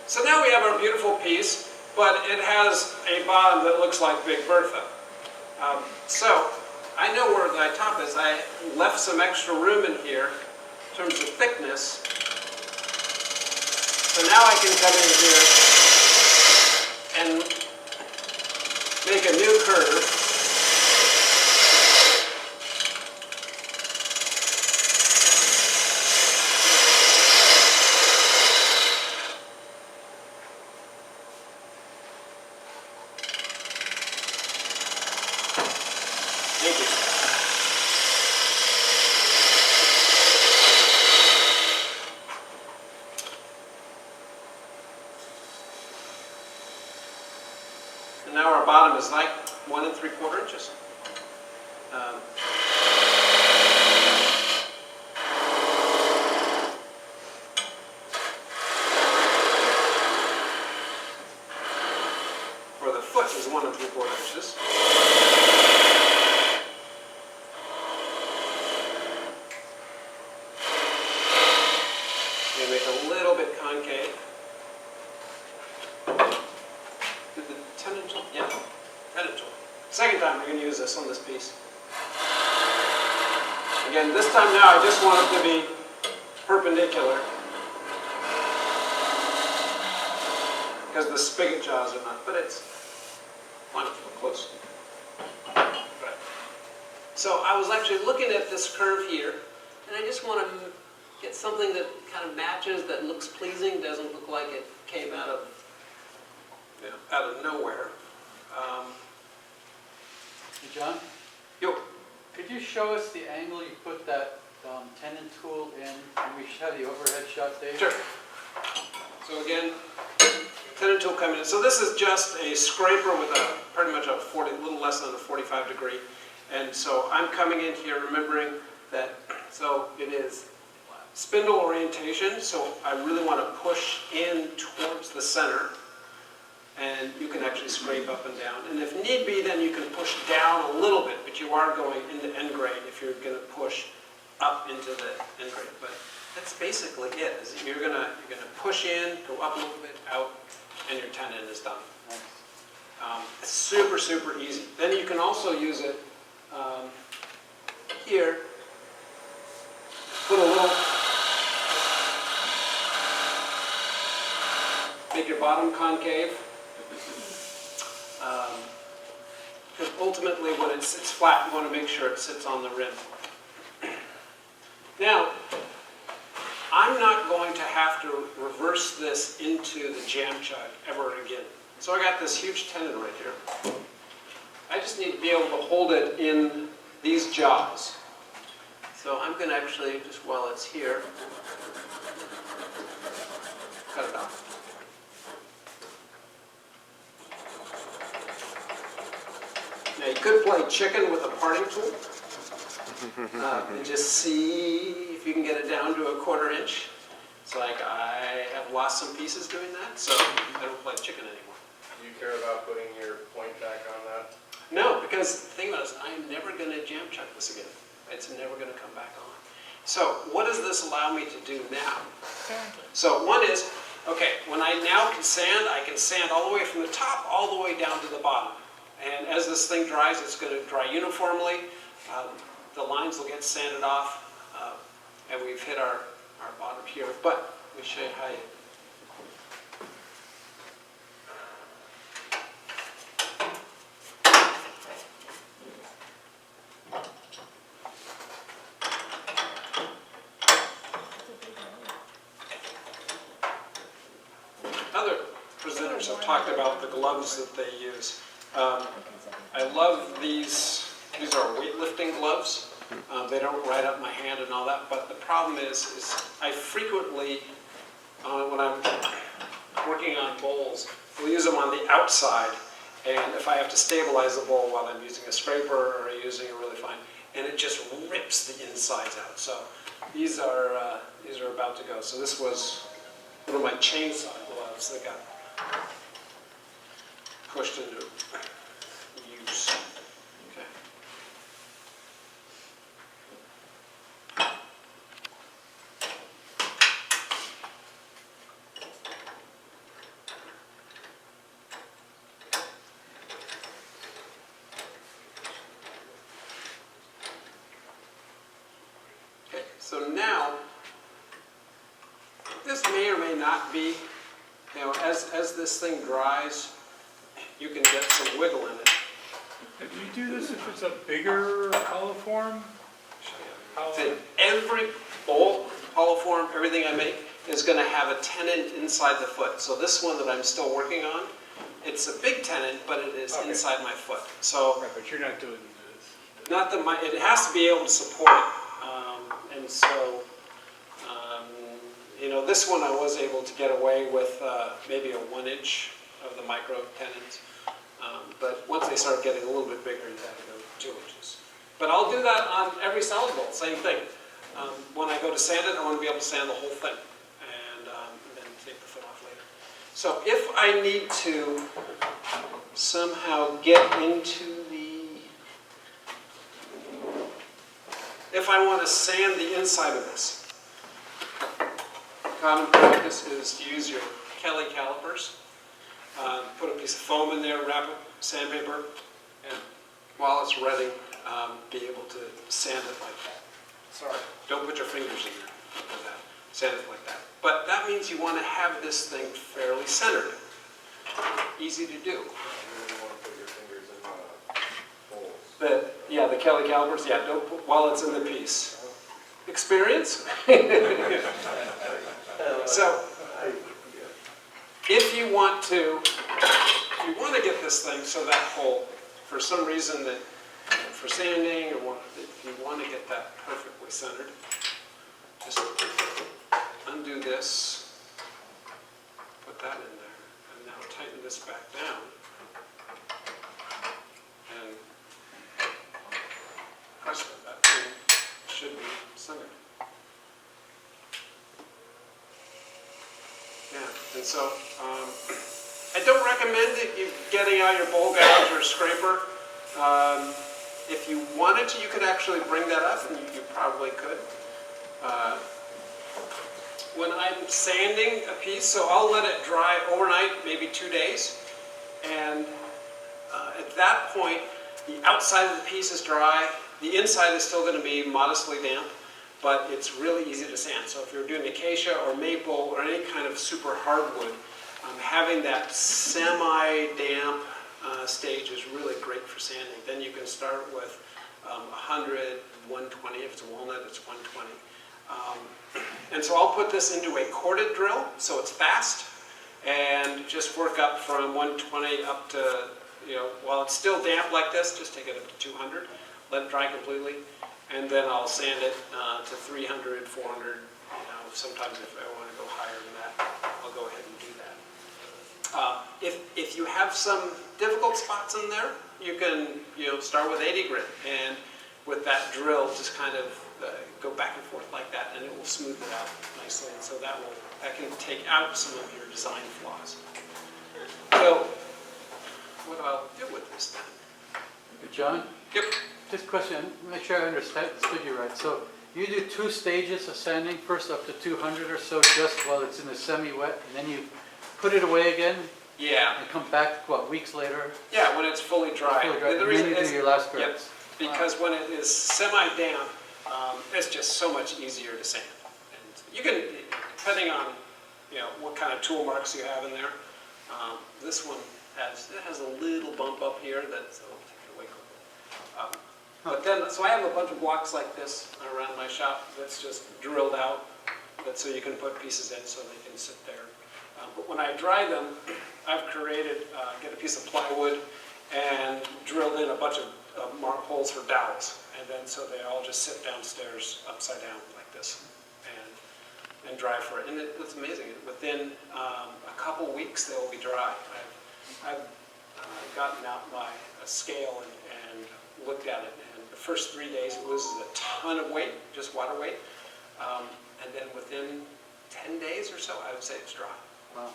So now we have our beautiful piece, but it has a bottom that looks like Big Bertha. So I know where my top is. I left some extra room in here in terms of thickness. So now I can come in here and make a new curve. Thank you. And now our bottom is like 1 3/4 inches. For the foot is 1 3/4 inches. Make a little bit concave. Did the tendon tool? Yeah, tendon tool. Second time we're going to use this on this piece. Again, this time now I just want it to be perpendicular because the spigot jaws are not, but it's wonderful, close. Right. So I was actually looking at this curve here, and I just want to get something that kind of matches, that looks pleasing, doesn't look like it came out of nowhere. Hey, John? Yo. Could you show us the angle you put that tendon tool in, and we should have the overhead shot there? Sure. So again, tendon tool coming in. So this is just a scraper with a pretty much a little less than a 45 degree. And so I'm coming in here remembering that, so it is spindle orientation, so I really want to push in towards the center, and you can actually scrape up and down. And if need be, then you can push down a little bit, but you are going into end grain if you're going to push up into the end grain. But that's basically it. Is you're going to push in, go up a little bit, out, and your tendon is done. It's super, super easy. Then you can also use it here. Put a little. Make your bottom concave. Because ultimately when it sits flat, you want to make sure it sits on the rim. Now, I'm not going to have to reverse this into the jam chug ever again. So I got this huge tendon right here. I just need to be able to hold it in these jaws. So I'm going to actually, just while it's here, cut it off. Now you could play chicken with a parting tool and just see if you can get it down to a 1/4 inch. It's like I have lost some pieces doing that, so I don't play chicken anymore. Do you care about putting your point back on that? No, because the thing about it is I'm never going to jam chuck this again. It's never going to come back on. So what does this allow me to do now? So one is, okay, when I now can sand, I can sand all the way from the top all the way down to the bottom. And as this thing dries, it's going to dry uniformly. the lines will get sanded off, and we've hit our bottom here. But let me show you how you. Other presenters have talked about the gloves that they use. I love these. These are weightlifting gloves. They don't ride up my hand and all that, but the problem is I frequently, when I'm working on bowls, will use them on the outside, and if I have to stabilize the bowl while I'm using a scraper or using a really fine, and it just rips the insides out. So these are about to go. So this was one of my chainsaw gloves that got pushed into use. Okay. Okay, so now, this may or may not be, as this thing dries, you can get some wiggle in it. Do you do this if it's a bigger coliform? So every bowl, coliform, everything I make is going to have a tenon inside the foot. So this one that I'm still working on, it's a big tenon, but it is inside my foot. So, Right, but you're not doing this. not that it has to be able to support it. And so, this one I was able to get away with maybe a 1 inch of the micro tenons. But once they start getting a little bit bigger, you have to go 2 inches. But I'll do that on every salad bowl, same thing. When I go to sand it, I want to be able to sand the whole thing and then take the foot off later. So if I need to somehow get into if I want to sand the inside of this, common practice is to use your Kelly calipers. Put a piece of foam in there, wrap it with sandpaper, and while it's retting, be able to sand it like that. Sorry, don't put your fingers in there like that. Sand it like that. But that means you want to have this thing fairly centered. Easy to do. You really want to put your fingers in bowls. The Kelly calipers, don't put while it's in the piece. Experience? So, if you want to get this thing so that hole, for some reason that, for sanding, or if you want to get that perfectly centered, just undo this, put that in there, and now tighten this back down, and press that thing should be centered. Yeah, and so I don't recommend that you getting out your bowl gouge or scraper. If you wanted to, you could actually bring that up, and you probably could. When I'm sanding a piece, so I'll let it dry overnight, maybe 2 days, and at that point, the outside of the piece is dry. The inside is still going to be modestly damp, but it's really easy to sand. So if you're doing acacia or maple or any kind of super hardwood, having that semi-damp stage is really great for sanding. Then you can start with 100, 120. If it's a walnut, it's 120. And so I'll put this into a corded drill, so it's fast, and just work up from 120 up to, while it's still damp like this, just take it up to 200, let it dry completely, and then I'll sand it to 300, 400. Sometimes if I want to go higher than that, I'll go ahead and do that. If you have some difficult spots in there, you can start with 80 grit, and with that drill, just kind of go back and forth like that, and it will smooth it out nicely. And so that can take out some of your design flaws. So, what I'll do with this then? John? Yep. Just a question, make sure I understood you right. So you do 2 stages of sanding, first up to 200 or so, just while it's in the semi-wet, and then you put it away again? Yeah. And come back, what, weeks later? Yeah, when it's fully dry. Fully dry. The And reason then you is, do your last grits. because when it is semi-damp, it's just so much easier to sand. And you can, depending on, what kind of tool marks you have in there, this one has a little bump up here that's, I'll take it away quickly. But then, so I have a bunch of blocks like this around my shop that's just drilled out, so you can put pieces in so they can sit there. But when I dry them, I've created, get a piece of plywood and drilled in a bunch of mark holes for dowels. And then so they all just sit downstairs upside down like this and dry for it. And it's amazing. Within a couple weeks, they will be dry. I've gotten out my scale and looked at it. And the first 3 days, it loses a ton of weight, just water weight. And then within 10 days or so, I would say it's dry. Wow.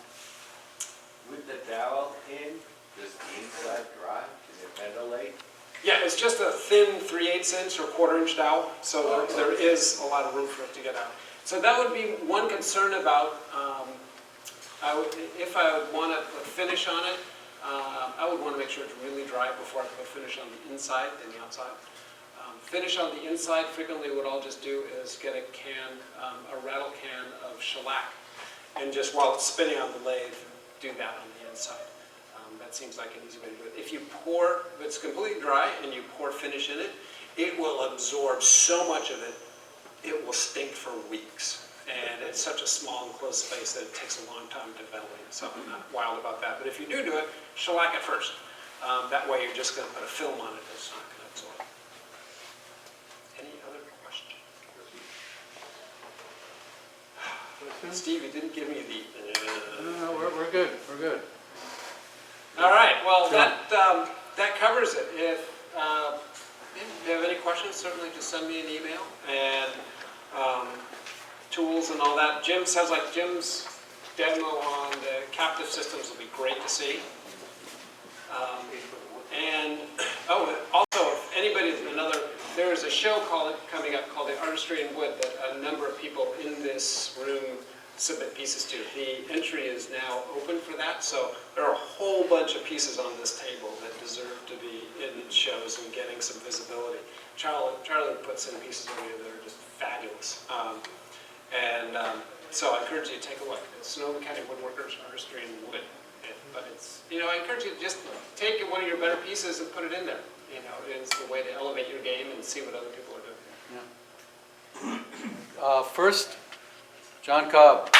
With the dowel in, does the inside dry? Can it ventilate? Yeah, it's just a thin 3/8 inch or 1/4 inch dowel, so there is a lot of room for it to get out. So that would be one concern about, if I would want to put finish on it, I would want to make sure it's really dry before I put finish on the inside and the outside. Finish on the inside, frequently what I'll just do is get a rattle can of shellac, and just while it's spinning on the lathe, do that on the inside. That seems like an easy way to do it. If it's completely dry and you pour finish in it, it will absorb so much of it, it will stink for weeks. And it's such a small enclosed space that it takes a long time to ventilate, so I'm not wild about that. But if you do it, shellac it first. That way you're just going to put a film on it that's not going to absorb. Any other questions? Steve, you didn't give me the... No, we're good, we're good. All right, well, that covers it. If you have any questions, certainly just send me an email. And tools and all that. Sounds like Jim's demo on the captive systems will be great to see. Also, if anybody's there is a show coming up called The Artistry in Wood that a number of people in this room submit pieces to. The entry is now open for that, so there are a whole bunch of pieces on this table that deserve to be in shows and getting some visibility. Charlie puts in pieces over here that are just fabulous. So I encourage you to take a look. It's Sonoma County Woodworkers Artistry in Wood. But it's, I encourage you to just take one of your better pieces and put it in there. It's the way to elevate your game and see what other people are doing. Yeah. First, John Cobb.